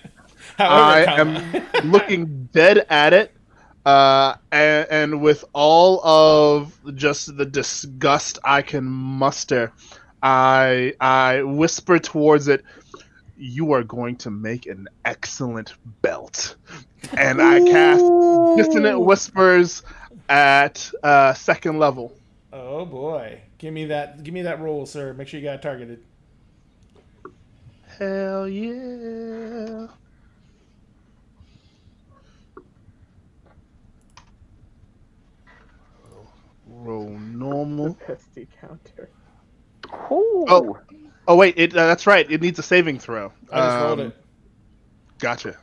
I am looking dead at it, and with all of just the disgust I can muster, I whisper towards it. You are going to make an excellent belt. And I cast Dissonant Whispers at 2nd level. Oh boy. Give me that roll, sir. Make sure you got it targeted. Hell yeah. Roll The normal. pesty counter. Ooh. Oh wait, that's right. It needs a saving throw. I just rolled it. Gotcha.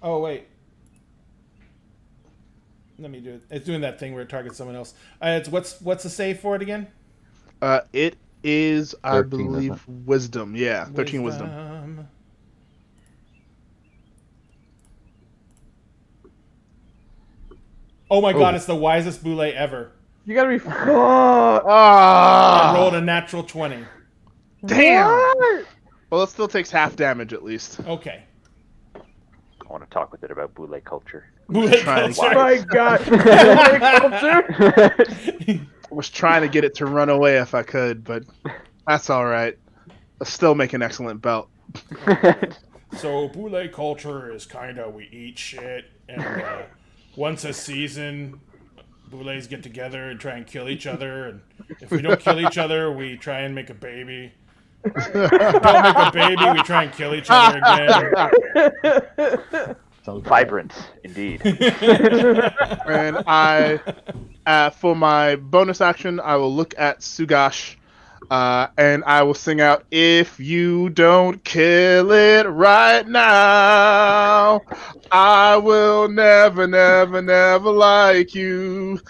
Oh wait. Let me do it. It's doing that thing where it targets someone else. It's what's the save for it again? It is, I 13, believe, isn't wisdom. Yeah, 13 wisdom. Oh my god, it's the wisest boule ever. You gotta be. I Ah, rolled a natural 20. damn. What? Well, it still takes half damage at least. Okay. I want to talk with it about boule culture. Boule trying to culture. My God. Culture? I was trying to get it to run away if I could, but that's all right. I still make an excellent belt. So boule culture is kind of we eat shit, and once a season, boules get together and try and kill each other, and if we don't kill each other, we try and make a baby. If we don't make a baby, we try and kill each other again. Vibrant, indeed. And I, for my bonus action, I will look at Sugash, and I will sing out, "If you don't kill it right now, I will never, never, never like you."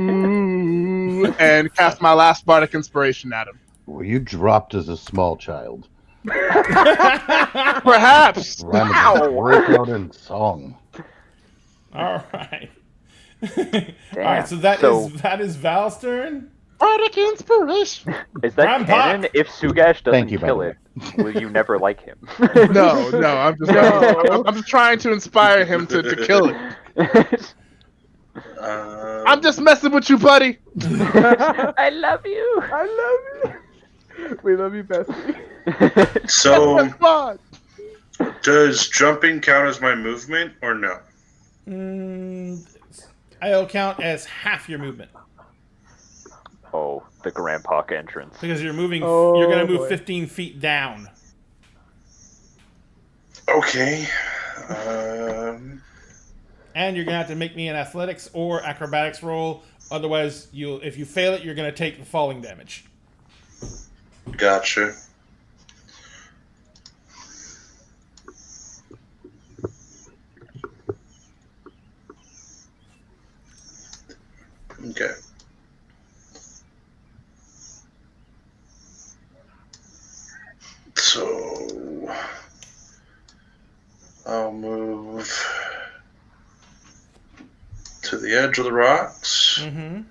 Ooh, and cast my last bardic inspiration at him. Were you dropped as a small child? Perhaps. Random break out in song. All right. Damn. All right. So that is Val's turn. Bardic inspiration. Is that Grandpa! canon? If Sugash doesn't Thank you, by kill the it, will you never like him? No, I'm just I'm just trying to inspire him to kill it. I'm just messing with you, buddy. I love you. I love you. We love you, bestie. So, Come on. does jumping count as my movement or no? I'll count as half your movement Oh, the Grandpa entrance. because you're moving. Oh, you're gonna move boy. 15 feet down. Okay. And you're gonna have to make me an athletics or acrobatics roll. Otherwise, if you fail it, you're gonna take the falling damage. Gotcha. Okay. So I'll move to the edge of the rocks. Mm-hmm.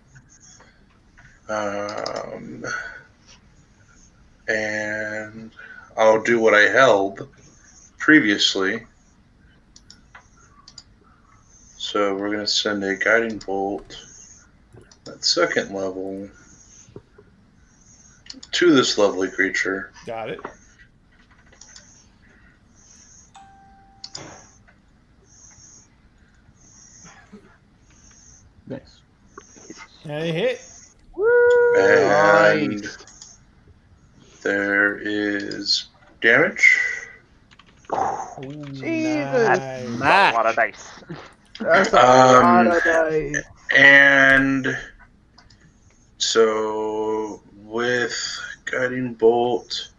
And I'll do what I held previously. So we're going to send a guiding bolt at second level to this lovely creature. Got it. Nice. And a hit. And Nice. there is damage. Jesus. Nice. A lot of dice. That's a lot of dice. And so with guiding bolt,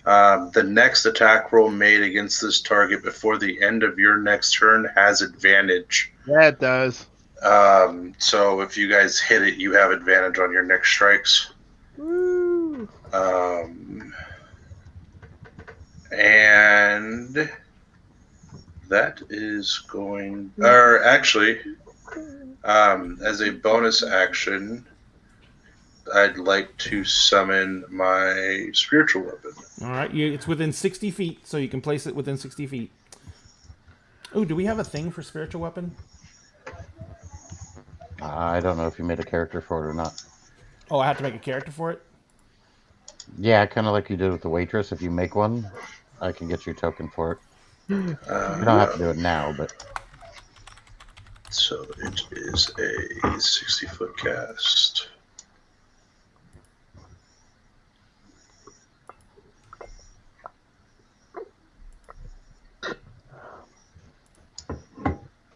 the next attack roll made against this target before the end of your next turn has advantage. Yeah, it does. So if you guys hit it, you have advantage on your next strikes. Woo. And that is going, or actually, as a bonus action, I'd like to summon my spiritual weapon. All right. It's within 60 feet, so you can place it within 60 feet. Oh, do we have a thing for spiritual weapon? I don't know if you made a character for it or not. Oh, I have to make a character for it? Yeah, kind of like you did with the waitress. If you make one, I can get you a token for it. You don't have to do it now, but So it is a 60-foot cast.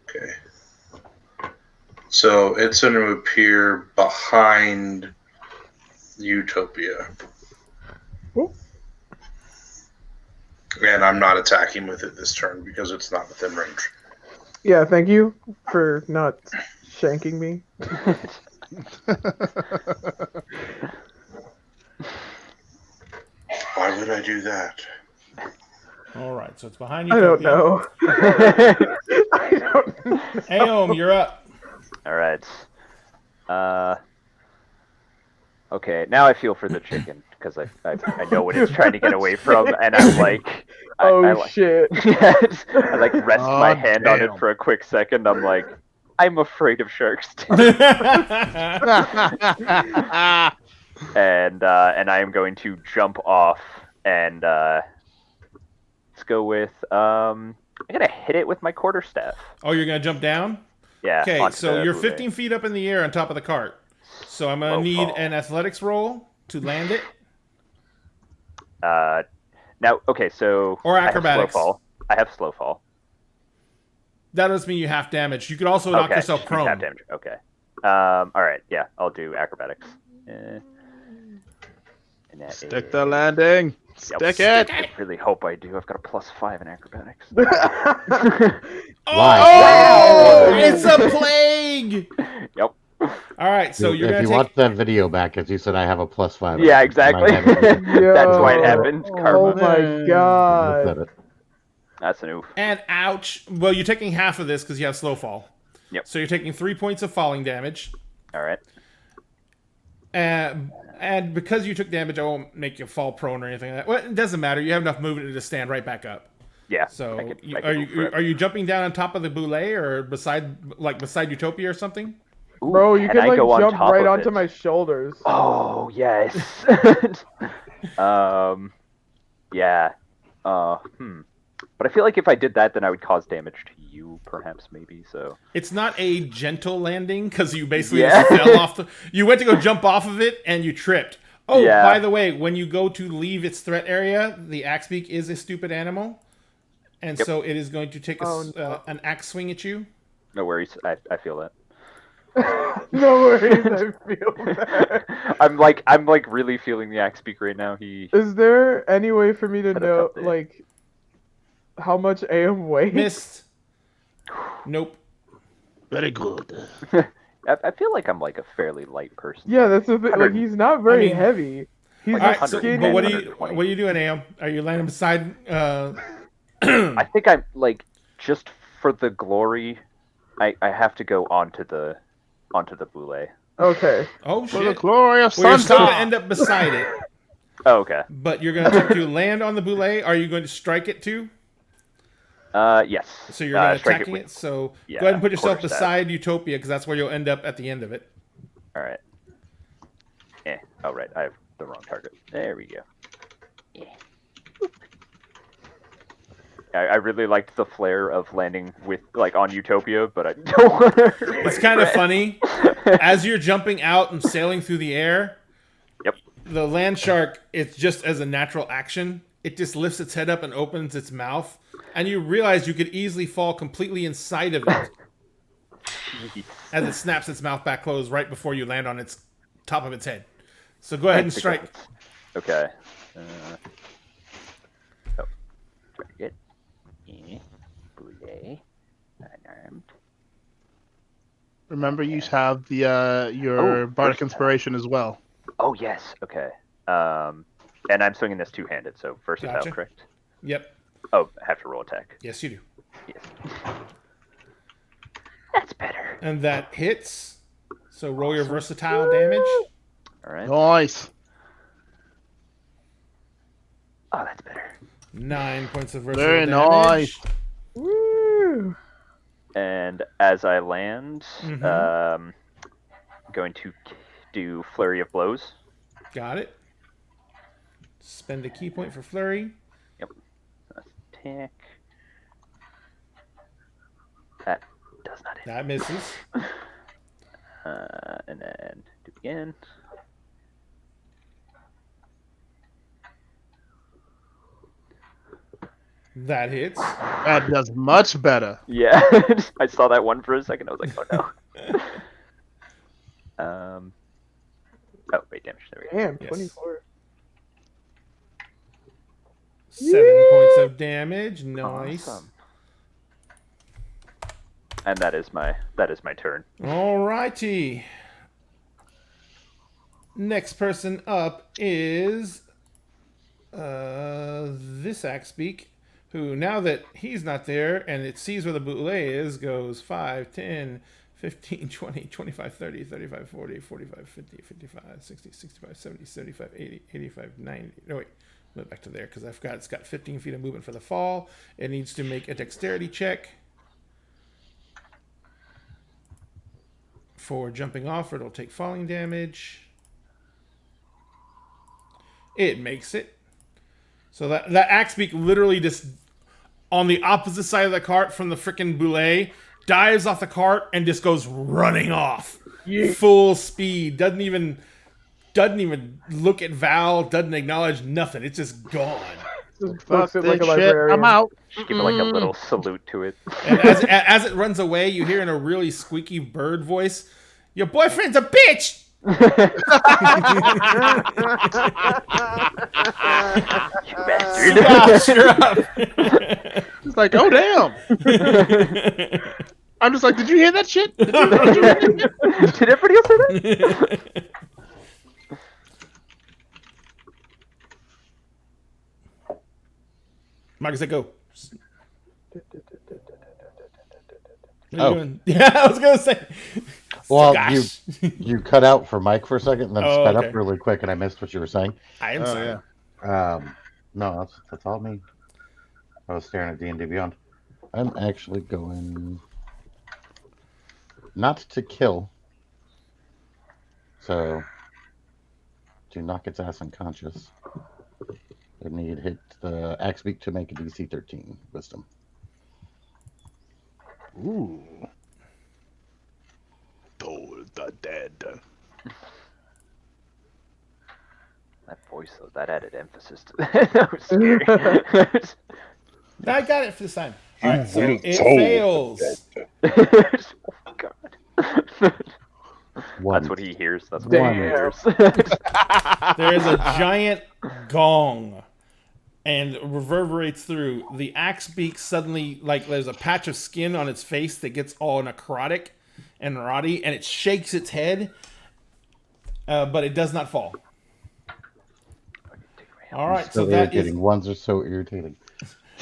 Okay. So it's going to appear behind Utopia. Oop. And I'm not attacking with it this turn because it's not within range. Yeah, thank you for not shanking me. Why would I do that? All right, so it's behind you. I don't know. I don't know. Aom, you're up. All right. Okay, now I feel for the chicken because I know what it's trying to get away from, and I'm like, Shit. I like rest my hand on it damn. for a quick second. I'm like, I'm afraid of sharks too. and I am going to jump off and let's go with I'm gonna hit it with my quarterstaff. Oh, you're gonna jump down? Yeah. Okay, onto so the you're boulet. 15 feet up in the air on top of the cart. So I'm gonna Slow need fall. an athletics roll to land it. Now, okay, so Or I have acrobatics. slow fall. I have slow fall. That doesn't mean you half damage. You could also knock Okay, yourself just prone. tap damage. Okay. All right. Yeah, I'll do acrobatics. And that Stick is- the landing. Yep. Stick it. I really hope I do. I've got a +5 in acrobatics. Oh, Wow. it's a plague! Yep. All right, so you're if gonna you take. watch that video back, as you said, I have a +5. Yeah, exactly. And I had it. That's why it Yo. happens. Oh Karma. my You said god. it. That's an oof. And ouch. Well, you're taking half of this because you have slow fall. Yep. So you're taking 3 points of falling damage. All right. And because you took damage, I won't make you fall prone or anything like that. Well, it doesn't matter. You have enough movement to just stand right back up. Yeah. So I could are move you forever. are you jumping down on top of the boulet or beside Utopia or something? Ooh, Bro, you can can I like go on jump top right of onto it? my shoulders. Oh yes. Yeah. But I feel like if I did that, then I would cause damage to you, perhaps, maybe. So. It's not a gentle landing because you basically Yeah. just fell off the. You went to go jump off of it and you tripped. Oh, Yeah. by the way, when you go to leave its threat area, the axe beak is a stupid animal, and Yep. so it is going to take Oh, no. an axe swing at you. No worries. I feel that. No worries, I feel that. I'm like really feeling the axe speak right now. He Is there any way for me to Had a know tough day. like how much AM weighs? Missed. Nope. Very good. I feel like I'm like a fairly light person. Yeah, that's the thing. Like 100 he's not very I mean- heavy. He's Like All like right, so, skinny. but what are you 120. doing, Am? Are you landing beside? I think I'm like just for the glory, I have to go onto the boulet. Okay. Oh For the shit! glory of Well, you're still gonna Santa. end up beside it, Oh, okay. but you're gonna attempt to land on the boulet. Are you going to strike it too? Yes. So you're gonna strike attacking with- it. So yeah, go ahead and put yourself quarterstaff. beside Utopia because that's where you'll end up at the end of it. All right. Oh right, I have the wrong target. There we go. I really liked the flair of landing with like on Utopia, but I don't want to. It's kind of funny as you're jumping out and sailing through the air. Yep. The land shark, it's just as a natural action. It just lifts its head up and opens its mouth, and you realize you could easily fall completely inside of it as it snaps its mouth back closed right before you land on its top of its head. So go ahead and strike. Okay. Oh, target. Boulet. Unarmed. Remember, you have the your Oh, bardic first inspiration as well. Oh yes. Okay. And I'm swinging this two-handed, so versatile, Gotcha. correct? Yep. Oh, I have to roll attack. Yes, you do. Yes. That's better. And that hits. So roll your versatile damage. All right. Nice. Oh, that's better. 9 points of versatile Very damage. nice. Woo. And as I land, Mhm. I'm going to do flurry of blows. Got it. Spend a key point for flurry. Attack. That does not hit. That misses. And then do it again. That hits. That does much better. Yeah, I saw that one for a second. I was like, oh no. Oh, wait, damage. There we go. Damn, Yes. 24. 7 points of damage. Nice. Awesome. And that is my turn. Alrighty. Next person up is this Axebeak, who, now that he's not there and it sees where the boule is, goes 5, 10, 15, 20, 25, 30, 35, 40, 45, 50, 55, 60, 65, 70, 75, 80, 85, 90. No, wait. Move back to there because it's got 15 feet of movement for the fall. It needs to make a dexterity check for jumping off, or it'll take falling damage. It makes it. So that Axebeak literally just on the opposite side of the cart from the frickin' boule dives off the cart and just goes running off. Full speed. Doesn't even look at Val, doesn't acknowledge nothing. It's just gone. Just Fuck looks at this like a shit. librarian. I'm out. Just give it like a little salute to it. And as it runs away, you hear in a really squeaky bird voice, "Your boyfriend's a bitch!" You bastard. Gosh, you're up. It's like, oh damn. I'm just like, did you hear that shit? Did you hear that shit? Did everybody else hear that? Marcus, go. What are you Oh. doing? Yeah, I was gonna say. Well, Gosh. you cut out for Mike for a second, and then Oh, sped okay. up really quick, and I missed what you were saying. I am Oh, sorry. yeah. No, that's all me. I was staring at D&D Beyond. I'm actually going not to kill, so to knock its ass unconscious. I need hit the Axebeak to make a DC 13 Wisdom. Ooh. Toll the dead. That voice, though, that added emphasis to that. That was scary. I got it for this time. All right, so will it toll fails. Oh my god. One. That's what he hears. That's what Damn. he hears. There is a giant gong and reverberates through. The Axebeak suddenly, like, there's a patch of skin on its face that gets all necrotic and rotty, and it shakes its head, but it does not fall. All right, so So that is. irritating. Ones are so irritating.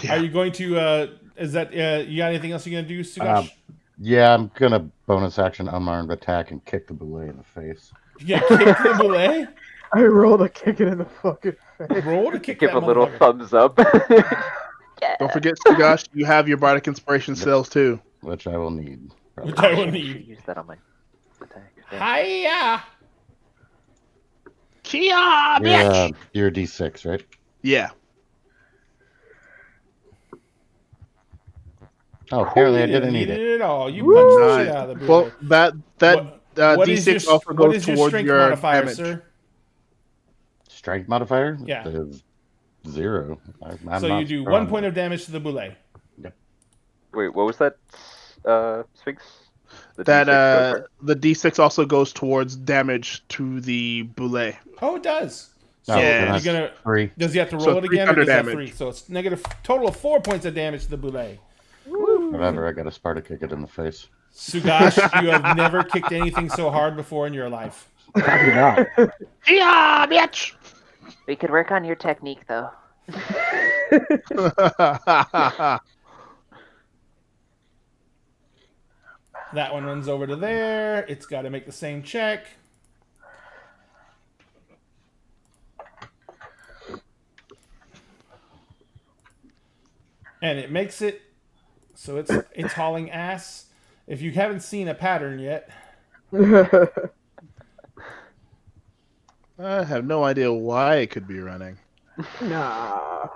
Are you going to? Is that? You got anything else you're gonna do, Sugash? Yeah, I'm gonna bonus action unarmed attack and kick the boule in the face. You gonna kick the boule? I rolled a kick it in the fucking face. Roll to kick Give that a little motherfucker. thumbs up. Don't forget, Sugash, you have your Bardic Inspiration cells too. Which I will need. probably. Which I will I should need. use that on my attack. Damn. Hiya! Kia, bitch! You're a D6, right? Yeah. Oh, apparently I You didn't need need it. it at all. You punched the shit Nice. out of the Well, boule. that What is D6 your- also what goes is your towards strength your modifier, damage. sir? Strength modifier? Yeah. Is 0. I'm So not you do strong. 1 point of damage to the boule. Wait, what was that, Sphinx? The That D6 goes the D6 also goes towards damage to the boule. Oh, it does. So No, Yeah. then you're that's gonna. 3. Does he have to roll So it again, 300 or does that damage. 3? So it's negative total of 4 points of damage to the boule. Whatever, I got a Sparta kick it in the face. Sugash, you have never kicked anything so hard before in your life. Probably not. Kia, bitch! We could work on your technique, though. That one runs over to there. It's got to make the same check. And it makes it. So it's hauling ass. If you haven't seen a pattern yet, I have no idea why it could be running. Nah.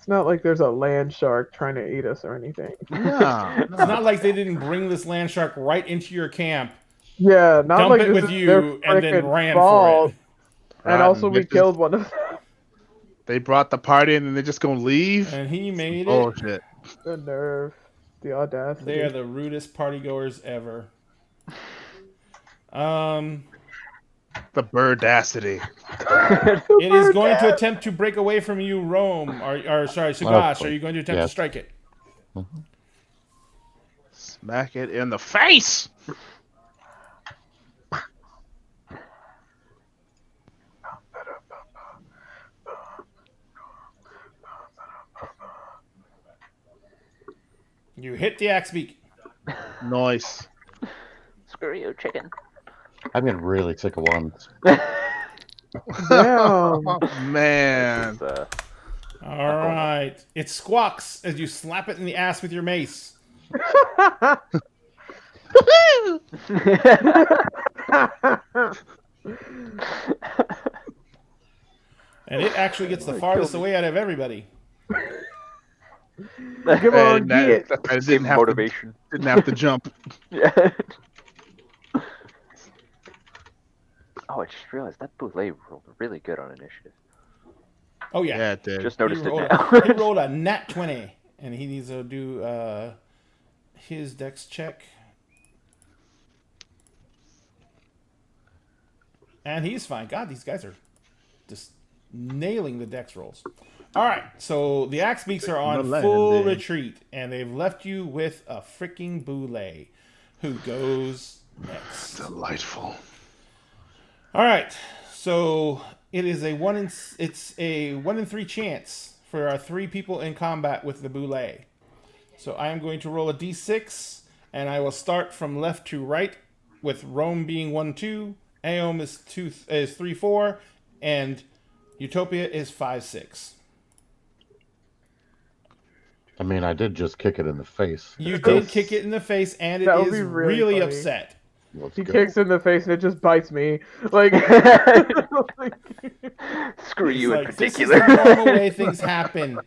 It's not like there's a land shark trying to eat us or anything. No, It's not like they didn't bring this land shark right into your camp, Yeah, not dump like it this with is their you, and then frickin' ran fault. for it. And also, we killed one of them. They brought the party in and they're just gonna leave. And he made it. Oh shit! The nerve, the audacity. They are the rudest partygoers ever. The birdacity. It is going to attempt to break away from you, Rome. Or sorry, Sugash. Are you going to attempt to Yes. strike it? Smack it in the face. You hit the axe beak. Nice. Screw you, chicken. I'm getting really sick of ones. Damn. Oh, man. It's, All right. It squawks as you slap it in the ass with your mace. And it actually gets the farthest away out of everybody. Come on, get it. I didn't have motivation. didn't have to jump. Yeah. Oh, I just realized that Boulay rolled really good on initiative. Oh, yeah. Yeah, it did. Just noticed he it rolled, now. he rolled a nat 20. And he needs to do his dex check. And he's fine. God, these guys are just nailing the dex rolls. All right, so the axe beaks are on full retreat, and they've left you with a freaking Boulay, who goes next. Delightful. All right, so it is a 1 in 3 chance for our 3 people in combat with the Boulay. So I am going to roll a d6, and I will start from left to right, with Rome being 1-2, Aeom is 3-4, and Utopia is 5-6. I mean, I did just kick it in the face. You did kick it in the face, and it That would is be really, really funny. upset. Let's He go. kicks in the face and it just bites me. Like, Screw you in Like, this is particular. the normal way things happen.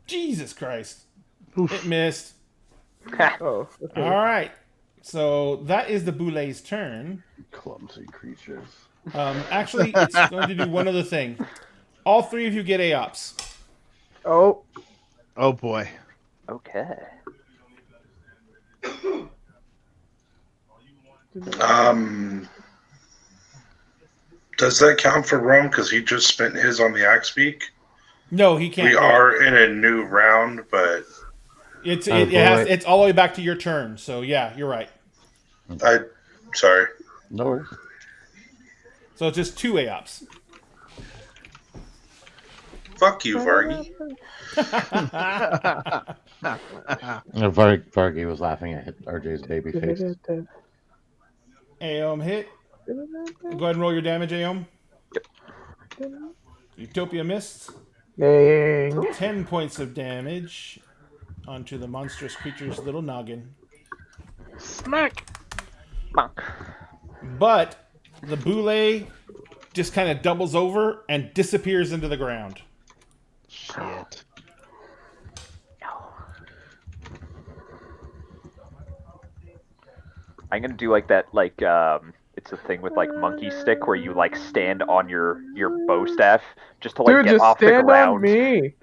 Jesus Christ. It missed. oh, okay. All right. So that is the Boulay's turn. Clumsy creatures. Actually, it's going to do one other thing. All 3 of you get AOPs. Oh, Oh boy. Okay. Does that count for Rome? Because he just spent his on the axe beak. No, he can't. We do it. are in a new round, but It's Oh, boy. it's all the way back to your turn. So yeah, you're right. sorry. No worries. So it's just 2 AOPs. Fuck you, Vargy. Vargy was laughing at RJ's baby face. Aeom hit. Go ahead and roll your damage, Aeom. Utopia missed. dang. 10 points of damage onto the monstrous creature's little noggin. Smack. Bonk. But the Boulay just kind of doubles over and disappears into the ground. Shit. I'm gonna do like that, it's a thing with like monkey stick where you like stand on your bow staff just to like Dude, get just off the stand ground. on me.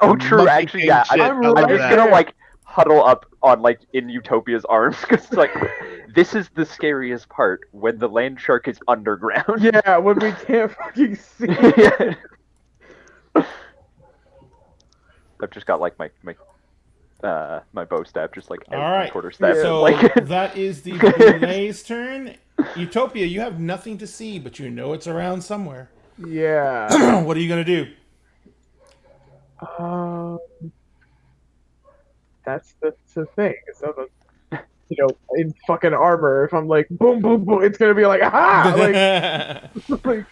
Oh, true. Monkey Actually, king yeah. shit. I'm I love I'm just that. gonna like huddle up on like in Utopia's arms because it's like this is the scariest part when the land shark is underground. Yeah, when we can't fucking see. Yeah. I've just got like my bow staff just like out All right. quarter staff. Yeah. So Like, that is the Boulay's turn. Utopia, you have nothing to see, but you know it's around somewhere. Yeah. What are you going to do? That's the thing. So in fucking armor, if I'm like boom, boom, boom, it's gonna be like aha, like,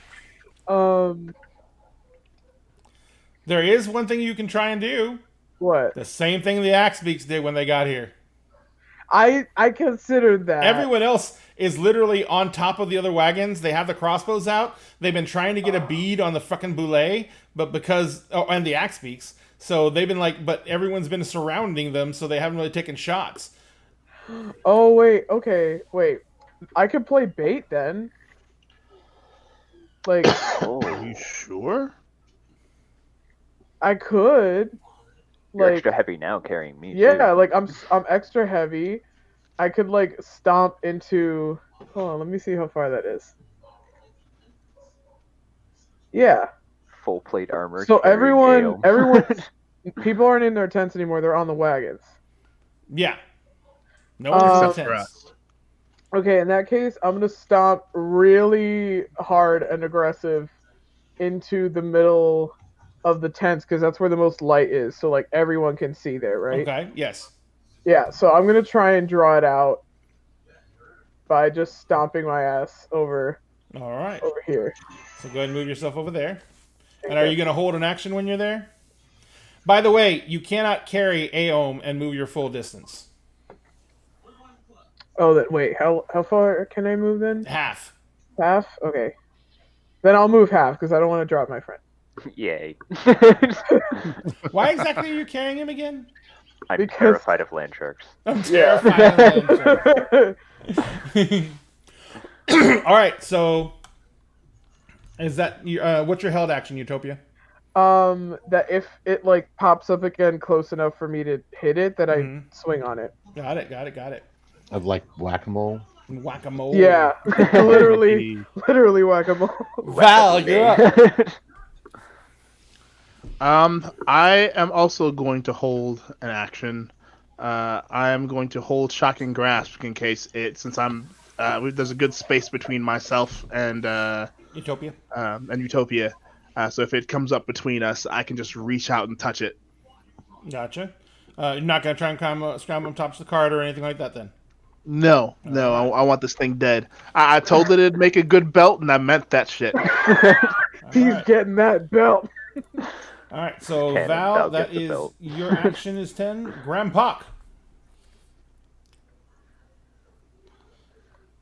There is one thing you can try and do. what? The same thing the Axe Beaks did when they got here. I considered that. Everyone else is literally on top of the other wagons. They have the crossbows out. They've been trying to get a bead on the fucking boulet, but and the axe beaks. So they've been like, but everyone's been surrounding them, so they haven't really taken shots. Oh wait, okay, wait. I could play bait then. Like Are you sure? I could. You're Like extra heavy now carrying me. yeah, too. like I'm extra heavy. I could like stomp into. Hold on, let me see how far that is. Yeah. Full plate armor. So carrying everyone, Aeon. people aren't in their tents anymore. They're on the wagons. Yeah. No one's Except for intense. us. Okay, in that case, I'm gonna stomp really hard and aggressive into the middle of the tents because that's where the most light is. So like everyone can see there, right? Okay. Yes. Yeah. So I'm gonna try and draw it out by just stomping my ass over All right. here. So go ahead and move yourself over there. And are you going to hold an action when you're there? By the way, you cannot carry Aeom and move your full distance. Oh, that wait. How far can I move then? Half. Half. Okay. Then I'll move half because I don't want to drop my friend. Yay. Why exactly are you carrying him again? I'm Because- terrified of land sharks. I'm terrified of land sharks. All right, so is that what's your held action, Utopia? That if it like pops up again close enough for me to hit it, that I swing on it. Got it. Of like whack-a-mole. Whack-a-mole. Yeah, literally whack-a-mole. Val, you're up. I am also going to hold an action. I am going to hold Shocking Grasp in case since I'm there's a good space between myself and Utopia. Utopia. So if it comes up between us, I can just reach out and touch it. Gotcha. You're not gonna try and scramble on top of the cart or anything like that, then. No, I want this thing dead. I told it it'd make a good belt, and I meant that shit. He's getting that belt. All right, so Cannon, Val, Val that gets the is belt. your action is 10. Grandpa.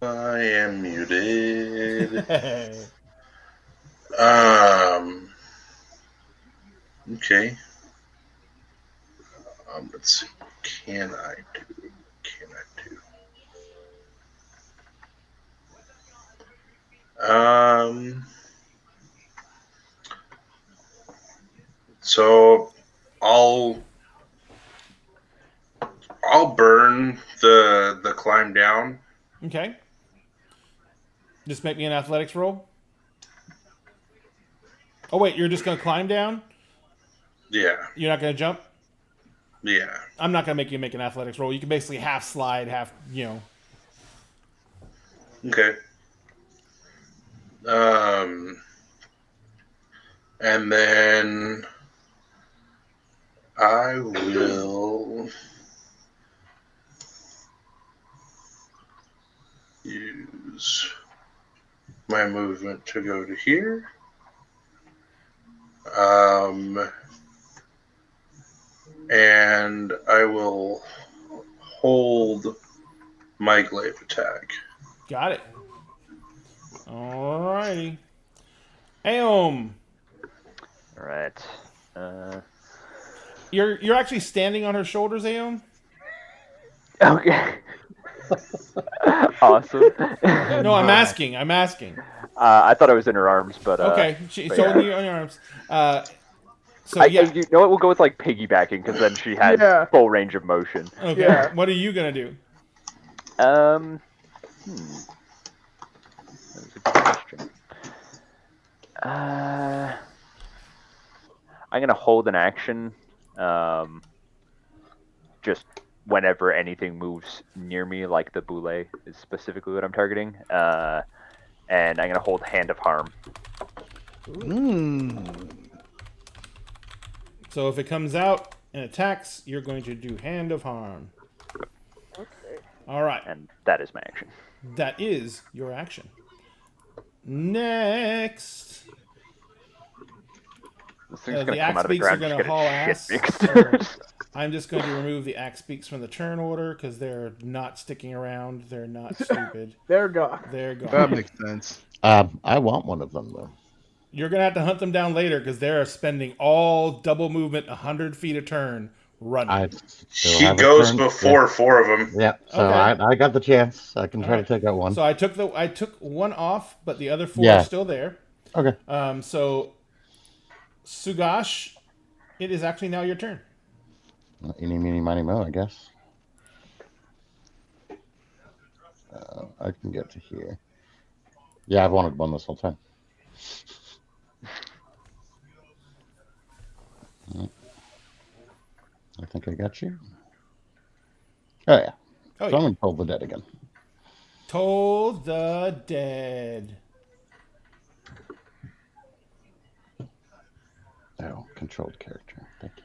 I am muted. Hey. Okay. Let's see. Can I do? So I'll burn the climb down. Okay. Just make me an athletics roll. Oh wait, you're just gonna climb down? Yeah. You're not gonna jump? Yeah. I'm not gonna make you make an athletics roll. You can basically half slide, half Okay. And then I will use my movement to go to here. And I will hold my glaive attack. Got it. Alrighty. Aeom. All right. You're actually standing on her shoulders, Aeom? Okay. Awesome. No, I'm asking. I thought I was in her arms, but Okay, but so yeah. in your arms. So I, yeah. you know what? We'll go with like piggybacking because then she has Yeah. full range of motion. Okay. Yeah. What are you gonna do? That was a good question. I'm gonna hold an action. Just whenever anything moves near me, like the boule is specifically what I'm targeting. And I'm gonna hold Hand of Harm. So if it comes out and attacks, you're going to do Hand of Harm. Okay. All right. And that is my action. That is your action. Next. This thing's The gonna come axe out of the beaks are ground going and to haul just ass. get its shit mixed. I'm just going to remove the axe beaks from the turn order because they're not sticking around. They're not stupid. They're gone. They're gone. That makes sense. I want one of them though. You're going to have to hunt them down later because they're spending all double movement 100 feet a turn running. I still He have a goes turn. before 4 of them. Yeah. So Okay. I got the chance. I can try Alright. to take out one. So I took one off, but the other 4 Yeah. are still there. Okay. So Sugash, it is actually now your turn. Eeny, meeny, miny, mo, I guess. I can get to here. Yeah, I've wanted one this whole time. I think I got you. Oh, yeah. Oh, So I'm yeah. going to pull the dead again. Toll the Dead. Oh, controlled character. Thank you.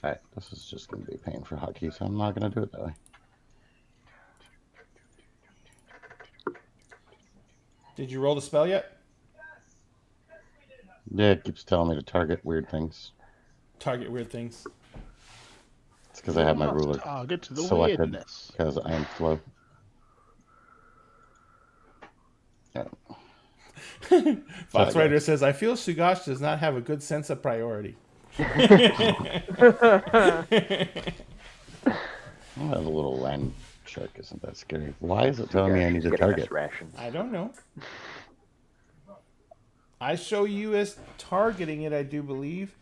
Alright, this is just going to be a pain for hotkey, so I'm not going to do it that way. Did you roll the spell yet? Yeah, it keeps telling me to target weird things. Target weird things. It's because I have my ruler Target to the selected weirdness. because I am slow. Fox Sorry, Rider says, I feel Sugash does not have a good sense of priority. Oh, that's a little land shark. Isn't that scary? Why is it telling me I need to Getting us target? rations. I don't know. I show you as targeting it, I do believe.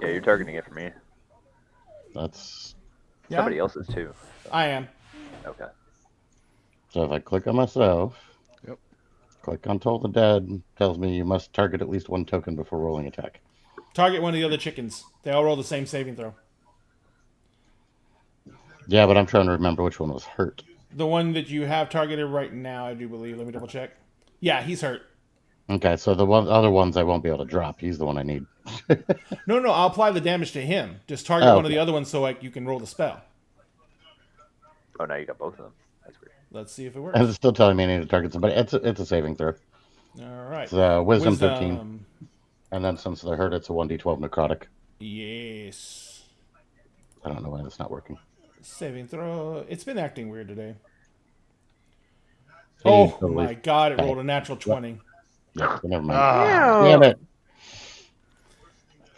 Yeah, you're targeting it for me. That's Yeah, Somebody else's too. I am. Okay. so if I click on myself, Yep. click on Toll the Dead, tells me you must target at least one token before rolling attack. Target one of the other chickens. They all roll the same saving throw. Yeah, but I'm trying to remember which one was hurt. The one that you have targeted right now, I do believe. Let me double check. Yeah, he's hurt. Okay, so the other ones I won't be able to drop. He's the one I need. No, I'll apply the damage to him. Just target Oh, one of okay. the other ones so like you can roll the spell. Oh, now you got both of them. That's weird. Let's see if it works. And it's still telling me I need to target somebody. It's a saving throw. All right. It's wisdom 13. And then since they're hurt, it's a 1d12 necrotic. Yes. I don't know why that's not working. Saving throw. It's been acting weird today. Hey, Oh totally. my god, it rolled a natural 20. Yeah, so never mind. Ah, Yeah. Damn it.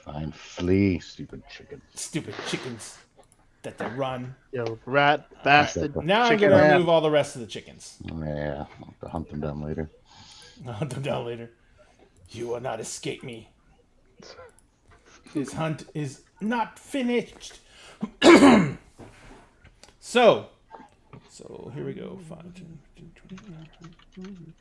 Fine, flee, stupid chicken. Stupid chickens that they run. yo, rat bastard. Now I'm chicken going to rat. remove all the rest of the chickens. Yeah, I'll have to hunt them down later. I'll hunt them down later. You will not escape me. This hunt is not finished. So here we go. 5, 10, 15, 20.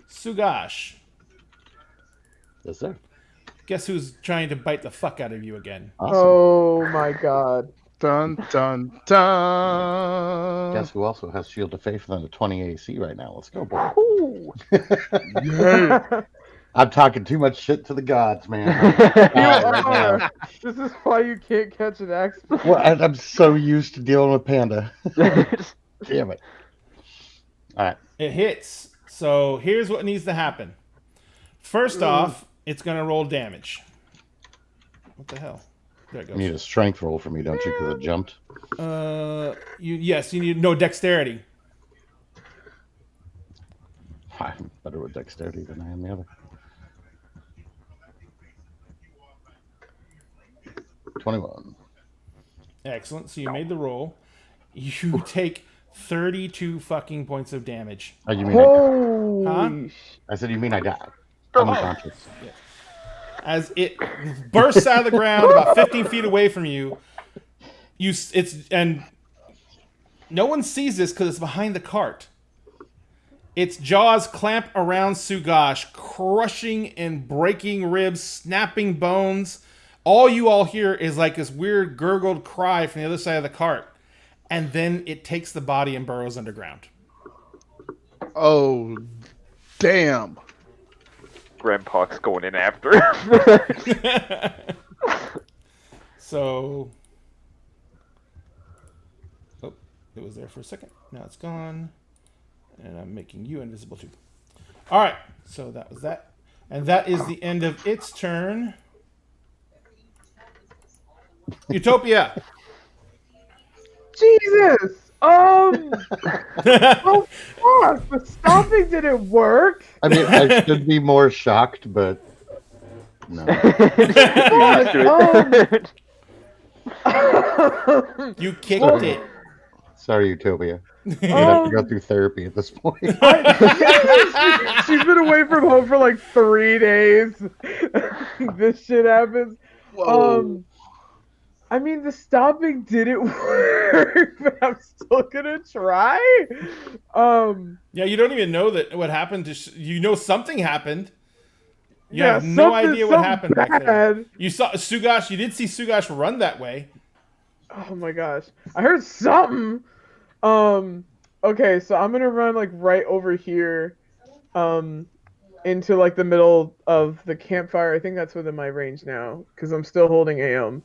Sugash, Yes, sir. guess who's trying to bite the fuck out of you again? Awesome. Oh my god. Dun dun dun. Guess who also has Shield of Faith and a 20 AC right now? Let's go, boy. Ooh. Yeah. I'm talking too much shit to the gods, man. You right are. now. This is why you can't catch an axe. Well, I'm so used to dealing with Panda. Damn it. All right. It hits. So here's what needs to happen. First off, it's going to roll damage. What the hell? There it You need goes. a strength roll for me, don't you? Because it jumped. Yes, you need no dexterity. I'm better with dexterity than I am the other. 21. Excellent. So you made the roll. You take 32 fucking points of damage. Oh, you mean I die? Holy I said, you mean I die? I'm unconscious. As it bursts out of the ground about 15 feet away from you, and no one sees this because it's behind the cart. Its jaws clamp around Sugash, crushing and breaking ribs, snapping bones. All you all hear is like this weird gurgled cry from the other side of the cart. And then it takes the body and burrows underground. Oh, damn. Grandpa's going in after. So, oh, it was there for a second. Now it's gone, and I'm making you invisible too. All right, so that was that, and that is the end of its turn. Utopia. Jesus. Oh fuck! The stomping didn't work. I mean, I should be more shocked, but no. You're used to it. You kicked it. Sorry, Utopia. You have to go through therapy at this point. She's been away from home for like 3 days. This shit happens. I mean, the stomping didn't work, but I'm still gonna try. Yeah, you don't even know that what happened. You know something happened. You Yeah, have no something- idea what something happened back there. bad. You saw Sugash. You did see Sugash run that way. Oh my gosh, I heard something. Okay, so I'm gonna run like right over here, into like the middle of the campfire. I think that's within my range now because I'm still holding AM.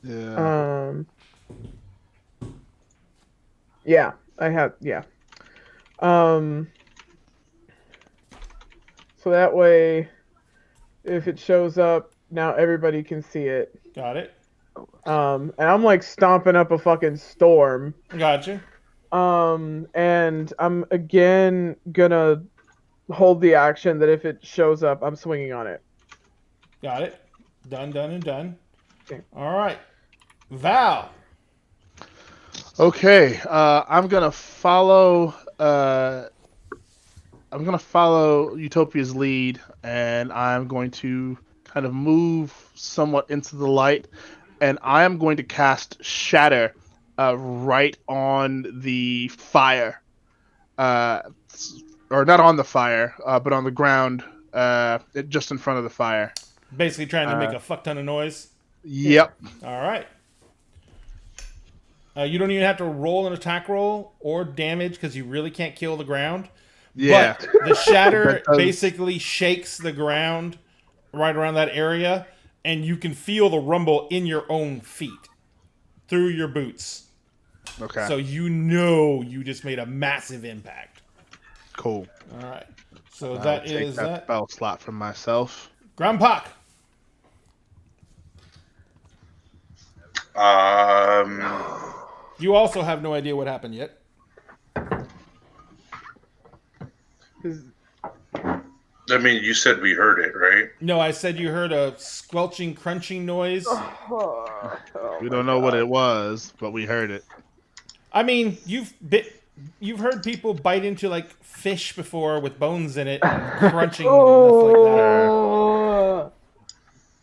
Yeah. Yeah, I have, yeah. So that way, if it shows up, now everybody can see it. Got it. And I'm like stomping up a fucking storm. Gotcha. And I'm again gonna hold the action that if it shows up, I'm swinging on it. Got it. Done, done, and done. Okay. All right. Val. Okay, I'm gonna follow. I'm gonna follow Utopia's lead, and I'm going to kind of move somewhat into the light, and I am going to cast Shatter, right on the fire, or not on the fire, but on the ground, just in front of the fire. Basically trying to make a fuck ton of noise. Yep. All right. You don't even have to roll an attack roll or damage because you really can't kill the ground. Yeah. But the shatter That does- basically shakes the ground right around that area, and you can feel the rumble in your own feet through your boots. Okay. So you know you just made a massive impact. Cool. All right. So I'll that take is that that. spell slot from myself. Grandpak. You also have no idea what happened yet. I mean, you said we heard it, right? No, I said you heard a squelching, crunching noise. We don't know what it was, but we heard it. I mean, you've heard people bite into like fish before with bones in it, and crunching and stuff like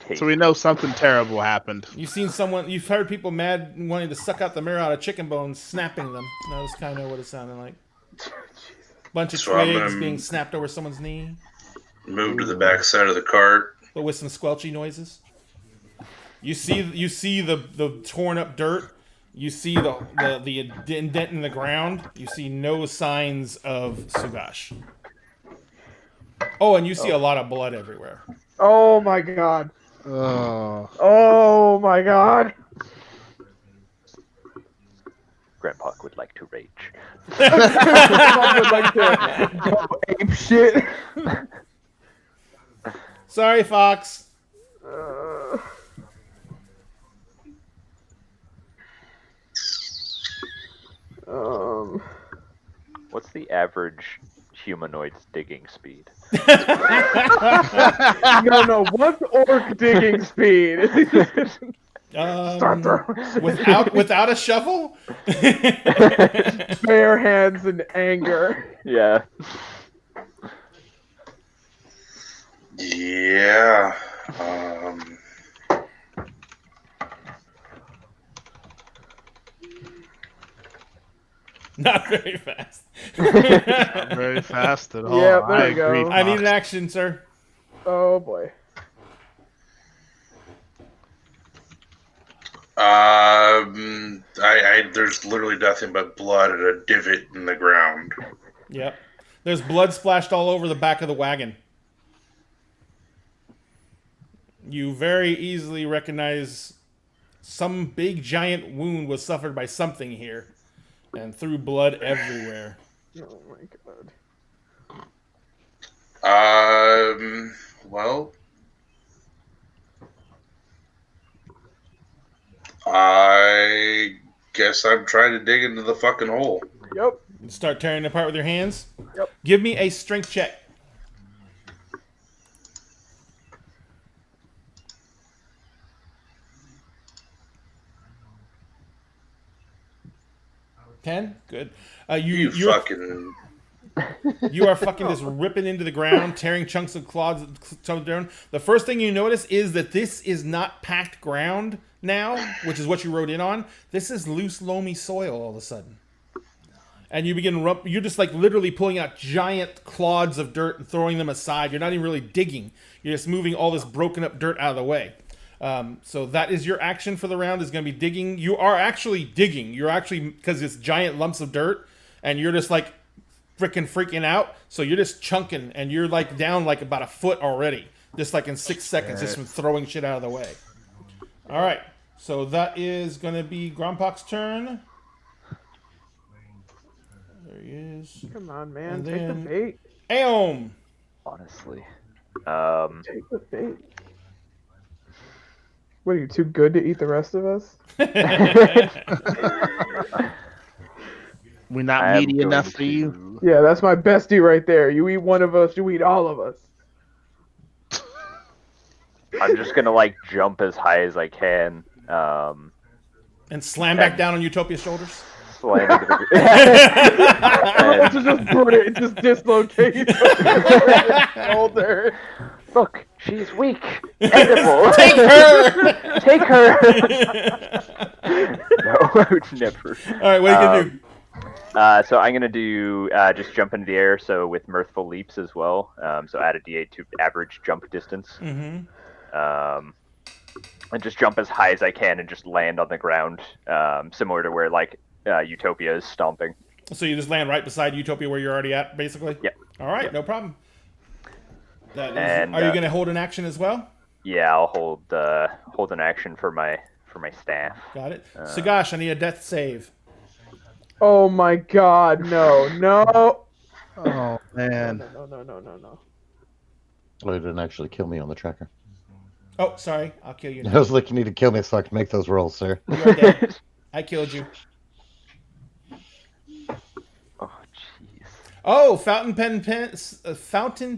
that. So we know something terrible happened. You've heard people mad wanting to suck out the marrow out of chicken bones, snapping them. That was kind of what it sounded like. Bunch of So I'm twigs gonna- being snapped over someone's knee, Move to the back side of the cart. but with some squelchy noises. You see the torn up dirt. You see the indent in the ground. You see no signs of Sugash. Oh, and you see a lot of blood everywhere. Oh my god. Oh. Oh my god. Grandpa would like to rage. I would like to go ape shit. Sorry, Fox. What's the average humanoid's digging speed? No. What's orc digging speed? Without a shovel? Bare hands and anger. Yeah. Yeah. Not very fast. Not very fast at all. Yeah, there I you go. agree, I need Fox. an action, sir. Oh boy. There's literally nothing but blood and a divot in the ground. Yep. There's blood splashed all over the back of the wagon. You very easily recognize some big giant wound was suffered by something here, and threw blood everywhere. Oh my god. Well, I guess I'm trying to dig into the fucking hole. Yep. Start tearing it apart with your hands. Yep. Give me a strength check. $10? Good. You fucking. You are fucking just ripping into the ground, tearing chunks of clods down. The first thing you notice is that this is not packed ground now, which is what you rode in on. This is loose, loamy soil all of a sudden. And you begin, you're just like literally pulling out giant clods of dirt and throwing them aside. You're not even really digging. You're just moving all this broken up dirt out of the way. So that is your action for the round, is going to be digging. You are actually digging. You're actually, because it's giant lumps of dirt, and you're just like freaking out. So you're just chunking, and you're like down like about a foot already. Just like in 6 seconds, just from throwing shit out of the way. All right. So that is going to be Grompok's turn. There he is. Come on, man. And Take then- the bait. Aeom. Honestly. Take the bait. What, are you too good to eat the rest of us? We're not I'm meaty enough going for you. Yeah, that's my bestie right there. You eat one of us, you eat all of us. I'm just gonna like jump as high as I can. And slam back down on Utopia's shoulders. Slam into the To just put it, just dislocate your shoulder. Look, she's weak. Edible. Take her! Take her. No, I would never. All right, what are you going to do? So I'm gonna do just jump into the air. So with mirthful leaps as well. So add a d8 to average jump distance. Mm-hmm. And just jump as high as I can and just land on the ground, similar to where like Utopia is stomping. So you just land right beside Utopia where you're already at, basically? Yep. All right, Yep. no problem. That is, And, are you going to hold an action as well? Yeah, I'll hold an action for my staff. Got it. Sagash, I need a death save. Oh my god, no, no. Oh man. No. Oh, it didn't actually kill me on the tracker. Oh, sorry. I'll kill you I now. was like, you need to kill me so I can make those rolls, sir. You are dead. I killed you. Oh jeez. Oh, Fountain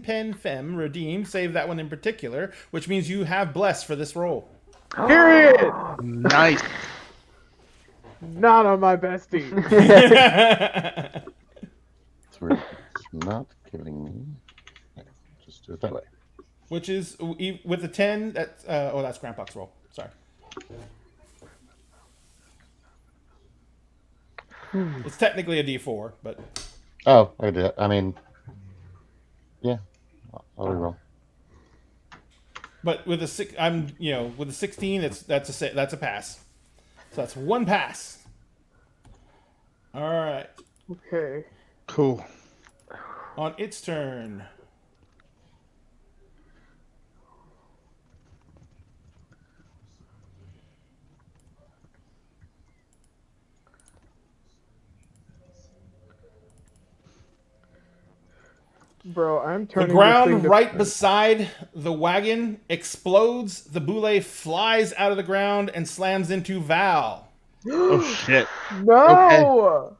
Pen Femme redeemed. Save that one in particular, which means you have bless for this roll. Period. Nice. Not on my bestie. It's not killing me. Okay, just do it that way. Which is with the 10. That's that's Grandpa's roll. Sorry. It's technically a D4, but Oh, I did. I mean, yeah, I'll reroll. with a with a 16, that's a pass. So that's one pass. All right. Okay. Cool. On its turn. Bro, I'm The turning this ground thing to- right beside the wagon explodes. The boule flies out of the ground and slams into Val. Oh shit. No!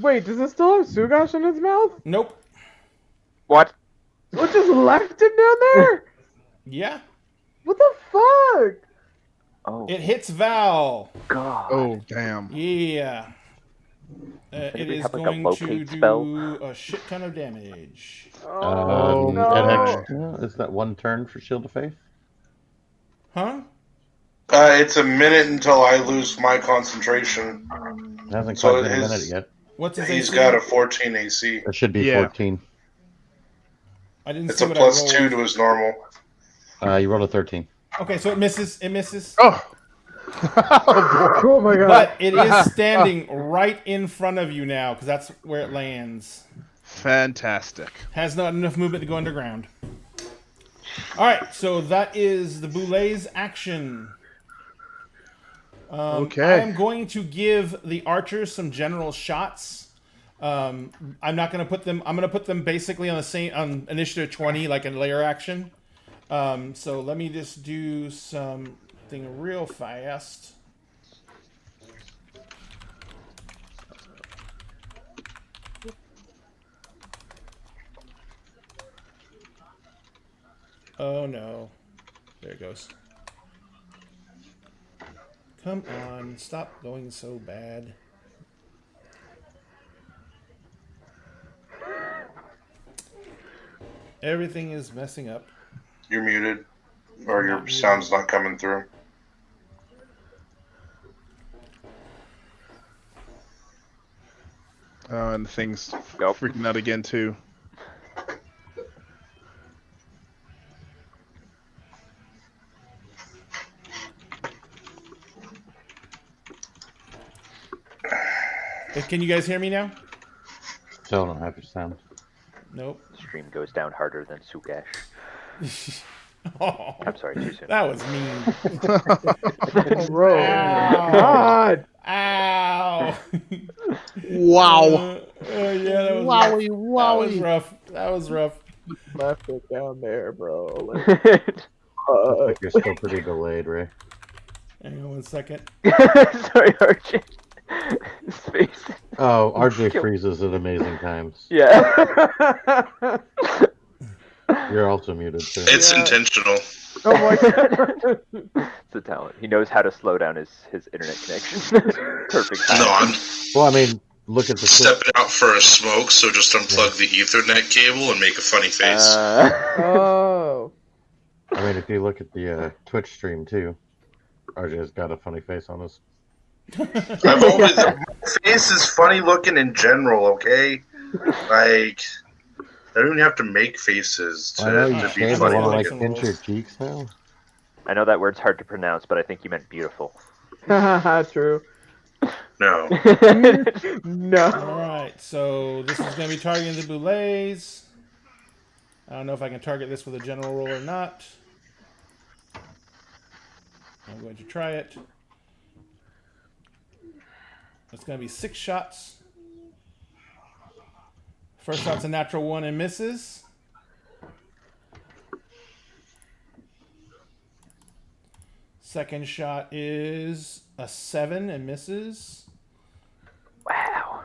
Wait, does it still have Sugash in its mouth? Nope. What? What just left it down there? Yeah. What the fuck? Oh It hits Val. god. Oh damn. Yeah. It Anybody is have, like, a going to locate do spell? a shit ton of damage. Oh, no. Is that one turn for Shield of Faith? Huh? It's a minute until I lose my concentration. It hasn't So quite been a his- minute yet. What's his He's AC? got a 14 AC. It should be Yeah. 14. I didn't It's see a what plus I rolled. 2 to his normal. You rolled a 13. Okay, so it misses. It misses. Oh. Oh Oh my god. But it is standing right in front of you now, because that's where it lands. boy. Fantastic. Has not enough movement to go underground. All right, so that is the Boulets action. Okay. I am going to give the archers some general shots. I'm not going to put them. I'm going to put them basically on the same on initiative 20, like a layer action. So let me just do something real fast. Oh no. There it goes. Come on, stop going so bad. Everything is messing up. You're muted, or I'm your not muted. sound's not coming through. Oh, and the thing's Nope. freaking out again too. Can you guys hear me now? Still don't have your sound. Nope. Stream goes down harder than Sugash. Oh, I'm sorry, too soon. that was mean. Bro. Ow. God. Ow. Wow. Yeah, that was Wowie, rough. That was wowie. rough. That was rough. Left it down there, bro. Looks like you're still pretty delayed, Ray. Hang on 1 second. Sorry, RJ. Space. Oh, RJ Kill- freezes at amazing times. Yeah. You're also muted too. It's Yeah. intentional. Oh my god. It's a talent. He knows how to slow down his internet connection. Perfect. No, I'm Well, I mean, look at the stepping out for a smoke, so just unplug the Ethernet cable and make a funny face. Oh. I mean, if you look at the Twitch stream too, RJ's got a funny face on his. I've always my face is funny looking in general. Okay, like I don't even have to make faces I know to you be shaved. I funny want to like like looking. pinch your cheeks now. I know that word's hard to pronounce, but I think you meant beautiful. True. No, No. Alright, so this is going to be targeting the Boulets. I don't know if I can target this with a general roll or not. I'm going to try it. It's going to be 6 shots. First shot's a natural 1 and misses. Second shot is a 7 and misses. Wow.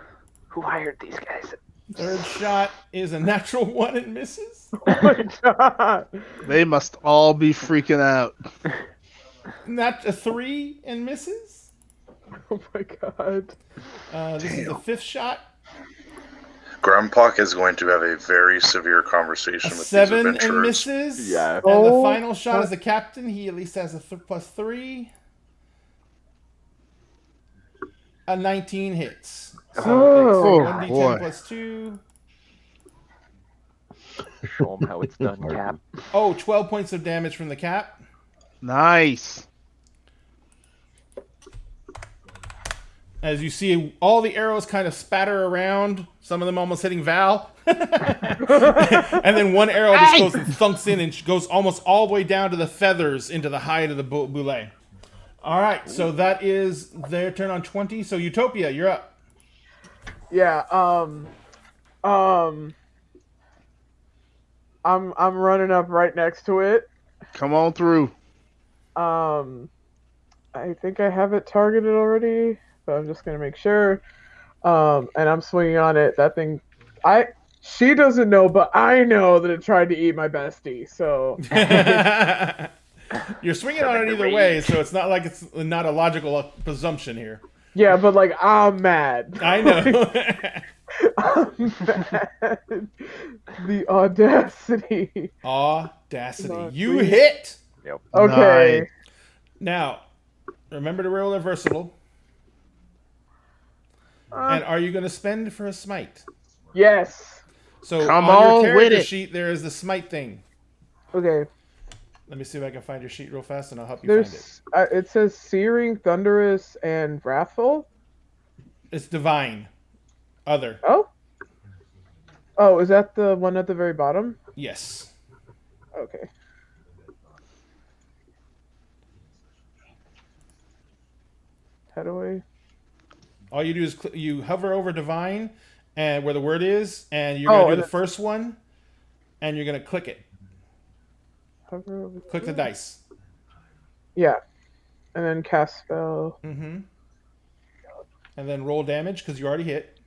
Who hired these guys? Third shot is a natural 1 and misses. Oh my god. They must all be freaking out. A 3 and misses. Oh my god. This is the 5th shot. Grandpa is going to have a very severe conversation A with these 7 and adventurers. misses. Yeah. And Oh, the final shot is the captain. He at least has a +3. A 19 hits. So Oh, it's 1d10 boy. plus 2. Show them how it's done, Cap. Oh, 12 points of damage from the cap. Nice. As you see, all the arrows kind of spatter around, some of them almost hitting Val. And then one arrow just goes and thunks in and goes almost all the way down to the feathers into the hide of the Boulet. All right, so that is their turn on 20. So Utopia, you're up. Yeah, I'm running up right next to it. Come on through. I think I have it targeted already, but I'm just gonna make sure. And I'm swinging on it. That thing, she doesn't know, but I know that it tried to eat my bestie. So You're swinging on it either way, so it's not like it's not a logical presumption here. yeah, but like I'm mad. I know. I'm mad. The audacity. Audacity. Not You please. hit. Yep. Okay. Nice. Now, remember to roll a versatile. And are you going to spend for a smite? Yes. So Come on your on character with it. sheet, there is the smite thing. Okay. Let me see if I can find your sheet real fast, and I'll help you find it. There's it says searing, thunderous, and wrathful. It's divine. Other. Oh. Oh, is that the one at the very bottom? Yes. Okay. head away. All you do is you hover over divine, and where the word is, and you're gonna do the first one, and you're gonna click it. Hover over. Click the dice. Yeah, and then cast spell. Mm-hmm. And then roll damage because you already hit.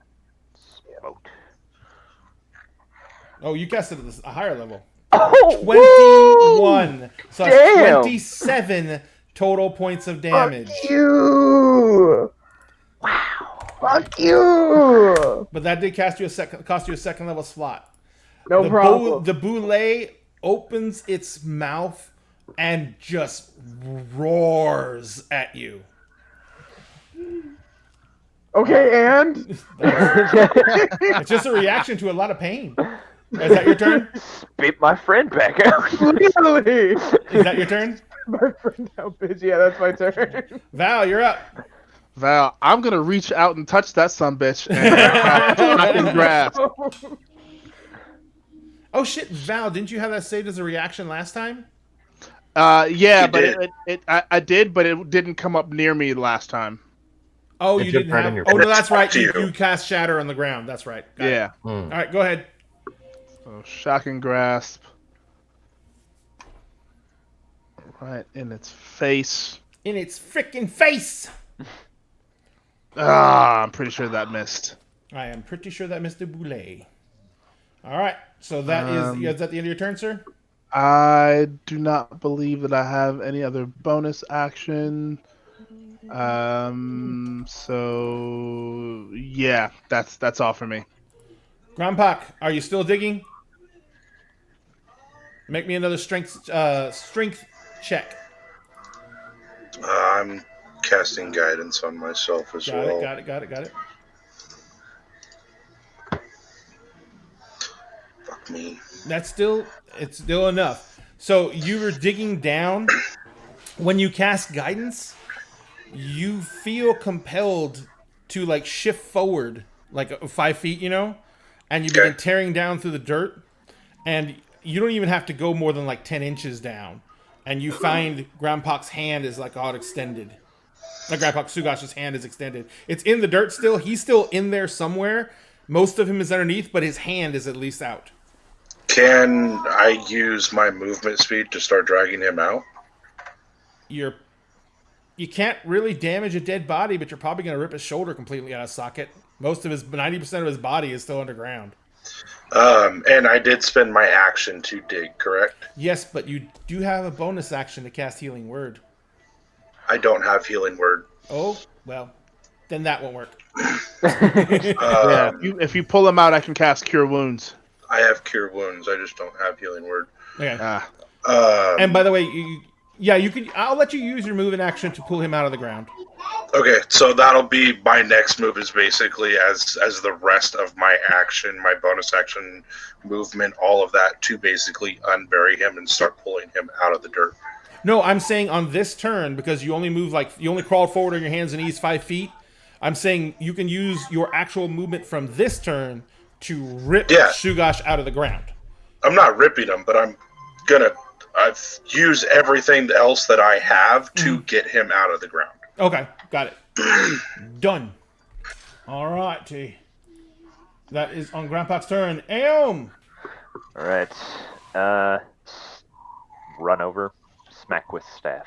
Smoked. Oh, you cast it at a higher level. Oh, 21. So that's Damn. 27 total points of damage. Fuck you! wow. Fuck you! But that did cost you a second level slot. No problem. The boule opens its mouth and just roars at you. Okay, and It's just a reaction to a lot of pain. Is that your turn? Spit my friend back out. literally, Is that your turn? my friend now, bitch. Yeah, that's my turn. Val, you're up. Val, I'm gonna reach out and touch that sumbitch and grasp. Oh shit, Val, didn't you have that saved as a reaction last time? Yeah, You but did. I did, but it didn't come up near me last time. Oh, It you jumped didn't right have. in your Oh no, face. that's right. Up to You you. cast Shatter on the ground. That's right. Got it. Yeah. All right, go ahead. So shocking grasp. Right in its face. In its freaking face. Ah, I'm pretty sure that missed. I am pretty sure that Mr. Boulay. All right, so that is that the end of your turn, sir? I do not believe that I have any other bonus action. So yeah, that's all for me. Grandpak, are you still digging? Make me another strength check. I'm casting guidance on myself as Got well. it. Got it. Fuck me. It's still enough. So you were digging down. When you cast guidance, you feel compelled to like shift forward like 5 feet, and you begin Okay. tearing down through the dirt, and you don't even have to go more than like 10 inches down, and you find Grandpak's hand is like all extended. Like Grandpak Sugash's hand is extended. It's in the dirt still. He's still in there somewhere. Most of him is underneath, but his hand is at least out. Can I use my movement speed to start dragging him out? You can't really damage a dead body, but you're probably going to rip his shoulder completely out of socket. 90% of his body is still underground. And I did spend my action to dig, correct? Yes, but you do have a bonus action to cast Healing Word. I don't have healing word. Oh, well, then that won't work. Yeah, if you pull him out, I can cast Cure Wounds. I have cure wounds. I just don't have healing word. Okay. Um, And by the way, you can. I'll let you use your move in action to pull him out of the ground. Okay, so that'll be my next move. Is basically as the rest of my action, my bonus action, movement, all of that to basically unbury him and start pulling him out of the dirt. No, I'm saying on this turn, because you only crawled forward on your hands and knees 5 feet. I'm saying you can use your actual movement from this turn to rip Shugash out of the ground. I'm not ripping him, but I'm gonna use everything else that I have to get him out of the ground. Okay, got it. Done. All right, T. That is on Grandpak's turn. Aeom! All right. Run over, smack with staff.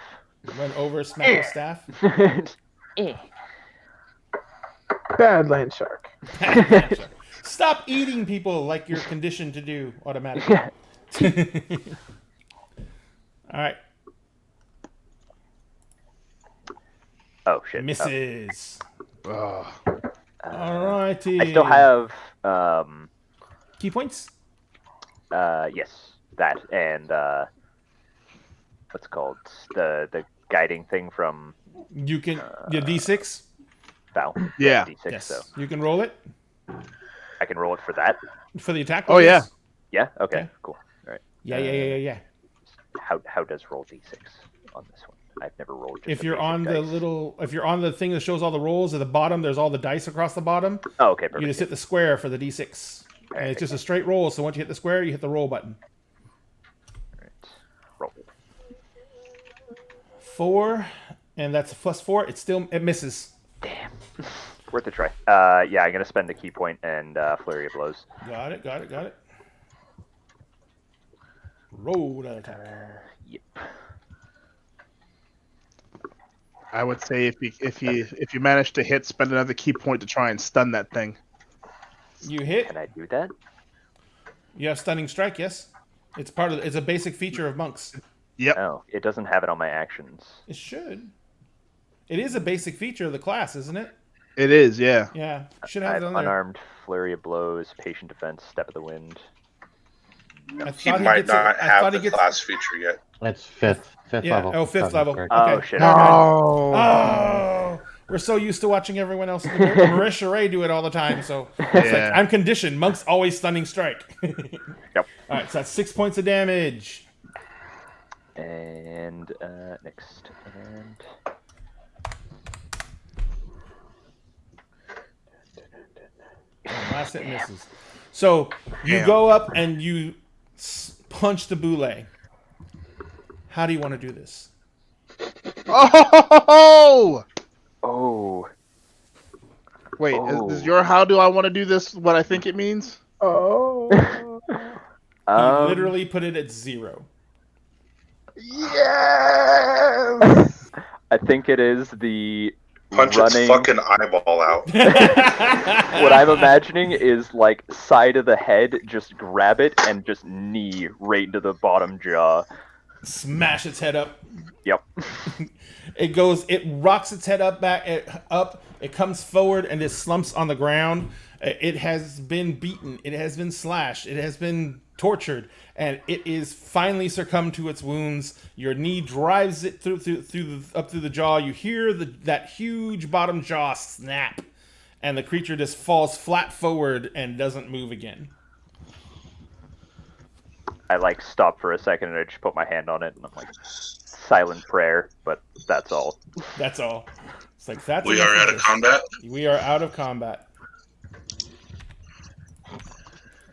Run over, smack the staff. Bad land shark. Stop eating people like you're conditioned to do automatically. All right. Oh shit. Misses. Oh. All righty. I still have key points. yes, that and what's it called the guiding thing from You can your D6. Val. Yeah. D6. Yes, So you can roll it I can roll it for that. for the attack. Oh, yeah. rolls. Yeah. Okay. Okay. Cool. All right. Yeah. How does roll D6 on this one? I've never rolled. Just If the you're basic on dice. if you're on the thing that shows all the rolls at the bottom, there's all the dice across the bottom. Oh, okay. You Perfect. just hit the square for the D6, and it's just a straight roll. So once you hit the square, you hit the roll button. All right. Roll. 4, and that's a +4. It misses. Damn. Worth a try. Yeah, I'm gonna spend a key point and flurry of blows. Got it. Roll that attack. Yep. I would say if you manage to hit, spend another key point to try and stun that thing. You hit. Can I do that? You have stunning strike. Yes, it's a basic feature of monks. Yep. Oh, it doesn't have it on my actions. It should. It is a basic feature of the class, isn't it? It is, yeah. Yeah, should I have have it on there. unarmed flurry of blows, patient defense, step of the wind. I He thought might gets it- not I have thought the he gets- class feature yet. That's fifth Yeah. level. Oh, fifth level. Correct. Oh, Okay. shit. No. Oh, we're so used to watching everyone else. Marisha Ray do it all the time, so it's Yeah. like, I'm conditioned. Monks always stunning strike. Yep. All right, so that's 6 points of damage. And next. And And last hit misses. So you Damn. go up and you punch the boule. How do you want to do this? Oh! oh, Wait, Oh. is your how do I want to do this what I think it means? Oh. You literally put it at 0. Yes! I think it is the Punch running. its fucking eyeball out. What I'm imagining is like side of the head, just grab it and just knee right into the bottom jaw. Smash its head up. Yep. It rocks its head up, it comes forward and it slumps on the ground. It has been beaten, it has been slashed, it has been tortured, and it is finally succumbed to its wounds. Your knee drives it up through the jaw. You hear that huge bottom jaw snap, and the creature just falls flat forward and doesn't move again. I like stop for a second and I just put my hand on it and I'm like silent prayer, but that's all. That's all. It's like that's We enough are out of this. combat. We are out of combat.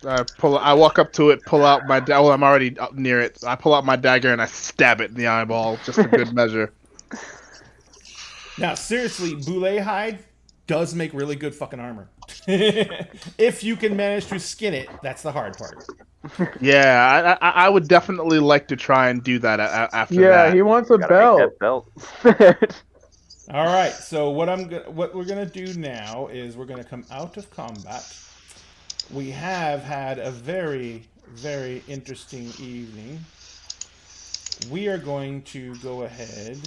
I walk up to it, pull out my well, I'm already up near it. I pull out my dagger and I stab it in the eyeball, just for good measure. Now, seriously, boule hide does make really good fucking armor. If you can manage to skin it, that's the hard part. Yeah, I would definitely like to try and do that after Yeah, that. he wants a Gotta make belt. that belt. All right, so what we're gonna do now is we're gonna come out of combat. We have had a very, very interesting evening. We are going to go ahead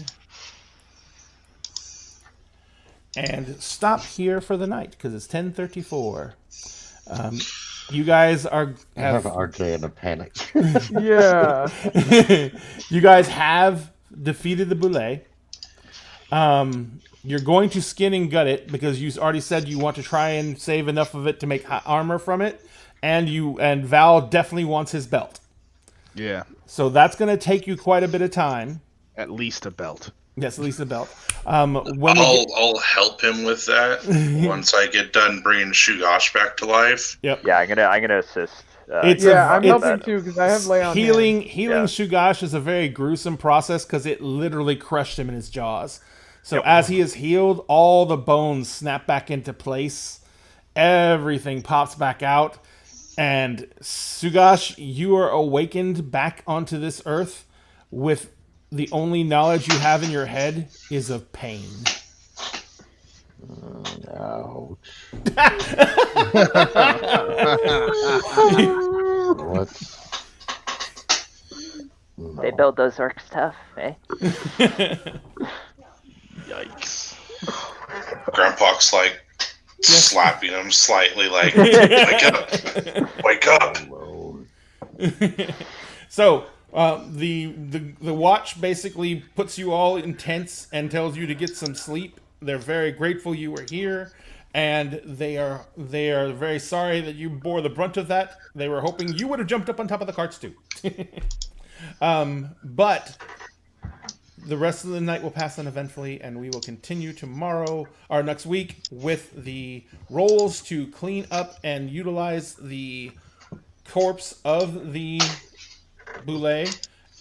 and stop here for the night because it's 10:34. You guys I have RJ in a panic. Yeah. you guys have defeated the boule. You're going to skin and gut it because you already said you want to try and save enough of it to make armor from it, and Val definitely wants his belt. Yeah, So that's going to take you quite a bit of time. at least a belt. Yes, at least a belt. When we get- I'll help him with that once I get done bringing Shugosh back to life. Yeah, I'm gonna assist. It's Yeah, I'm it's- helping too because I have lay on healing hands. healing Shugosh is a very gruesome process because it literally crushed him in his jaws. So as he is healed, all the bones snap back into place. Everything pops back out. And Shugosh, you are awakened back onto this earth with the only knowledge you have in your head is of pain. Ouch. What? They build those orcs tough, eh? Yikes. Grandpa's like slapping him slightly, like, wake up, wake up. Alone. So the watch basically puts you all in tents and tells you to get some sleep. They're very grateful you were here, and they are very sorry that you bore the brunt of that. They were hoping you would have jumped up on top of the carts too. But the rest of the night will pass uneventfully, and we will continue tomorrow or next week with the rolls to clean up and utilize the corpse of the boule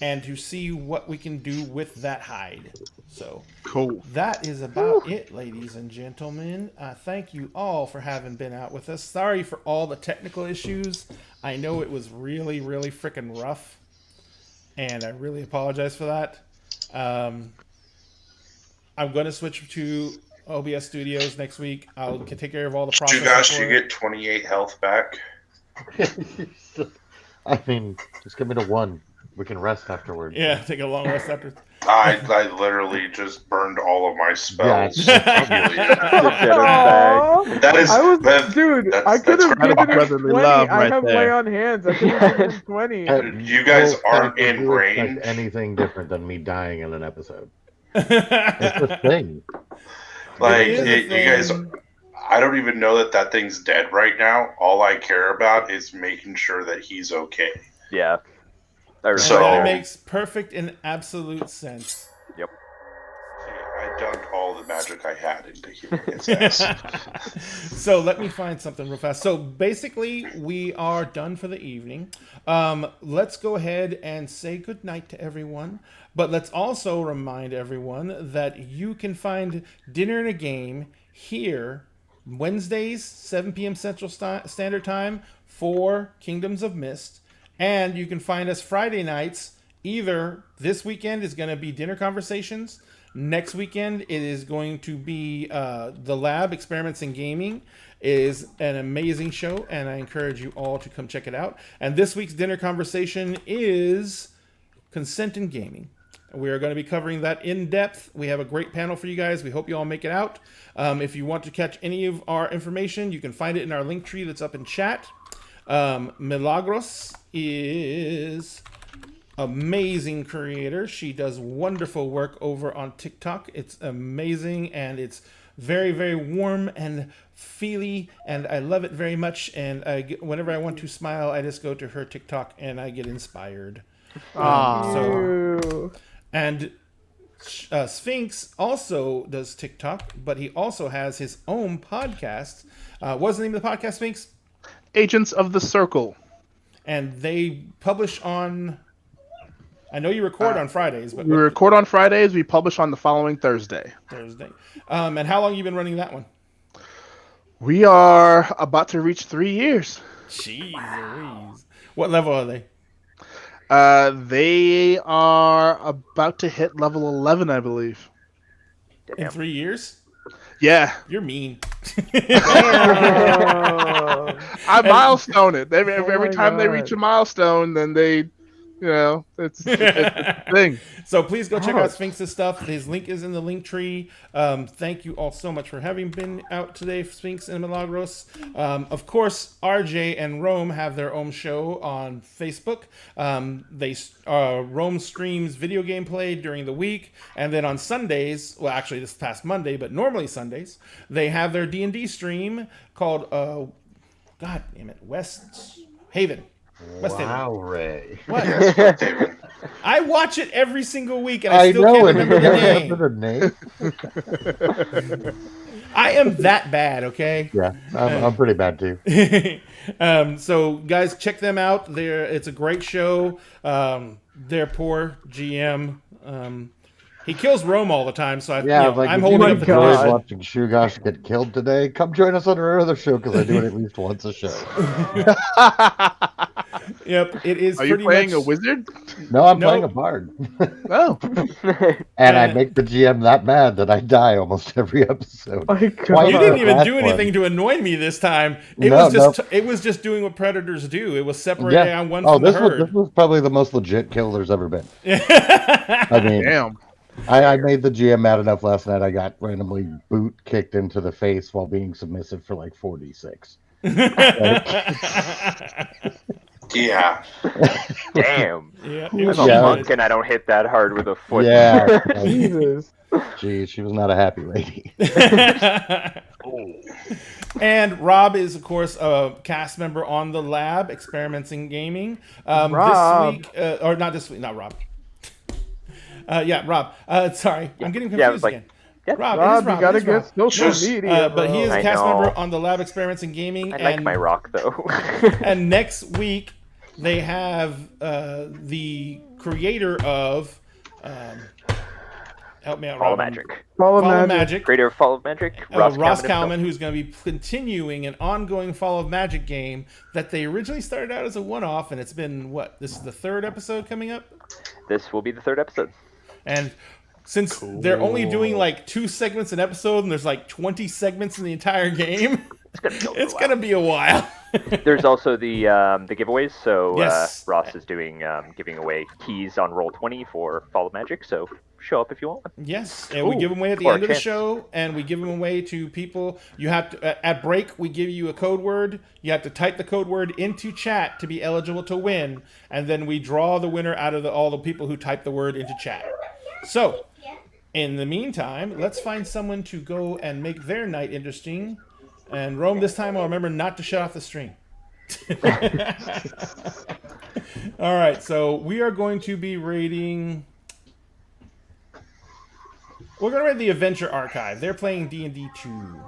and to see what we can do with that hide. So Cool. that is about it, ladies and gentlemen. Thank you all for having been out with us. Sorry for all the technical issues. I know it was really, really freaking rough, and I really apologize for that. I'm going to switch to OBS Studios next week. I'll take care of all the process. Shugosh, you get 28 health back. I mean, just give me the 1. We can rest afterwards. Yeah, take a long rest after. I literally just burned all of my spells. Aw. That is, Dude, that's- I could that's have right. given him Brotherly 20. love I right have there. lay on hands. I could have given him 20. You guys aren't Would in you expect range. anything different than me dying in an episode? It's a thing. Like, It is a you guys, thing. I don't even know that thing's dead right now. All I care about is making sure that he's okay. Yeah. I remember So- That that. makes perfect and absolute sense. I dumped all the magic I had into his ass. So let me find something real fast. So basically, we are done for the evening. Let's go ahead and say goodnight to everyone. But let's also remind everyone that you can find Dinner and a Game here Wednesdays, 7 p.m. Central Standard Time for Kingdoms of Mist. And you can find us Friday nights. Either this weekend is going to be Dinner Conversations. Next weekend, it is going to be The Lab, Experiments in Gaming. It is an amazing show, and I encourage you all to come check it out. And this week's dinner conversation is Consent in Gaming. We are going to be covering that in depth. We have a great panel for you guys. We hope you all make it out. If you want to catch any of our information, you can find it in our link tree that's up in chat. Milagros is amazing creator. She does wonderful work over on TikTok. It's amazing, and it's very, very warm and feely, and I love it very much. And whenever I want to smile, I just go to her TikTok and I get inspired. Ew. And Sphinx also does TikTok, but he also has his own podcast. What's the name of the podcast, Sphinx? Agents of the Circle. And they publish on... I know you record on Fridays, but We record on Fridays. We publish on the following Thursday. Thursday. And how long you been running that one? We are about to reach 3 years. Jeez Louise. What level are they? They are about to hit level 11, I believe. In 3 years? Yeah, You're mean. Oh. I milestone it. Every Oh my time they God. reach a milestone, then they, it's a thing. So please go check Ouch. out Sphinx's stuff. His link is in the link tree. Thank you all so much for having been out today, Sphinx and Milagros. Of course, RJ and Rome have their own show on Facebook. Rome streams video gameplay during the week, and then on Sundays, well, actually this past Monday, but normally Sundays, they have their D&D stream called God damn it, West Haven. West Haven. Wow, Ray. What? Yes, David. I watch it every single week, and I I still know, can't and remember the name. the name. I am that bad, okay? Yeah, I'm pretty bad too. So guys, check them out. It's a great show. Their poor GM. He kills Rome all the time, so Yeah, like I'm if you holding up the God. enjoyed torch. watching Shugosh get killed today, come join us on our other show because I do it at least once a show. Yep, it is Are you pretty playing much a wizard? No, I'm Nope. playing a bard, Oh, and I Yeah. make the GM that mad that I die almost every episode. My Why God. You didn't even Last do one. anything to annoy me this time. It No, was just doing what predators do. It was separating Yeah. out one Oh, from the this was herd. probably the most legit kill there's ever been. I mean, damn. I made the GM mad enough last night. I got randomly boot kicked into the face while being submissive for like 4d6. Yeah. Damn. Yeah, it I'm was a Yeah. monk and I don't hit that hard with a foot. Yeah, like, Jesus. geez, she was not a happy lady. And Rob is, of course, a cast member on the Lab, Experiments in Gaming. Rob. This week, or not this week, not Rob. Yeah, Rob. Sorry, I'm getting Yeah, I confused was like, again. yeah. Rob, it Rob, is Rob. you gotta it is Rob. get social Just- media. But he is a I cast know. member on the Lab, Experiments in Gaming. I like and, my rock though. and next week, They have the creator of help me out, Fall of Robin. Magic. Fall of Fall of Magic. Magic. Creator of Fall of Magic, Ross Kalman Kalman, himself. who's going to be continuing an ongoing Fall of Magic game that they originally started out as a one-off, and it's been what? This is the 3rd episode coming up, This will be the 3rd episode. and since they're only doing like 2 segments an episode, and there's like 20 segments in the entire game, It's gonna be a while. it's gonna be a while. There's also the giveaways. So Yes. Ross is doing giving away keys on Roll20 for Fall of Magic. So show up if you want one. Yes, and we Ooh, give them away at the or a end of the chance. show, and we give them away to people. You have to at break. We give you a code word. You have to type the code word into chat to be eligible to win, and then we draw the winner out of all the people who type the word into chat. So, in the meantime, let's find someone to go and make their night interesting. And Rome, this time I'll remember not to shut off the stream. All right, so we are going to be raiding. We're going to raid the Adventure Archive. They're playing D&D 2.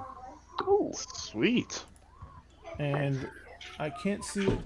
Sweet. And I can't see it.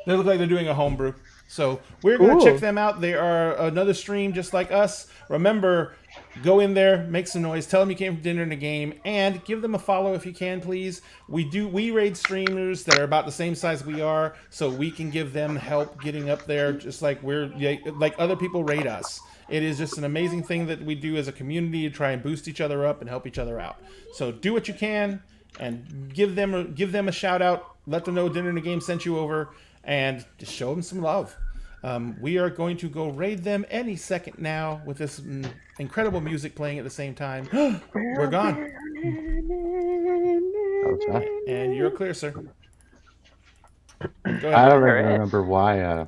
They look like they're doing a homebrew. So we're going to Ooh. check them out. They are another stream just like us. Remember, go in there, make some noise, tell them you came from Dinner and a Game, and give them a follow if you can, please. We raid streamers that are about the same size we are, so we can give them help getting up there, just like like other people raid us. It is just an amazing thing that we do as a community to try and boost each other up and help each other out. So do what you can and give them a shout out. Let them know Dinner and a Game sent you over, and just show them some love. We are going to go raid them any second now with this incredible music playing at the same time. We're gone. Okay. And you're clear, sir. Go I ahead. don't Alright. remember why